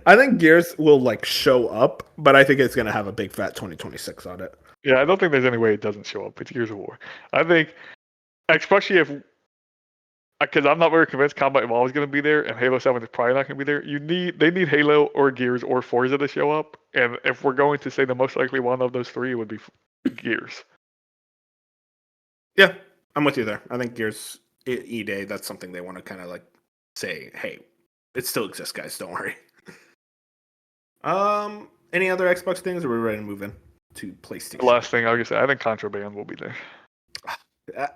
I think Gears will like show up, but I think it's gonna have a big fat 2026 on it. Yeah, I don't think there's any way it doesn't show up. It's Gears of War. I think, especially if, because I'm not very convinced Combat Evolved is going to be there, and Halo 7 is probably not going to be there. They need Halo or Gears or Forza to show up, and if we're going to say the most likely one of those three, it would be Gears. Yeah, I'm with you there. I think Gears E-Day, that's something they want to kind of like say, hey, it still exists, guys. Don't worry. Any other Xbox things, or are we ready to move in to PlayStation? The last thing I was going to say, I think Contraband will be there.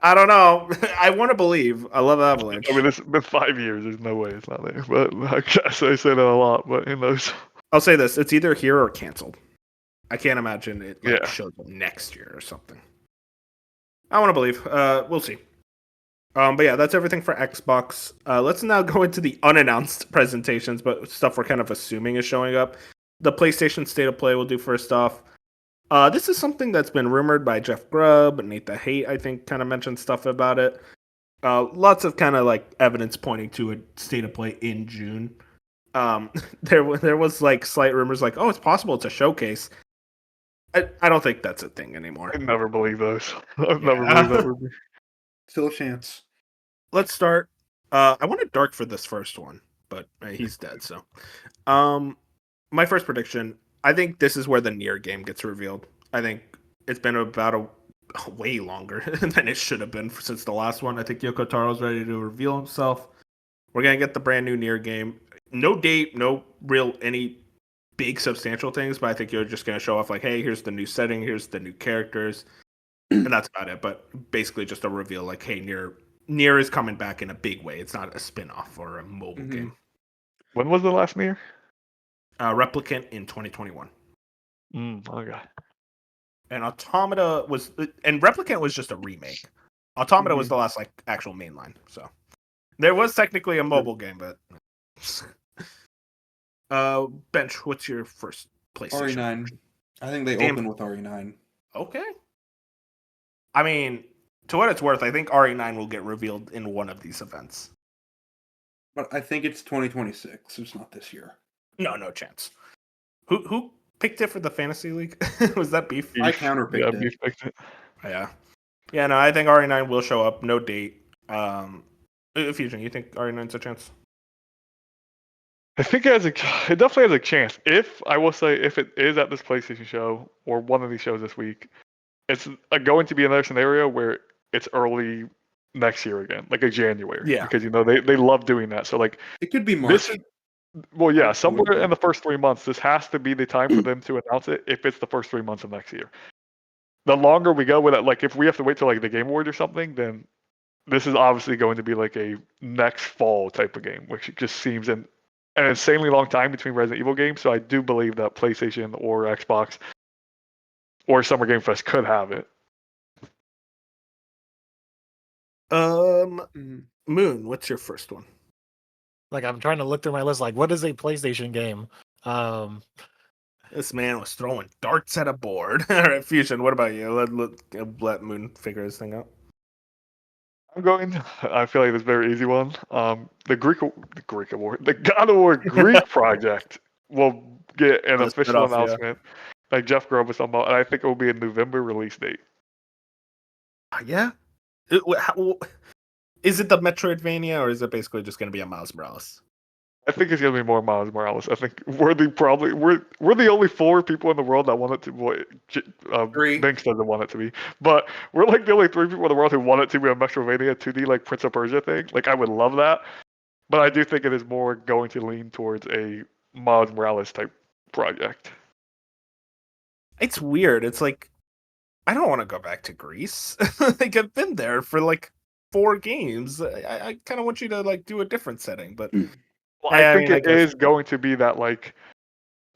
I don't know. I want to believe. I love Avalanche. I mean, it's been 5 years. There's no way it's not there. But I guess I say that a lot, but who knows? I'll say this: it's either here or canceled. I can't imagine it Yeah. shows up next year or something. I want to believe. We'll see. But yeah, that's everything for Xbox. Let's now go into the unannounced presentations, but stuff we're kind of assuming is showing up. The PlayStation State of Play will do first off. This is something that's been rumored by Jeff Grubb, Nate the Hate, I think, kind of mentioned stuff about it. Lots of kind of like evidence pointing to a State of Play in June. There was like slight rumors like, oh, it's possible it's a showcase. I don't think that's a thing anymore. I never believe those. I've never believed that rumor. Still a chance. Let's start. I wanted Dark for this first one, but he's dead. So, my first prediction. I think this is where the Nier game gets revealed. I think it's been about a way longer than it should have been since the last one. I think Yoko Taro's ready to reveal himself. We're gonna get the brand new Nier game. No date, no real any big substantial things, but I think you're just gonna show off like, hey, here's the new setting, here's the new characters, and that's about it. But basically, just a reveal like, hey, Nier is coming back in a big way. It's not a spin-off or a mobile game. When was the last Nier? Replicant in 2021. Okay. And Automata was, and Replicant was just a remake. Automata was the last like actual mainline. So there was technically a mobile game, but Bench, what's your first PlayStation? RE9. I think they Damn. open with RE9. Okay. I mean, to what it's worth, I think RE9 will get revealed in one of these events. But I think it's 2026. It's not this year. No chance. Who picked it for the fantasy league? Was that Beef? I counterpicked Yeah, it. Beef picked it. Yeah. No, I think RE9 will show up. No date. Fusion, you think RE9's a chance? I think it definitely has a chance. If it is at this PlayStation show or one of these shows this week, it's going to be another scenario where it's early next year again, like a January. Yeah. Because they love doing that. So like It could be March. somewhere in the first 3 months, this has to be the time for them to announce it. If it's the first 3 months of next year, the longer we go with it, like if we have to wait till like the Game Awards or something, then this is obviously going to be like a next fall type of game, which just seems an insanely long time between Resident Evil games. So I do believe that PlayStation or Xbox or Summer Game Fest could have it. Moon, what's your first one? Like I'm trying to look through my list. Like, what is a PlayStation game? This man was throwing darts at a board. All right, Fusion, what about you? Let Moon figure his thing out. I feel like this is a very easy one. The Greek Award, the God of War Greek project will get an official announcement. Like Jeff Grubb was talking about, and I think it will be a November release date. Yeah. Is it the Metroidvania, or is it basically just going to be a Miles Morales? I think it's gonna be more Miles Morales. I think we're the only 4 people in the world that want it to. Three. Banks doesn't want it to be, but we're like the only 3 people in the world who want it to be a Metroidvania 2D like Prince of Persia thing. Like I would love that, but I do think it is more going to lean towards a Miles Morales type project. It's weird. It's like I don't want to go back to Greece. Like I've been there for like 4 games. I kind of want you to like do a different setting, but. Well, I think it is going to be that, like,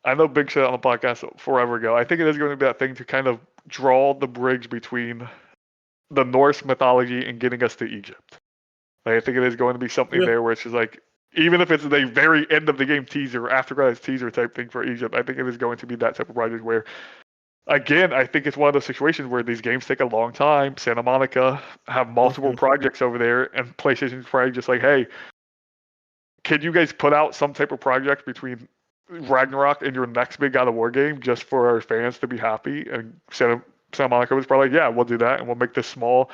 I know Big said on the podcast forever ago. I think it is going to be that thing to kind of draw the bridge between the Norse mythology and getting us to Egypt. Like, I think it is going to be something there where it's just like, even if it's the very end of the game teaser, after credits teaser type thing for Egypt, I think it is going to be that type of project where again, I think it's one of those situations where these games take a long time. Santa Monica have multiple projects over there, and PlayStation's probably just like, hey, can you guys put out some type of project between Ragnarok and your next big God of War game just for our fans to be happy? And Santa Monica was probably like, yeah, we'll do that, and we'll make this small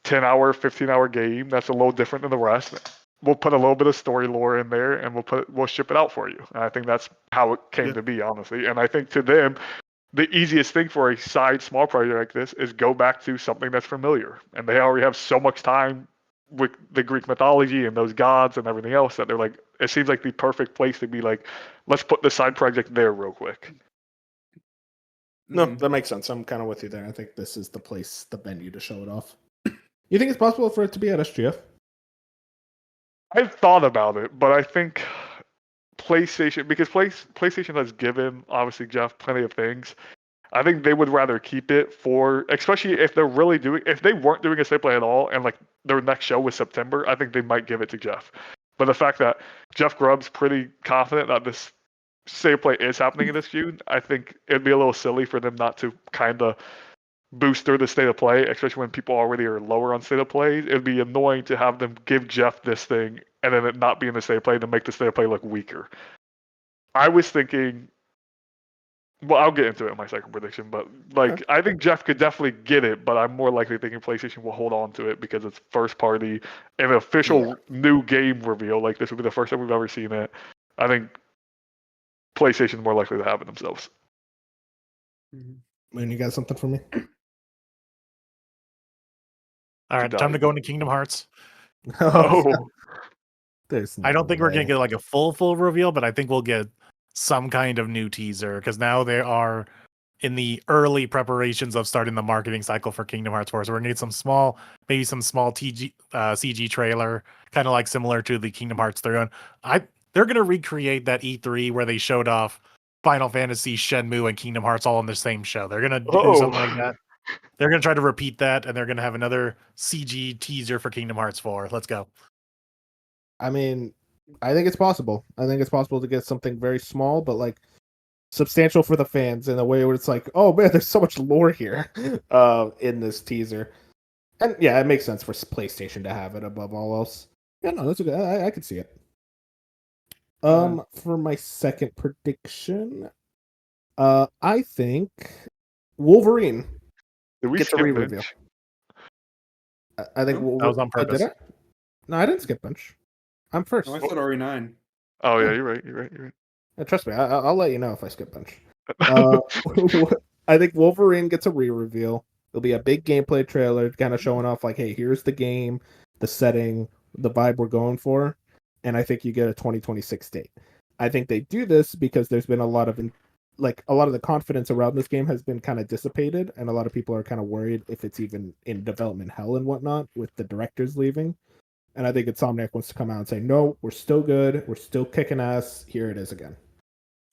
10-hour, 15-hour game that's a little different than the rest. We'll put a little bit of story lore in there, and we'll ship it out for you. And I think that's how it came to be, honestly. And I think to them, the easiest thing for a side small project like this is go back to something that's familiar. And they already have so much time with the Greek mythology and those gods and everything else that they're like, it seems like the perfect place to be like, let's put the side project there real quick. No, that makes sense. I'm kind of with you there. I think this is the place, the venue to show it off. You think it's possible for it to be at SGF? I've thought about it, but I think PlayStation, because PlayStation has given obviously Jeff plenty of things. I think they would rather keep it for, especially if they're really doing, if they weren't doing a state play at all, and like their next show was September, I think they might give it to Jeff. But the fact that Jeff Grubb's pretty confident that this state play is happening in this June, I think it'd be a little silly for them not to kind of boost through the state of play, especially when people already are lower on state of play. It'd be annoying to have them give Jeff this thing and then it not be in the state of play to make the state of play look weaker. I was thinking, well, I'll get into it in my second prediction, but like I think Jeff could definitely get it, but I'm more likely thinking PlayStation will hold on to it because it's first party and an official new game reveal. Like this would be the first time we've ever seen it. I think PlayStation is more likely to have it themselves. Man, you got something for me? All right, time to go into Kingdom Hearts. Oh, I don't think we're gonna get like a full reveal, but I think we'll get some kind of new teaser because now they are in the early preparations of starting the marketing cycle for Kingdom Hearts 4. So we're gonna get some small CG trailer, kind of like similar to the Kingdom Hearts 3 one. They're gonna recreate that E3 where they showed off Final Fantasy, Shenmue, and Kingdom Hearts all in the same show. They're gonna do something like that. They're gonna try to repeat that, and they're gonna have another CG teaser for Kingdom Hearts 4. Let's go. I mean, I think it's possible. I think it's possible to get something very small, but like substantial for the fans in a way where it's like, oh man, there's so much lore here in this teaser. And yeah, it makes sense for PlayStation to have it above all else. Yeah, no, that's good. I can see it. For my second prediction, I think Wolverine did we gets a skip re-reveal. bench? I think that was on purpose. Did I? No, I didn't skip bench. I'm first. No, I said RE9. Oh yeah, you're right. Trust me, I'll let you know if I skip bench. I think Wolverine gets a re-reveal. It'll be a big gameplay trailer, kind of showing off like, hey, here's the game, the setting, the vibe we're going for, and I think you get a 2026 date. I think they do this because there's been a lot of the confidence around this game has been kind of dissipated, and a lot of people are kind of worried if it's even in development hell and whatnot with the directors leaving. And I think Insomniac wants to come out and say, no, we're still good. We're still kicking ass. Here it is again.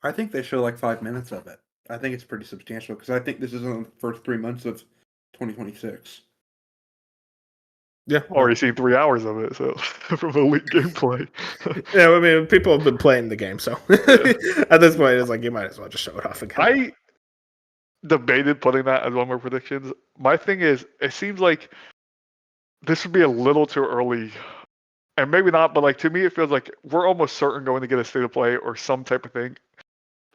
I think they show like 5 minutes of it. I think it's pretty substantial because I think this is in the first 3 months of 2026. Yeah. Already seen 3 hours of it, so from the leaked gameplay. Yeah, I mean, people have been playing the game, so at this point, it's like you might as well just show it off again. I debated putting that as one of my predictions. My thing is, it seems like this would be a little too early, and maybe not, but like to me, it feels like we're almost certain going to get a state of play or some type of thing.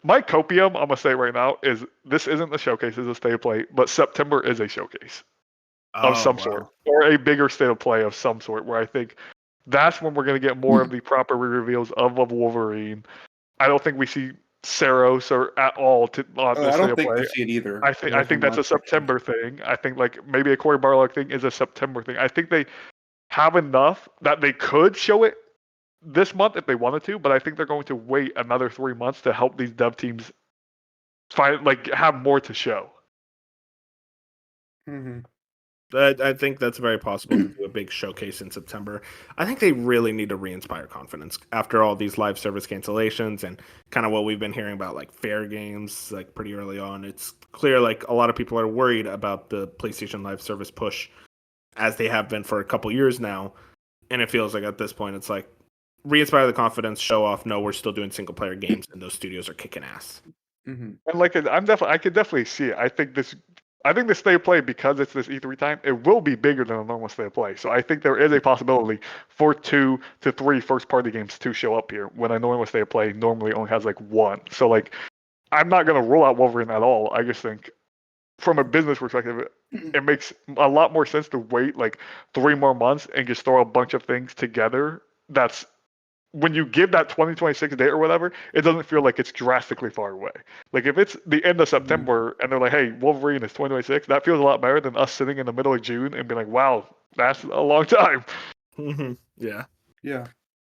My copium, I'm gonna say right now, is this isn't the showcase, it's a state of play, but September is a showcase of some sort, or a bigger state of play of some sort, where I think that's when we're gonna get more of the proper reveals of Wolverine. I don't think we see Saros or at all on this I state don't of think play. we see it either. I think that's a September thing. I think like maybe a Cory Barlog thing is a September thing. I think they have enough that they could show it this month if they wanted to, but I think they're going to wait another 3 months to help these dev teams have more to show. Mm-hmm. I think that's very possible to do a big showcase in September. I think they really need to re-inspire confidence after all these live service cancellations and kind of what we've been hearing about like fair games like pretty early on. It's clear like a lot of people are worried about the PlayStation Live service push as they have been for a couple years now. And it feels like at this point it's like re-inspire the confidence, show off, no, we're still doing single player games and those studios are kicking ass. Mm-hmm. And like I could definitely see it. I think the state of play, because it's this E3 time, it will be bigger than a normal state of play. So I think there is a possibility for 2 to 3 first party games to show up here when a normal state of play normally only has like one. So like I'm not gonna rule out Wolverine at all. I just think from a business perspective, it makes a lot more sense to wait like 3 more months and just throw a bunch of things together. That's when you give that 2026 date or whatever, it doesn't feel like it's drastically far away. Like if it's the end of September and they're like, "Hey, Wolverine is 2026," that feels a lot better than us sitting in the middle of June and being like, "Wow, that's a long time." Yeah. Yeah.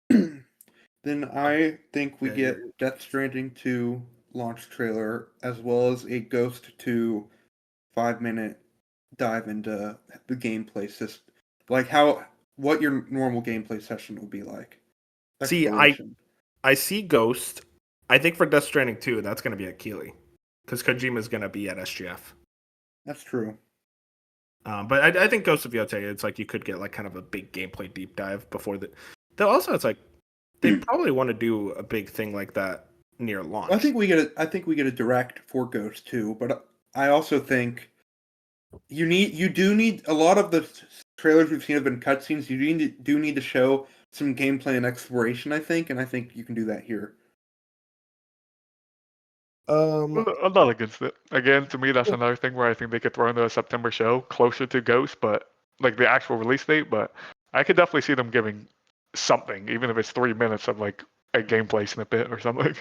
Then I think we Yeah, get Death Stranding 2 launch trailer as well as a Ghost 2 5-minute dive into the gameplay system. Like what your normal gameplay session will be like. See, Exploration. I see Ghost. I think for Death Stranding 2, that's going to be at Keeley. Because Kojima's going to be at SGF. That's true. But I think Ghost of Yotei, it's like you could get like kind of a big gameplay deep dive before the. Though also, it's like they probably want to do a big thing like that near launch. I think we get a direct for Ghost 2, but I also think you do need a lot of the trailers we've seen have been cutscenes. You do need to show some gameplay and exploration, I think, and I think you can do that here. I'm not against it. Again, to me, that's another thing where I think they could throw into a September show closer to Ghost, but like the actual release date. But I could definitely see them giving something, even if it's 3 minutes of like a gameplay snippet or something.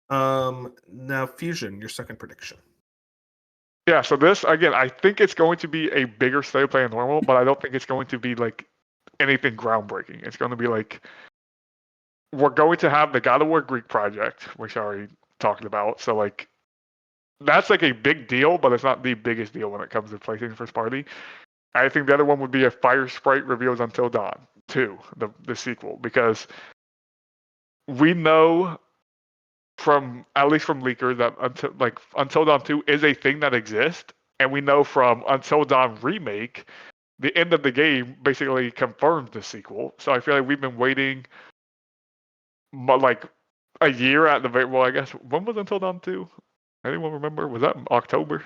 Now Fusion, your second prediction. Yeah, so this again, I think it's going to be a bigger state of play than normal, but I don't think it's going to be like anything groundbreaking. It's going to be like we're going to have the God of War Greek project, which I already talked about. So like that's like a big deal, but it's not the biggest deal when it comes to PlayStation first party. I think the other one would be a Fire Sprite reveals Until Dawn 2, the sequel, because we know from at least from leakers that Until Dawn 2 is a thing that exists, and we know from Until Dawn remake, the end of the game basically confirms the sequel. So I feel like we've been waiting like a year at the very well. I guess when was Until Dawn 2? Anyone remember? Was that October?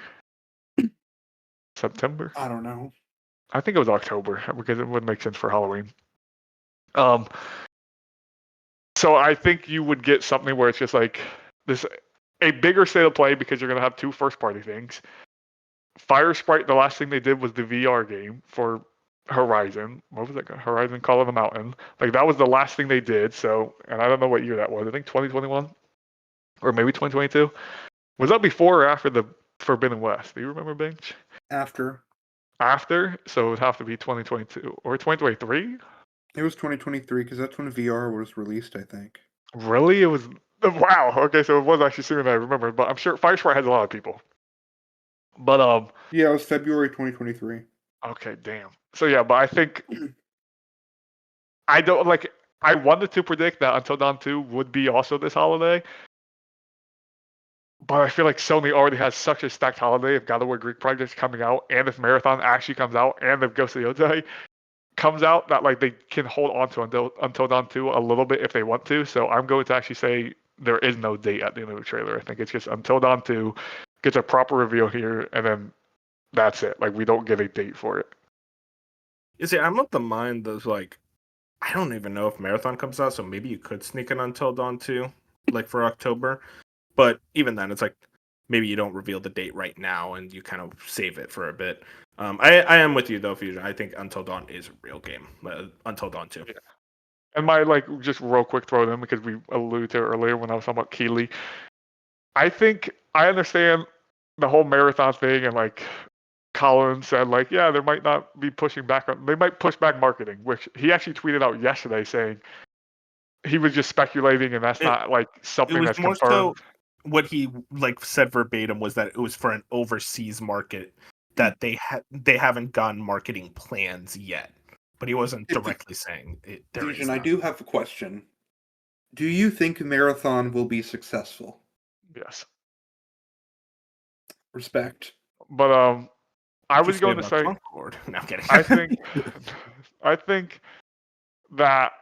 September? I don't know. I think it was October because it would make sense for Halloween. Um, so I think you would get something where it's just like this a bigger state of play because you're gonna have 2 first party things. Fire Sprite, the last thing they did was the VR game for Horizon. What was that? Horizon Call of the Mountain. Like that was the last thing they did. So, and I don't know what year that was. I think 2021 or maybe 2022. Was that before or after the Forbidden West? Do you remember, Bench? After. After, so it would have to be 2022 or 2023. It was 2023 because that's when VR was released, I think. Really? It was wow. Okay, so it was actually sooner than I remember, but I'm sure Fire Sprite has a lot of people. But Yeah, it was February 2023. okay, damn. So yeah, but I think I don't like. I wanted to predict that Until Dawn 2 would be also this holiday, but I feel like Sony already has such a stacked holiday if God of War Greek projects coming out, and if Marathon actually comes out, and if Ghost of Yotei comes out, that like they can hold on to Until Dawn 2 a little bit if they want to. So I'm going to actually say there is no date at the end of the trailer. I think it's just Until Dawn 2 gets a proper reveal here, and then that's it. Like we don't get a date for it. You see, I'm of the mind of like, I don't even know if Marathon comes out, so maybe you could sneak in Until Dawn 2, like for October. But even then, it's like maybe you don't reveal the date right now and you kind of save it for a bit. I am with you though, Fusion. I think Until Dawn is a real game. Until Dawn 2. Yeah. And my like just real quick throw in because we alluded to it earlier when I was talking about Keeley. I think I understand the whole Marathon thing and like Colin said like, yeah, there might not be pushing back on they might push back marketing, which he actually tweeted out yesterday saying he was just speculating and that's not like It something was that's more confirmed. so what he like said verbatim was that it was for an overseas market that they haven't gotten marketing plans yet. But he wasn't directly saying it. Fusion, I do have a question. Do you think Marathon will be successful? Yes. Respect. But I was going to say Concord. No, I'm kidding. I think that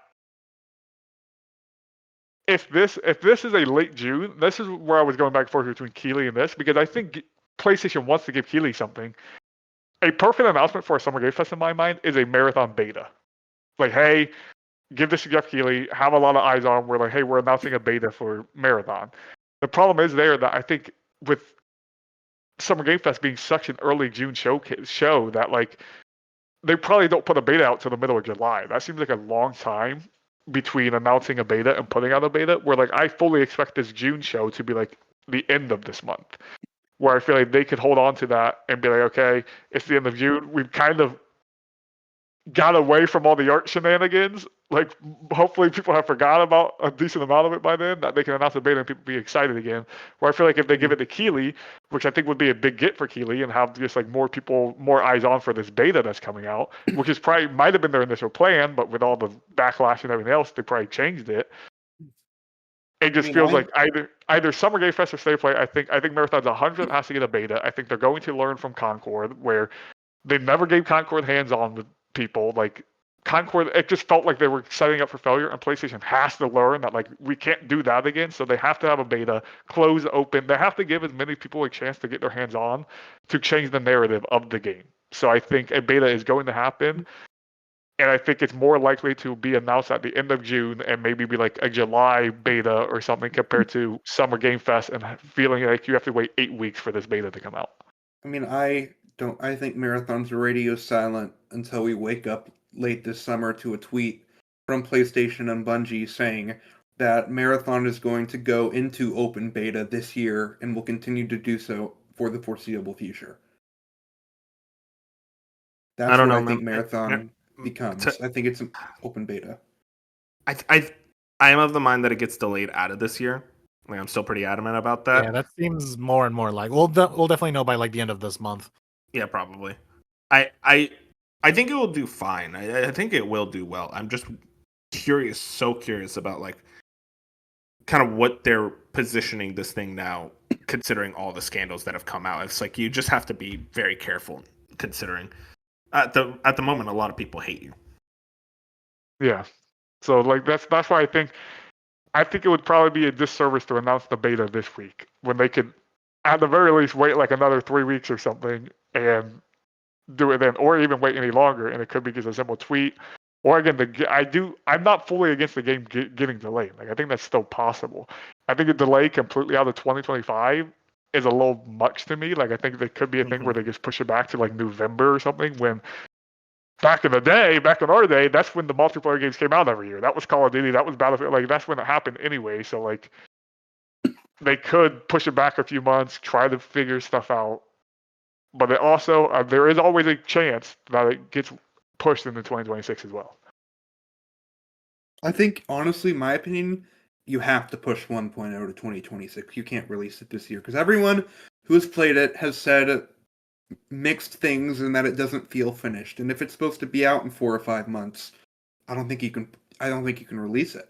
if this is a late June, this is where I was going back and forth between Keighley and this, because I think PlayStation wants to give Keighley something. A perfect announcement for a Summer Game Fest in my mind is a marathon beta. Like, hey, give this to Jeff Keighley, have a lot of eyes on him. We're like, hey, we're announcing a beta for Marathon. The problem is there that I think with Summer Game Fest being such an early June show that like they probably don't put a beta out till the middle of July. That seems like a long time between announcing a beta and putting out a beta. Where like I fully expect this June show to be like the end of this month, where I feel like they could hold on to that and be like, okay, it's the end of June. We've kind of got away from all the art shenanigans. Like, hopefully people have forgot about a decent amount of it by then, that they can announce a beta and people be excited again. Where I feel like if they give it to Keighley, which I think would be a big get for Keighley, and have just like more people, more eyes on for this beta that's coming out, which is probably might have been their initial plan, but with all the backlash and everything else, they probably changed it. It just feels like either Summer Game Fest or State of Play. I think Marathon's 100 has to get a beta. I think they're going to learn from Concord, where they never gave Concord hands on with people. Like Concord, it just felt like they were setting up for failure, and PlayStation has to learn that like we can't do that again. So they have to have a beta, close, open. They have to give as many people a chance to get their hands on to change the narrative of the game. So I think a beta is going to happen. And I think it's more likely to be announced at the end of June and maybe be like a July beta or something compared to Summer Game Fest and feeling like you have to wait 8 weeks for this beta to come out. I mean, I think Marathon's radio silent until we wake up late this summer to a tweet from PlayStation and Bungie saying that Marathon is going to go into open beta this year and will continue to do so for the foreseeable future. That's I don't what know, I think man. Marathon becomes. I think it's an open beta. I am of the mind that it gets delayed out of this year. Like, I'm still pretty adamant about that. Yeah, that seems more and more like we'll definitely know by like the end of this month. Yeah, probably. I think it will do fine. I think it will do well. I'm just so curious about like kind of what they're positioning this thing now, considering all the scandals that have come out. It's like you just have to be very careful, considering at the moment a lot of people hate you. Yeah. So like that's why I think it would probably be a disservice to announce the beta this week when they could at the very least wait like another 3 weeks or something and do it then, or even wait any longer, and it could be just a simple tweet. Or again, I'm not fully against the game getting delayed. Like I think that's still possible. I think a delay completely out of 2025 is a little much to me. Like I think there could be a thing where they just push it back to like November or something. When back in our day, that's when the multiplayer games came out every year. That was Call of Duty. That was Battlefield. Like that's when it happened anyway. So like they could push it back a few months, try to figure stuff out. But it also, there is always a chance that it gets pushed into 2026 as well. I think, honestly, my opinion, you have to push 1.0 to 2026. You can't release it this year because everyone who has played it has said mixed things and that it doesn't feel finished. And if it's supposed to be out in 4 or 5 months, I don't think you can release it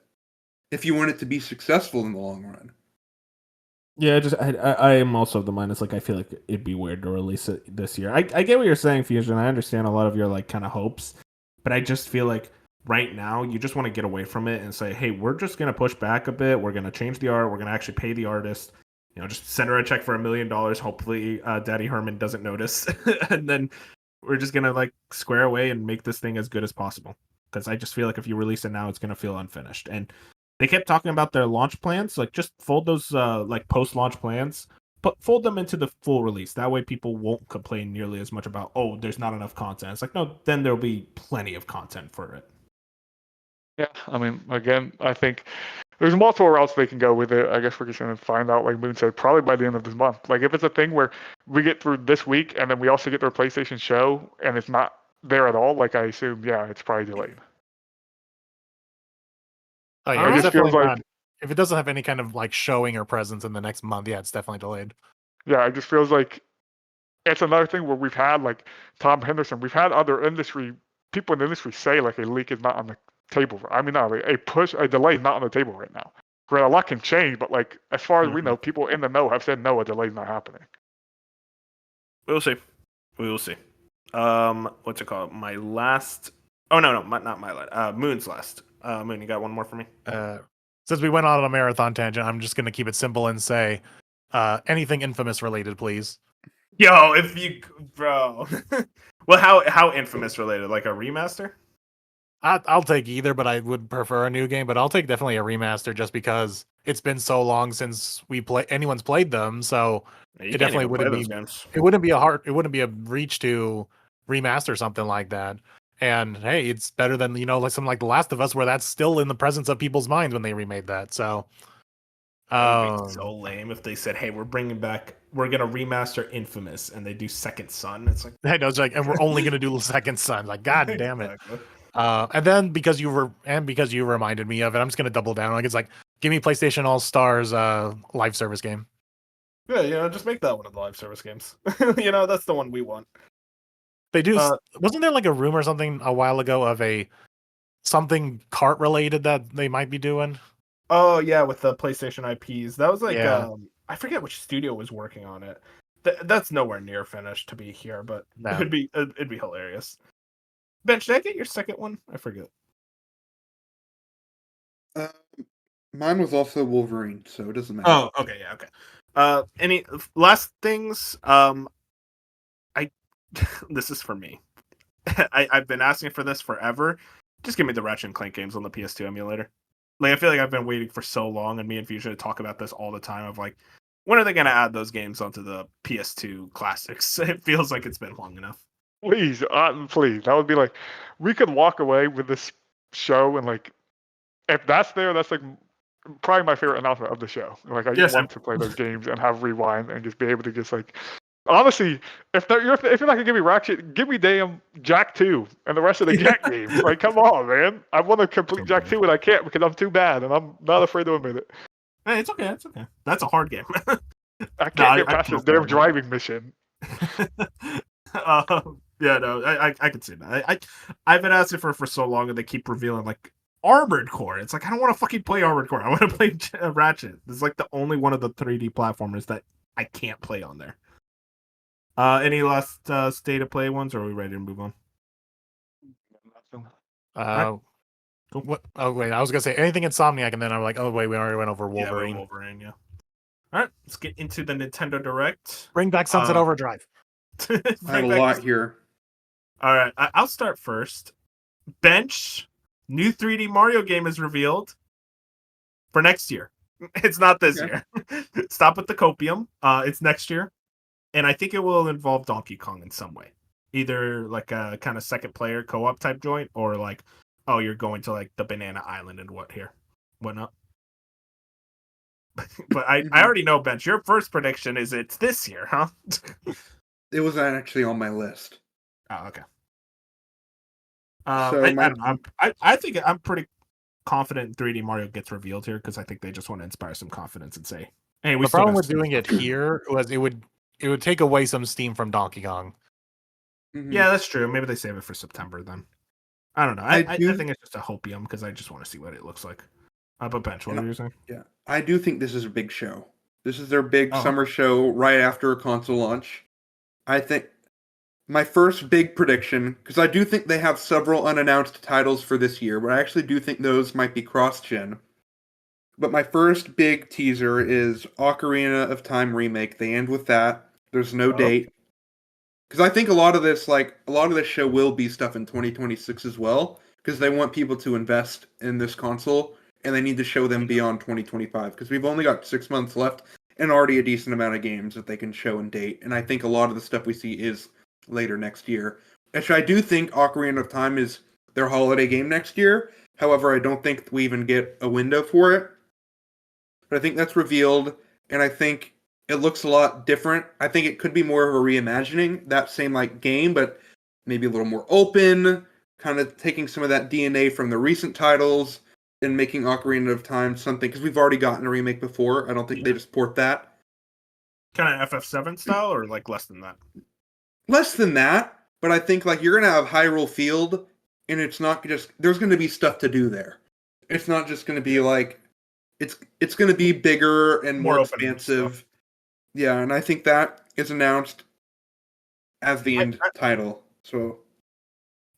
if you want it to be successful in the long run. Yeah, I am also of the mind. It's like I feel like it'd be weird to release it this year. I get what you're saying, Fusion. I understand a lot of your like kind of hopes, but I just feel like right now you just want to get away from it and say, hey, we're just gonna push back a bit. We're gonna change the art. We're gonna actually pay the artist. You know, just send her a check for $1 million. Hopefully, Daddy Herman doesn't notice, and then we're just gonna like square away and make this thing as good as possible. Because I just feel like if you release it now, it's gonna feel unfinished. And they kept talking about their launch plans. Like, just fold those like post-launch plans, but fold them into the full release. That way, people won't complain nearly as much about, oh, there's not enough content. It's like, no, then there'll be plenty of content for it. Yeah, I mean, again, I think there's multiple routes they can go with it. I guess we're just going to find out, like Moon said, probably by the end of this month. Like, if it's a thing where we get through this week and then we also get their PlayStation show and it's not there at all, like, I assume, yeah, it's probably delayed. Oh yeah, It it's just feels definitely like, not. If it doesn't have any kind of like showing or presence in the next month, yeah, it's definitely delayed. yeah, it just feels like it's another thing where we've had, like, Tom Henderson, we've had other people in the industry say, like, a leak is not on the table. I mean, not a delay is not on the table right now. Granted, a lot can change, but, like, as far as we know, people in the know have said, no, a delay's not happening. We'll see. We will see. What's it called? My last. Oh no, not my last. Moon's last. Moon, you got one more for me? Since we went on a marathon tangent, I'm just gonna keep it simple and say, anything Infamous related, please. Yo, if you, bro. Well, how Infamous related? Like a remaster? I'll take either, but I would prefer a new game. But I'll take definitely a remaster just because it's been so long since anyone's played them. So You it can't definitely even play wouldn't those be. games. It wouldn't be a reach to remaster something like that. And hey, it's better than like something like The Last of Us, where that's still in the presence of people's minds when they remade that. So That would be so lame if they said, "Hey, we're gonna remaster Infamous," and they do Second Son. It's like, I know, it's like, and we're only gonna do Second Son. Like, god damn it. Exactly. And then because you reminded me of it, I'm just gonna double down. Like, it's like, give me PlayStation All Stars live service game. Yeah, just make that one of the live service games. That's the one we want. They do. Wasn't there like a rumor or something a while ago of something cart related that they might be doing? Oh yeah, with the PlayStation IPs. That was like Yeah. I forget which studio was working on it. That's nowhere near finished to be here, but No. it'd be hilarious. Ben, should I get your second one? I forget. Mine was also Wolverine, so it doesn't matter. Oh, okay, yeah, okay. Any last things? I this is for me. I've been asking for this forever. Just give me the Ratchet and Clank games on the PS2 emulator. Like, I feel like I've been waiting for so long, and me and Fuchsia talk about this all the time. Of like, when are they gonna add those games onto the PS2 classics? It feels like it's been long enough. Please, please. That would be like, we could walk away with this show and like, if that's there, that's like probably my favorite announcement of the show. Like, I Yes, want to play those games and have rewind and just be able to just like, honestly, if you're not gonna give me Ratchet, give me damn Jack 2 and the rest of the Jack games. Like, come on, man. I want to complete Jack 2 and I can't because I'm too bad and I'm not afraid to admit it. Hey, it's okay. It's okay. That's a hard game. I can't get past this damn driving mission. Yeah, no, I can see that. I've been asking for so long, and they keep revealing like Armored Core. It's like, I don't want to fucking play Armored Core. I want to play Ratchet. It's like the only one of the 3D platformers that I can't play on there. Any last state of play ones, or are we ready to move on? Cool. What? Oh wait, I was gonna say anything Insomniac, and then I'm like, oh wait, we already went over Wolverine. Yeah, Wolverine, yeah. All right, let's get into the Nintendo Direct. Bring back Sunset Overdrive. I have a lot here. All right, I'll start first. Bench, new 3D Mario game is revealed for next year. It's not this year. Stop with the copium. It's next year, and I think it will involve Donkey Kong in some way, either like a kind of second player co-op type joint, or like, oh, you're going to like the Banana Island and whatnot. But I already know, Bench. Your first prediction is it's this year, huh? It was actually on my list. Oh, okay. So I don't know. I think I'm pretty confident 3D Mario gets revealed here because I think they just want to inspire some confidence and say, "Hey, we." The problem with doing it here was it would take away some steam from Donkey Kong. Mhm. Yeah, that's true. Maybe they save it for September then. I don't know. I think it's just a hopium because I just want to see what it looks like. But Bench, what were you saying? Yeah, I do think this is a big show. This is their big summer show right after a console launch. I think my first big prediction, because I do think they have several unannounced titles for this year, but I actually do think those might be cross-gen. But my first big teaser is Ocarina of Time remake. They end with that. There's no date. Because I think a lot of this show will be stuff in 2026 as well, because they want people to invest in this console, and they need to show them beyond 2025, because we've only got 6 months left, and already a decent amount of games that they can show and date. And I think a lot of the stuff we see is later next year. Actually, I do think Ocarina of Time is their holiday game next year. However, I don't think we even get a window for it. But I think that's revealed, and I think it looks a lot different. I think it could be more of a reimagining, that same like game, but maybe a little more open, kind of taking some of that DNA from the recent titles and making Ocarina of Time something, because we've already gotten a remake before. I don't think they just port that. Kind of FF7 style, or like less than that? Less than that, but I think like you're gonna have Hyrule Field, and it's not just there's gonna be stuff to do there. It's not just gonna be like it's gonna be bigger and more expansive. Yeah, and I think that is announced as the end title. So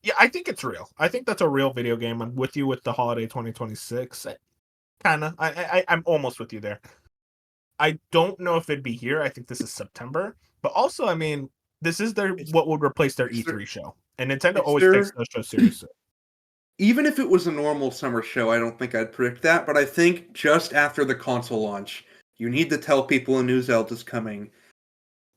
yeah, I think it's real. I think that's a real video game. I'm with you with the holiday 2026. kind of. I'm almost with you there. I don't know if it'd be here. I think this is September, but also, I mean, this is what would replace their E3 show, and Nintendo it's always takes those shows seriously. Even if it was a normal summer show, I don't think I'd predict that. But I think just after the console launch, you need to tell people a new Zelda's coming.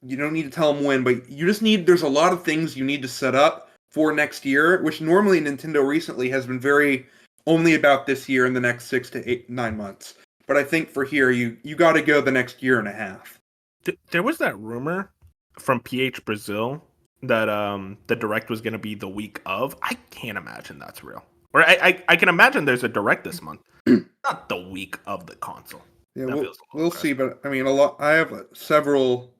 You don't need to tell them when, but you just need. There's a lot of things you need to set up for next year, which normally Nintendo recently has been very only about this year and the next 6 to 9 months. But I think for here, you got to go the next year and a half. There was that rumor from PH Brazil that the direct was going to be the week of. I can't imagine that's real. Or I can imagine there's a direct this month, not the week of the console. Yeah, That we'll, feels a little we'll see. But I mean, a lot. I have several,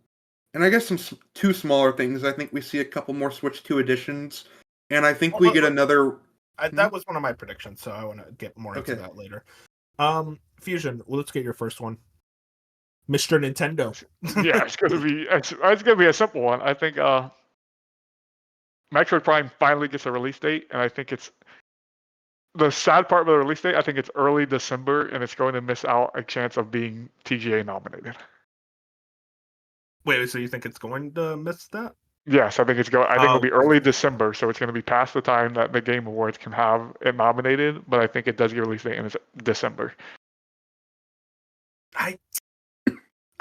and I guess two smaller things. I think we see a couple more Switch 2 editions, and I think we get another. That was one of my predictions, so I want to get more into that later. Fusion, well, let's get your first one. Mr. Nintendo. Yeah, it's gonna be a simple one. I think Metroid Prime finally gets a release date, and I think it's the sad part of the release date. I think it's early December, and it's going to miss out a chance of being TGA nominated. Wait, so you think it's going to miss that? Yes, I think it's going. I think it'll be early December, so it's going to be past the time that the Game Awards can have it nominated. But I think it does get a release date, and it's December. I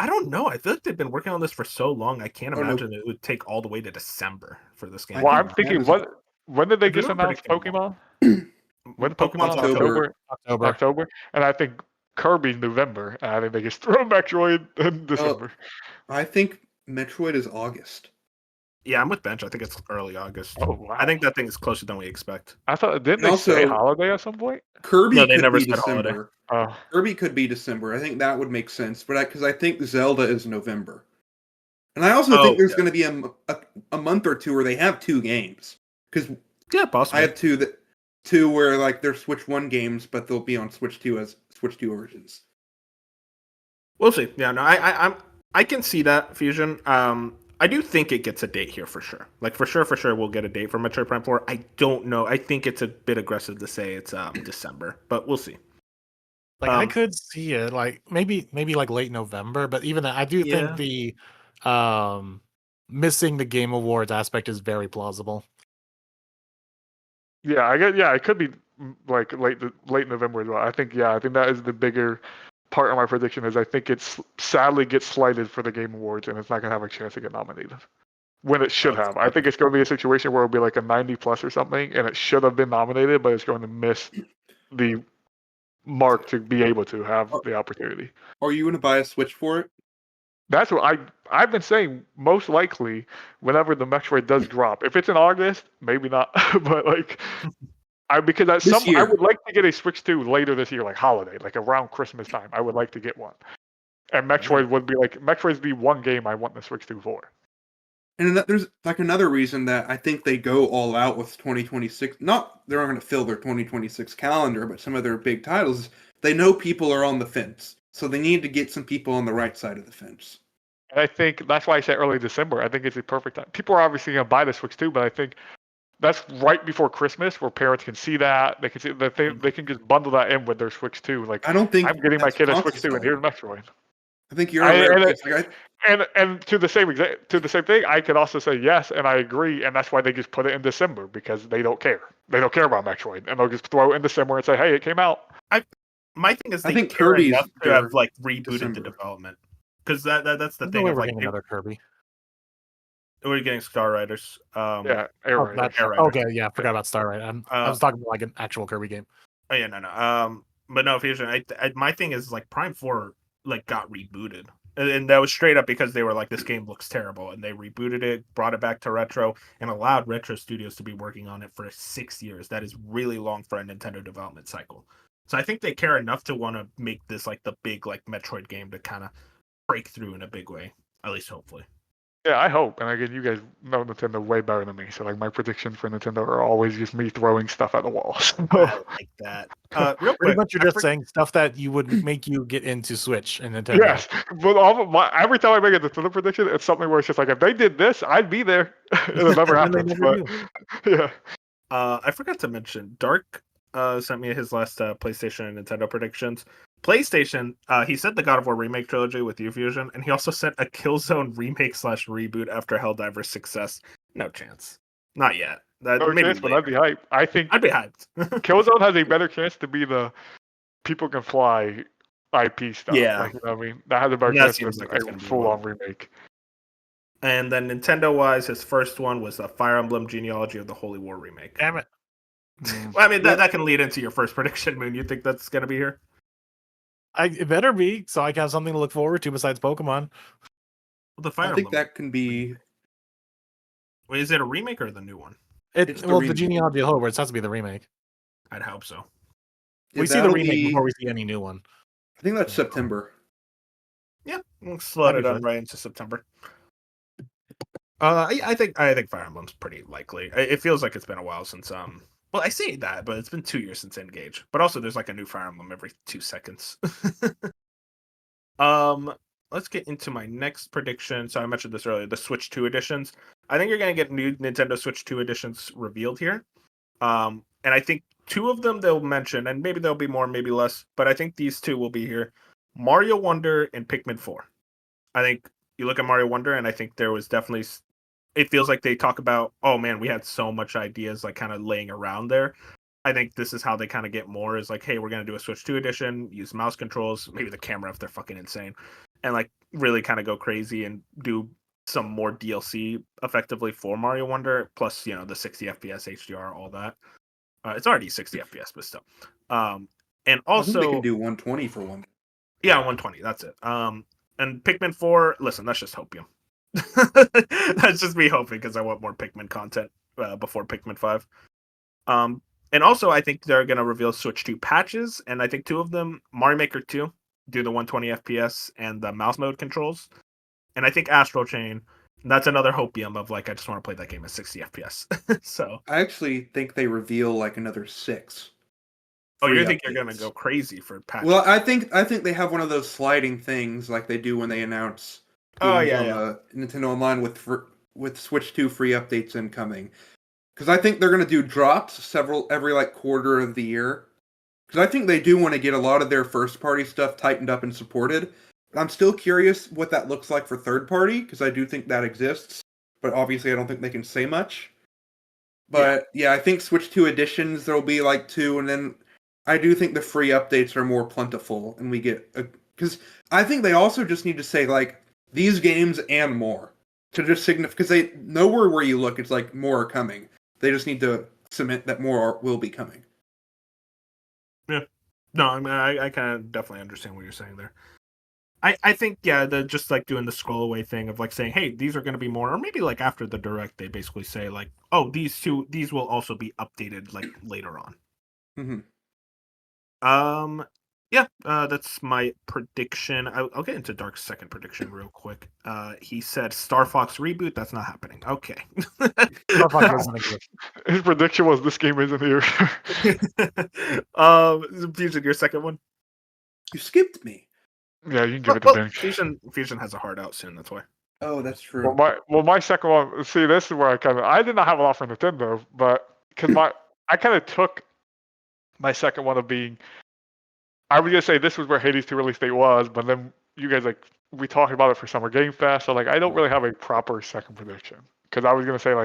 don't know. I feel like they've been working on this for so long. I can't imagine it would take all the way to December for this game. Well, I'm thinking, when did they just announce Pokemon? When Pokemon's October, and I think Kirby's November, and I think they just throw Metroid in December. I think Metroid is August. Yeah, I'm with Bench. I think it's early August. Oh wow! I think that thing is closer than we expect. I thought didn't they say holiday at some point? Kirby no, they could never be said December. Holiday. Kirby could be December. I think that would make sense, but because I think Zelda is November, and I also think there's going to be a month or two where they have two games. Because possibly. I have two where like they're Switch 1 games, but they'll be on Switch 2 as Switch 2 versions. We'll see. Yeah, no, I can see that, Fusion. I do think it gets a date here for sure. Like for sure we'll get a date for Metroid Prime 4. I don't know. I think it's a bit aggressive to say it's December, but we'll see. Like I could see it like maybe like late November, but even that I do think the missing the Game Awards aspect is very plausible. Yeah, it could be like late November as well. I think that is the bigger part of my prediction is I think it's sadly gets slighted for the Game Awards and it's not gonna have a chance to get nominated when it should have. I think it's going to be a situation where it'll be like a 90+ or something, and it should have been nominated, but it's going to miss the mark to be able to have the opportunity. Are you going to buy a Switch for it? That's what I've been saying. Most likely, whenever the Metroid does drop, if it's in August, maybe not, but like. I would like to get a Switch 2 later this year, like holiday, like around Christmas time. I would like to get one. And Metroid would be like, Metroid's the one game I want the Switch 2 for. And there's like another reason that I think they go all out with 2026. Not they're not going to fill their 2026 calendar, but some of their big titles, they know people are on the fence. So they need to get some people on the right side of the fence. And I think that's why I said early December. I think it's the perfect time. People are obviously going to buy the Switch 2, but I think that's right before Christmas, where parents can see that they can see that they can just bundle that in with their Switch 2. Like I don't think I'm getting my kid a Switch 2, and here's Metroid. I think you're right. And to the same thing, I could also say yes, and I agree, and that's why they just put it in December because they don't care. They don't care about Metroid, and they'll just throw it in December and say, "Hey, it came out." My thing is, I think Kirby's to have like rebooted the development because that's the thing. We're like another Kirby. We're getting Star Riders. Air Riders. Okay, yeah, I forgot about Star Riders. I was talking about like an actual Kirby game. Oh yeah, no. But no, Fusion. My thing is like Prime 4 like got rebooted, and that was straight up because they were like, this game looks terrible, and they rebooted it, brought it back to retro, and allowed Retro Studios to be working on it for 6 years. That is really long for a Nintendo development cycle. So I think they care enough to want to make this like the big like Metroid game to kind of break through in a big way, at least hopefully. Yeah, I hope. And again, you guys know Nintendo way better than me. So like my predictions for Nintendo are always just me throwing stuff at the walls. I like that. Real Pretty much you're just saying stuff that you would make you get into Switch and Nintendo. Yes, but every time I make a Nintendo prediction, it's something where it's just like, if they did this, I'd be there. And it never happens. Yeah. I forgot to mention, Dark sent me his last PlayStation and Nintendo predictions. PlayStation, he said the God of War remake trilogy with Fusion, and he also said a Killzone remake / reboot after Helldivers' success. No chance. Not yet. No Maybe chance, but later. I'd be hyped. I think I'd be hyped. Killzone has a better chance to be the people can fly IP stuff. Yeah. Like, you know what I mean? That has a better And that chance seems than like it's a gonna be full-on one. remake. And then Nintendo-wise, his first one was the Fire Emblem Genealogy of the Holy War remake. Damn it. Well, I mean, that can lead into your first prediction, Moon. You think that's going to be here? It better be, so I can have something to look forward to besides Pokemon. Well, the Fire I think Emblem. that can be. Wait, is it a remake or the new one? It's the The remake. Genealogy of Hogwarts has to be the remake. I'd hope so. We see the that'll remake be- before we see any new one. I think that's September. Yeah, we'll slot That'd it be on fun. right into September. I think Fire Emblem's pretty likely. It feels like it's been a while since Well, I say that, but it's been 2 years since Engage. But also, there's like a new Fire Emblem every 2 seconds. Let's get into my next prediction. So I mentioned this earlier, the Switch 2 editions. I think you're going to get new Nintendo Switch 2 editions revealed here. And I think 2 of them they'll mention, and maybe there'll be more, maybe less, but I think these 2 will be here. Mario Wonder and Pikmin 4. I think you look at Mario Wonder, and I think there was definitely... It feels like they talk about, oh man, we had so much ideas like kind of laying around there. I think this is how they kind of get more, is like, hey, we're going to do a Switch 2 edition, use mouse controls, maybe the camera if they're fucking insane, and like really kind of go crazy and do some more DLC effectively for Mario Wonder, plus, you know, the 60 FPS HDR, all that. It's already 60 FPS, but still. And I think also, they can do 120 for one. yeah, 120, that's it. And Pikmin 4, listen, that's just hopium. That's just me hoping, because I want more Pikmin content before Pikmin 5. And also, I think they're going to reveal Switch 2 patches, and I think 2 of them, Mario Maker 2, do the 120 FPS and the mouse mode controls. And I think Astral Chain, that's another hopium of like, I just want to play that game at 60 FPS. So, I actually think they reveal like another 6. oh, you free think you're going to updates. go crazy for patches? Well, I think they have one of those sliding things like they do when they announce games on the Nintendo Online with Switch 2 free updates incoming. Because I think they're going to do drops every like quarter of the year. Because I think they do want to get a lot of their first party stuff tightened up and supported. I'm still curious what that looks like for third party, because I do think that exists. But obviously I don't think they can say much. But yeah, I think Switch 2 editions, there'll be like 2, and then I do think the free updates are more plentiful, and we get... Because I think they also just need to say, like, these games and more. To just signify... Because they nowhere where you look, it's like, more are coming. They just need to cement that more will be coming. Yeah. No, I mean, I kind of definitely understand what you're saying there. I think, yeah, they're just like doing the scroll away thing of like saying, hey, these are going to be more, or maybe like after the direct, they basically say like, oh, these will also be updated like later on. Mm-hmm. Yeah, that's my prediction. I'll get into Dark's second prediction real quick. He said Star Fox reboot. That's not happening. Okay. Star Fox doesn't exist. His prediction was this game isn't here. Fusion, your second one. You skipped me. Yeah, you can give it to Bank. Fusion has a hard out soon. That's why. Oh, that's true. My second one. See, this is where I did not have a lot for Nintendo, but because I kind of took my second one of being. I was gonna say this was where Hades 2 release date was, but then you guys we talked about it for Summer Game Fest, so I don't really have a proper second prediction, because I was gonna say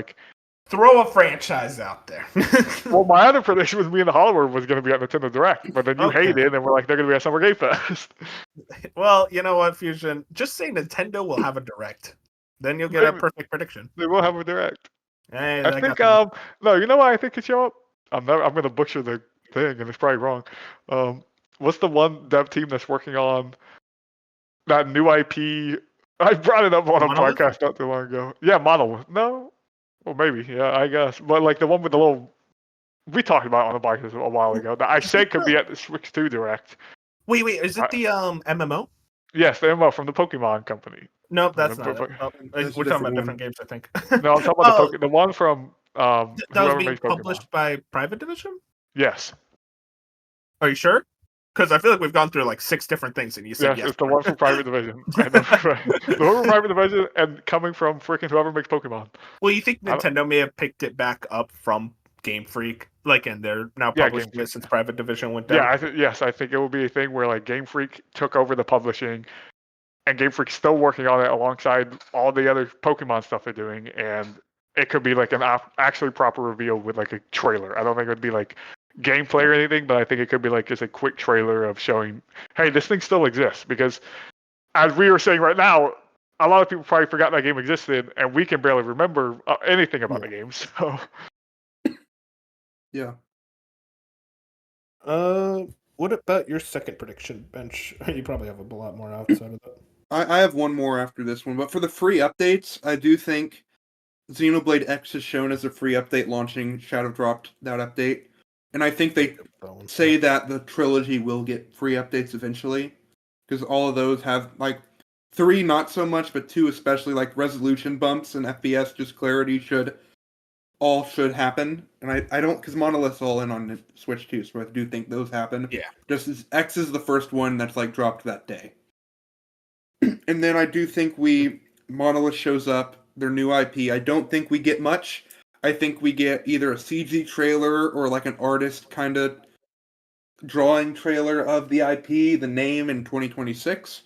throw a franchise out there. well, my other prediction was me and the Hollower was gonna be at Nintendo Direct, but then you hated, and we're like they're gonna be at Summer Game Fest. Well, you know what, Fusion? Just say Nintendo will have a Direct, then you'll get a perfect prediction. They will have a Direct. Hey, I think no, you know what I think could show up. I'm gonna butcher the thing, and it's probably wrong. What's the one dev team that's working on that new IP? I brought it up on a podcast not too long ago. Yeah, Monolith. No? Well, maybe. Yeah, I guess. But like the one with the little... We talked about it on the podcast a while ago. That I said could be at the Switch 2 Direct. Wait, is it the MMO? Yes, the MMO from the Pokemon company. Nope, that's not it. We're talking about different games, I think. No, I'm talking about the one from that was whoever being makes Pokemon. published by Private Division? Yes. Are you sure? Because I feel like we've gone through like 6 different things, and you said yes. It's the one from Private Division. I know, the one from Private Division, and coming from freaking whoever makes Pokemon. Well, you think Nintendo may have picked it back up from Game Freak, like, and they're now Yeah, publishing Game it Freak. since Private Division went down. Yeah, yes, I think it will be a thing where like Game Freak took over the publishing, and Game Freak's still working on it alongside all the other Pokemon stuff they're doing, and it could be like an actually proper reveal with like a trailer. I don't think it would be like gameplay or anything, but I think it could be like just a quick trailer of showing, hey, this thing still exists. Because as we were saying right now, a lot of people probably forgot that game existed, and we can barely remember anything about the game. So Yeah. What about your second prediction, Bench? You probably have a lot more outside of that. I have one more after this one, but for the free updates, I do think Xenoblade X is shown as a free update launching. Shadow dropped that update, and I think they say that the trilogy will get free updates eventually, because all of those have like 3 not so much, but 2 especially, like resolution bumps and FPS just clarity should happen. And I don't, because Monolith's all in on Switch too, so I do think those happen. Yeah. Just as X is the first one that's like dropped that day. And then I do think Monolith shows up, their new IP. I don't think we get much. I think we get either a CG trailer or like an artist kind of drawing trailer of the IP, the name in 2026.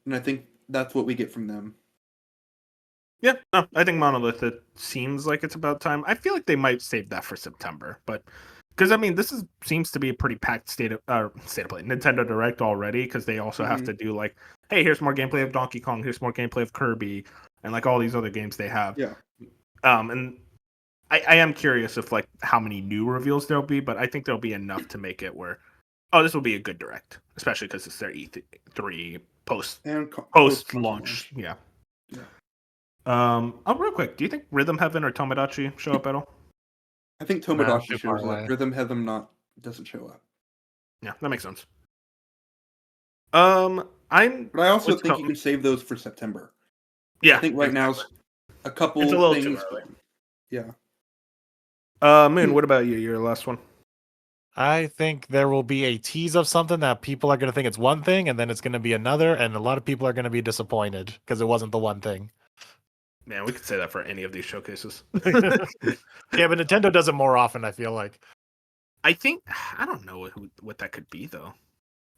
And I think that's what we get from them. Yeah, no, I think Monolith, it seems like it's about time. I feel like they might save that for September, but because I mean, seems to be a pretty packed state of play Nintendo Direct already, because they also have to do like, hey, here's more gameplay of Donkey Kong, here's more gameplay of Kirby, and like all these other games they have. Yeah. And I am curious if like how many new reveals there'll be, but I think there'll be enough to make it where, oh, this will be a good Direct, especially because it's their E3 post launch. Yeah. Real quick, do you think Rhythm Heaven or Tomodachi show up at all? I think Tomodachi shows up. Rhythm Heaven doesn't show up. Yeah, that makes sense. But I also think you can save those for September. Yeah, I think right now's a couple it's a little things. too early. Yeah. Moon, what about you? Your last one? I think there will be a tease of something that people are going to think it's one thing, and then it's going to be another, and a lot of people are going to be disappointed because it wasn't the one thing. Man, we could say that for any of these showcases. Yeah, but Nintendo does it more often, I feel like. I don't know what that could be, though.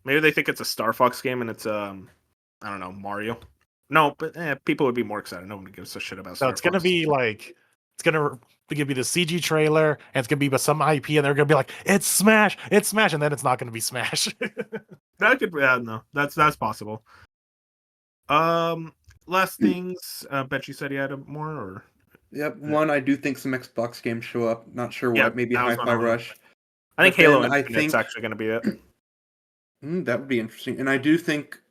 Maybe they think it's a Star Fox game and it's, I don't know, Mario. No, but people would be more excited. Nobody gives a shit about Star Fox. It's going to be like, it's going to be the CG trailer, and it's going to be about some IP, and they're going to be like, it's Smash, and then it's not going to be Smash. That could be, no, that's possible. Last things, Bet you said you had more, or? Yep, one, I do think some Xbox games show up. Not sure what, Yep, maybe Hi-Fi Rush. I think Halo Infinite's actually going to be it. That would be interesting. And I do think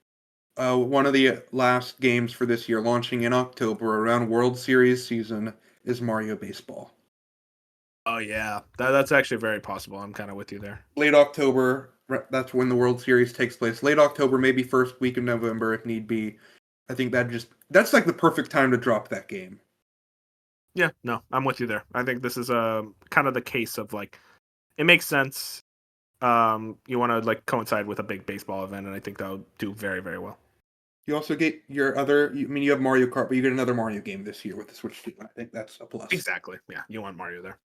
one of the last games for this year, launching in October around World Series season, is Mario Baseball. Oh, yeah. That's actually very possible. I'm kind of with you there. Late October, that's when the World Series takes place. Late October, maybe first week of November if need be. I think that's like the perfect time to drop that game. Yeah, no, I'm with you there. I think this is kind of the case of like, it makes sense. You want to like coincide with a big baseball event, and I think that'll do very, very well. You also get your you have Mario Kart, but you get another Mario game this year with the Switch 2. I think that's a plus. Exactly. Yeah, you want Mario there.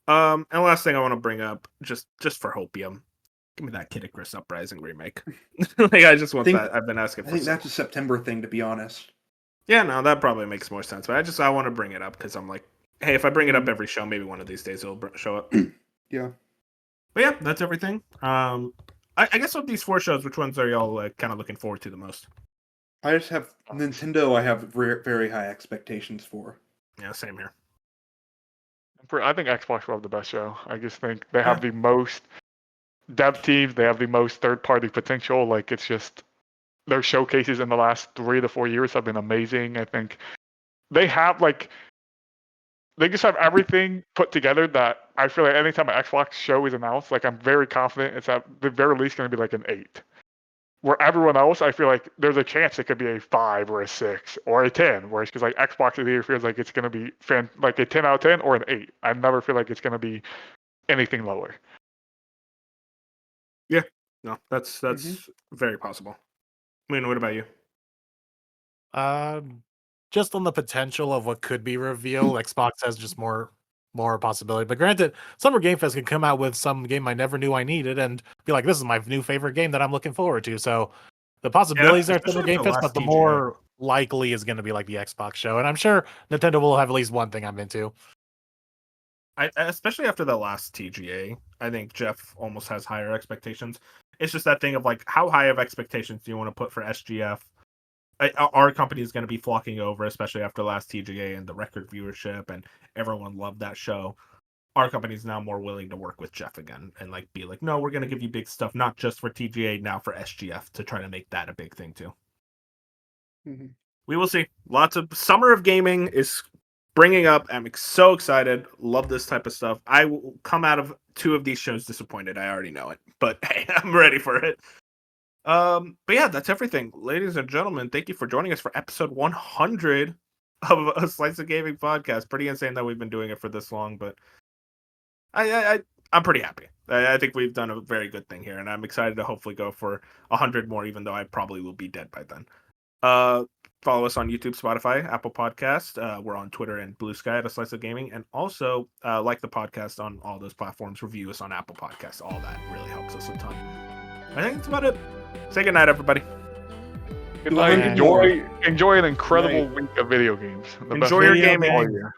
And last thing I want to bring up, just for hopium, give me that Kid Icarus Uprising remake. Like, I just want that. I've been asking for. I think that's a September thing, to be honest. Yeah, no, that probably makes more sense. But I want to bring it up because I'm like, hey, if I bring it up every show, maybe one of these days it'll show up. Yeah. But yeah, that's everything. I guess of these 4 shows, which ones are y'all kind of looking forward to the most? I just have Nintendo. I have very high expectations for. Yeah, same here. I think Xbox will have the best show. I just think they have the most dev teams. They have the most third-party potential. Like, it's just their showcases in the last 3 to 4 years have been amazing. I think they have they just have everything put together that I feel like anytime an Xbox show is announced, like, I'm very confident it's at the very least going to be like an 8. Where everyone else, I feel like there's a chance it could be a 5 or a 6 or a 10. Whereas, because like Xbox either feels like it's going to be like a 10 out of 10 or an 8. I never feel like it's going to be anything lower. Yeah, no, that's very possible. I mean, what about you? Just on the potential of what could be revealed, Xbox has just more more possibility. But granted, Summer Game Fest can come out with some game I never knew I needed and be like, this is my new favorite game that I'm looking forward to. So the possibilities are at Summer especially Game after Fest, last but the TGA. more likely is going to be like the Xbox show. And I'm sure Nintendo will have at least one thing I'm into. Especially after the last TGA, I think Jeff almost has higher expectations. It's just that thing of like, how high of expectations do you want to put for SGF? Our company is going to be flocking over, especially after last TGA and the record viewership, and everyone loved that show. Our company is now more willing to work with Jeff again and like be like, no, we're going to give you big stuff, not just for TGA, now for SGF, to try to make that a big thing too. Mm-hmm. We will see. Lots of Summer of Gaming is bringing up. I'm so excited. Love this type of stuff. I will come out of 2 of these shows disappointed. I already know it, but hey, I'm ready for it. But yeah, that's everything, ladies and gentlemen. Thank you for joining us for episode 100 of a Slice of Gaming podcast. Pretty insane that we've been doing it for this long, but I'm pretty happy. I think we've done a very good thing here, and I'm excited to hopefully go for 100 more, even though I probably will be dead by then. Follow us on YouTube, Spotify, Apple Podcast. We're on Twitter and Blue Sky at A Slice of Gaming. And also like the podcast on all those platforms. Review us on Apple Podcasts. All that really helps us a ton. I think that's about it. Say goodnight, everybody. Good night. Yeah. Enjoy an incredible Night. week of video games. The best Enjoy your video gaming. all year.